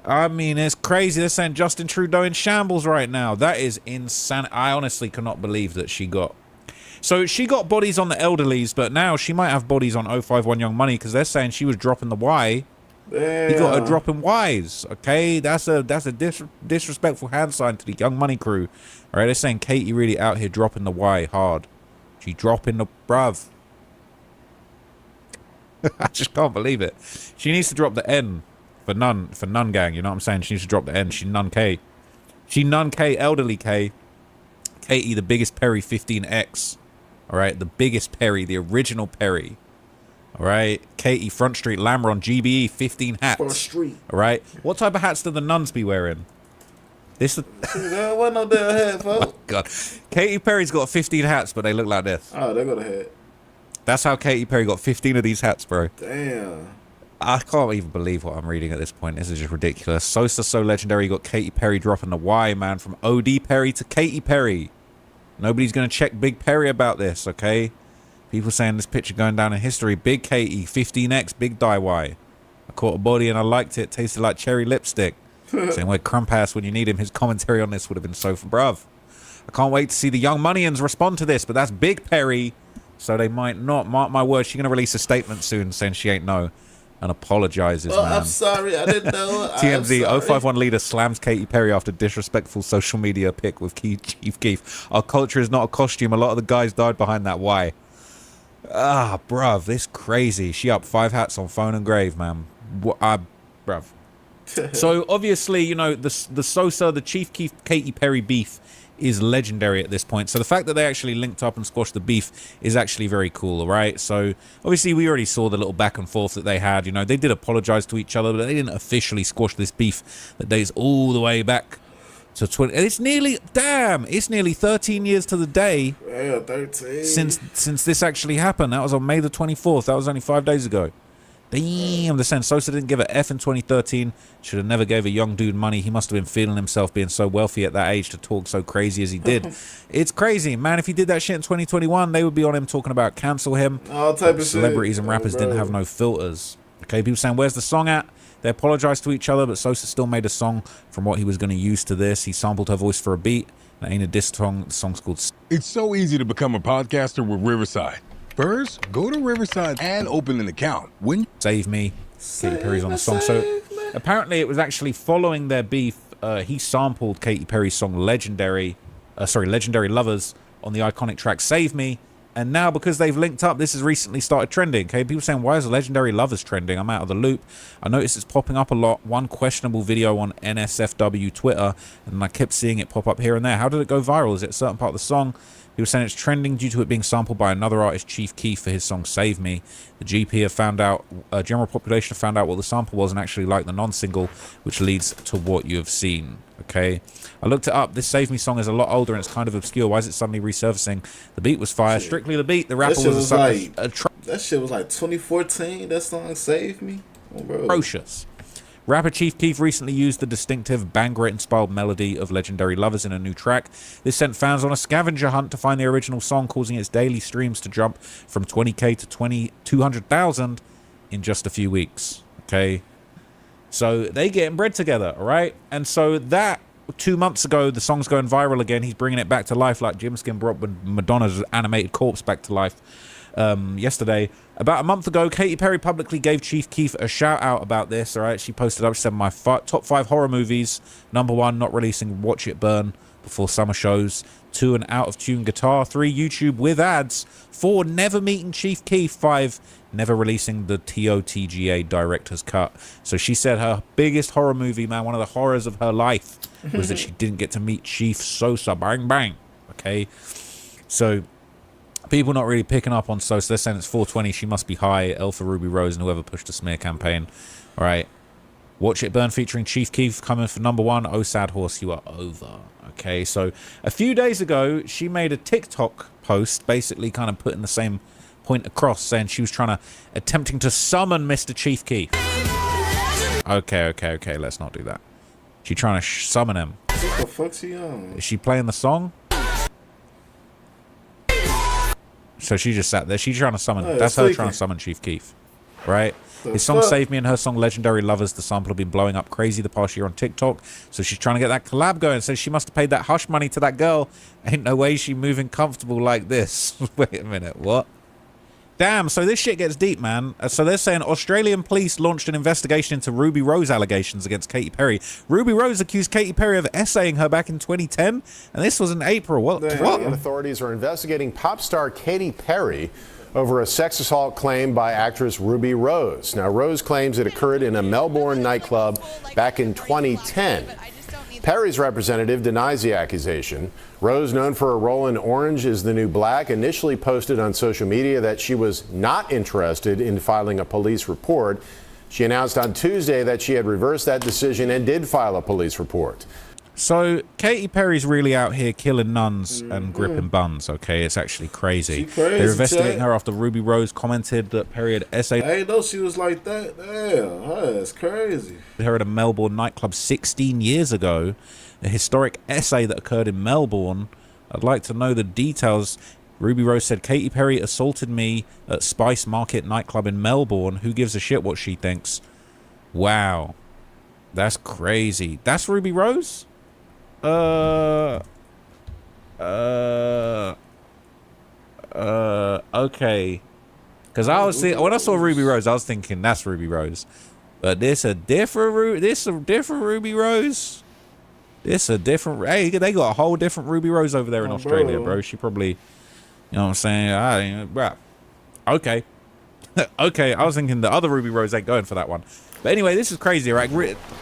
I mean, it's crazy. They're saying Justin Trudeau in shambles right now. That is insane. I honestly cannot believe that she got... So she got bodies on the elderlies, but now she might have bodies on 051 Young Money because they're saying she was dropping the Y. Damn. He got her dropping Ys, okay? That's a disrespectful hand sign to the Young Money crew. All right, they're saying Katy really out here dropping the Y hard. She dropping the bruv. I just can't believe it. She needs to drop the N for nun gang. You know what I'm saying? She needs to drop the N. She nun K. She nun K, elderly K. Katie, the biggest Perry 15X. All right, the biggest Perry, the original Perry. All right, Katie, Front Street, Lamron, GBE, 15 hats. Front Street. All right, what type of hats do the nuns be wearing? This. There wasn't no damn hat, folks. Oh God, Katy Perry's got 15 hats, but they look like this. Oh, they got a hat. That's how Katy Perry got 15 of these hats, bro. Damn. I can't even believe what I'm reading at this point. This is just ridiculous. Sosa so legendary. You got Katy Perry dropping the Y, man, from OD Perry to Katy Perry. Nobody's gonna check Big Perry about this, okay? People saying this picture going down in history. Big Katy, 15X, big die Y. I caught a body and I liked it. Tasted like cherry lipstick. Same way Crump ass when you need him. His commentary on this would have been so for bruv. I can't wait to see the Young Moneyans respond to this, but that's Big Perry. So they might not. Mark my words, she's going to release a statement soon saying she ain't know and apologizes, man. I'm sorry. I didn't know. TMZ, 051 leader slams Katy Perry after disrespectful social media pic with Chief Keef. Our culture is not a costume. A lot of the guys died behind that. Why? Ah, bruv, this crazy. She up 5 hats on phone and grave, man. Bruv. So obviously, you know, the Sosa, the Chief Keef, Katy Perry beef is legendary at this point. So the fact that they actually linked up and squashed the beef is actually very cool, all right? So obviously we already saw the little back and forth that they had. You know, they did apologize to each other, but they didn't officially squash this beef that dates all the way back to 20. It's nearly, damn, it's nearly 13 years to the day. Yeah, 13. Since this actually happened. That was on May the 24th. That was only 5 days ago. Damn, the sense Sosa didn't give a F in 2013. Should have never gave a young dude money. He must have been feeling himself being so wealthy at that age to talk so crazy as he did. It's crazy, man. If he did that shit in 2021, they would be on him talking about cancel him. All type of Celebrities shit. and rappers didn't have no filters. Okay, people saying, where's the song at? They apologized to each other, but Sosa still made a song from what he was going to use to this. He sampled her voice for a beat. That ain't a diss song. The song's called... It's so easy to become a podcaster with Riverside. First, go to Riverside and open an account. Save Me. Katy Perry's on the song. So apparently it was actually following their beef. He sampled Katy Perry's song Legendary Lovers on the iconic track Save Me. And now because they've linked up, this has recently started trending. Okay, people saying, why is Legendary Lovers trending? I'm out of the loop. I noticed it's popping up a lot. One questionable video on NSFW Twitter, and I kept seeing it pop up here and there. How did it go viral? Is it a certain part of the song? He was saying it's trending due to it being sampled by another artist, Chief Keef, for his song Save Me. The GP have found out, general population have found out what the sample was and actually liked the non-single, which leads to what you have seen. Okay, I looked it up. This Save Me song is a lot older and it's kind of obscure. Why is it suddenly resurfacing? The beat was fire. Strictly the beat. The rapper was that shit was like 2014. That song Save Me. Oh, bro. Atrocious. Rapper Chief Keef recently used the distinctive banger-inspired melody of Legendary Lovers in a new track. This sent fans on a scavenger hunt to find the original song, causing its daily streams to jump from 20K to 200,000 in just a few weeks. Okay, so they getting bread together, all right? And so that 2 months ago, the song's going viral again. He's bringing it back to life like Jim Skin brought Madonna's animated corpse back to life yesterday. About a month ago, Katy Perry publicly gave Chief Keef a shout out about this. All right, she posted up, she said, my top 5 horror movies. Number 1, not releasing Watch It Burn before summer shows. 2, an out of tune guitar. 3, YouTube with ads. 4, never meeting Chief Keef. 5, never releasing the TOTGA director's cut. So she said her biggest horror movie, man, one of the horrors of her life was that she didn't get to meet Chief Sosa. Bang bang. Okay, so people not really picking up on Sosa. They're saying it's 420. She must be high. Alpha Ruby Rose and whoever pushed the smear campaign. All right. Watch It Burn featuring Chief Keef coming for number 1. Oh, sad horse, you are over. Okay. So a few days ago, she made a TikTok post basically kind of putting the same point across, saying she was attempting to summon Mr. Chief Keef. Okay. Let's not do that. She trying to summon him. What the fuck's she on? Is she playing the song? So she just sat there. She's trying to summon. That's her trying to summon Chief Keef, right? His song Save Me and her song Legendary Lovers, the sample have been blowing up crazy the past year on TikTok. So she's trying to get that collab going. So she must have paid that hush money to that girl. Ain't no way she moving comfortable like this. Wait a minute, what? Damn, so this shit gets deep, man. So they're saying Australian police launched an investigation into Ruby Rose allegations against Katy Perry. Ruby Rose accused Katy Perry of essaying her back in 2010, and this was in April. What? Australian authorities are investigating pop star Katy Perry over a sex assault claim by actress Ruby Rose. Now, Rose claims it occurred in a Melbourne nightclub back in 2010. Perry's representative denies the accusation. Rose, known for her role in Orange is the New Black, initially posted on social media that she was not interested in filing a police report. She announced on Tuesday that she had reversed that decision and did file a police report. So Katy Perry's really out here killing nuns and gripping buns, okay? It's actually crazy. Crazy, they're investigating Chad. her after Ruby Rose commented that Perry had essayed I didn't know she was like that. Damn, that's crazy. her at a Melbourne nightclub 16 years ago. A historic essay that occurred in Melbourne. I'd like to know the details. Ruby Rose said, Katy Perry assaulted me at Spice Market nightclub in Melbourne. Who gives a shit what she thinks? Wow. That's crazy. That's Ruby Rose? Okay. Because I was when I saw Ruby Rose, I was thinking that's Ruby Rose. But this a different Ruby Rose. This a different. Hey, they got a whole different Ruby Rose over there in Australia, bro. She probably, you know what I'm saying? Okay. Okay, I was thinking the other Ruby Rose ain't going for that one. But anyway, this is crazy, right?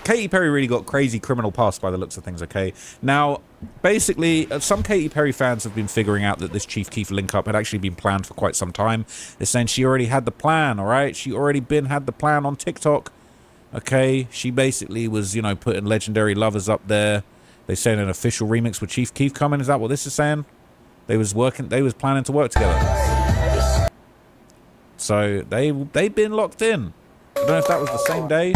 Katy Perry really got crazy criminal past by the looks of things, okay? Now, basically, some Katy Perry fans have been figuring out that this Chief Keef link-up had actually been planned for quite some time. They're saying she already had the plan, all right? She already had the plan on TikTok, okay? She basically was, you know, putting Legendary Lovers up there. They saying an official remix with Chief Keef coming. Is that what this is saying? They was planning to work together. So they've been locked in. I don't know if that was the same day,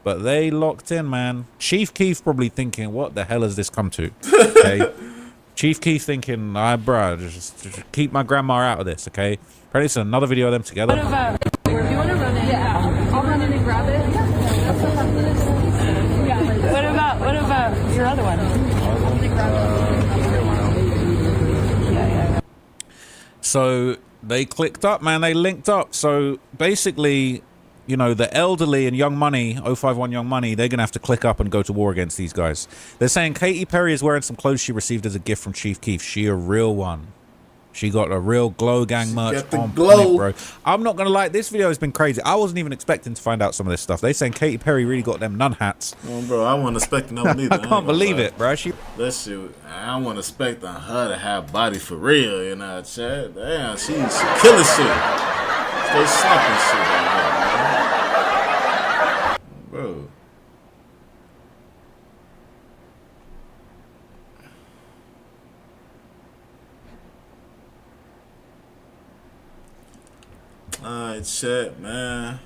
but they locked in, man. Chief Keef probably thinking, what the hell has this come to? Okay. Chief Keef thinking, bruh, just keep my grandma out of this, okay? Apparently it's another video of them together. Do you want to run it? Yeah. I'll run in and grab it. What about your other one? So they clicked up, man. They linked up. So basically, you know, the elderly and Young Money, 051 Young Money, they're going to have to click up and go to war against these guys. They're saying Katy Perry is wearing some clothes she received as a gift from Chief Keef. She a real one. She got a real Glow Gang merch on point, bro. I'm not going to lie, this video has been crazy. I wasn't even expecting to find out some of this stuff. They saying Katy Perry really got them nun hats. Oh, bro, I wasn't expecting that one either. I can't believe it, bro. That shit, I wasn't expecting her to have body for real, you know, Chad. Damn, she killing shit. Stay slapping shit out there, man. Bro. Alright, chat, man.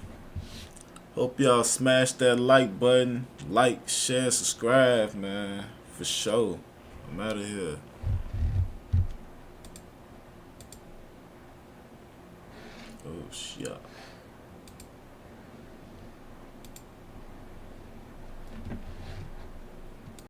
Hope y'all smash that like button. Like, share, subscribe, man. For sure. I'm out of here. Oh, shit.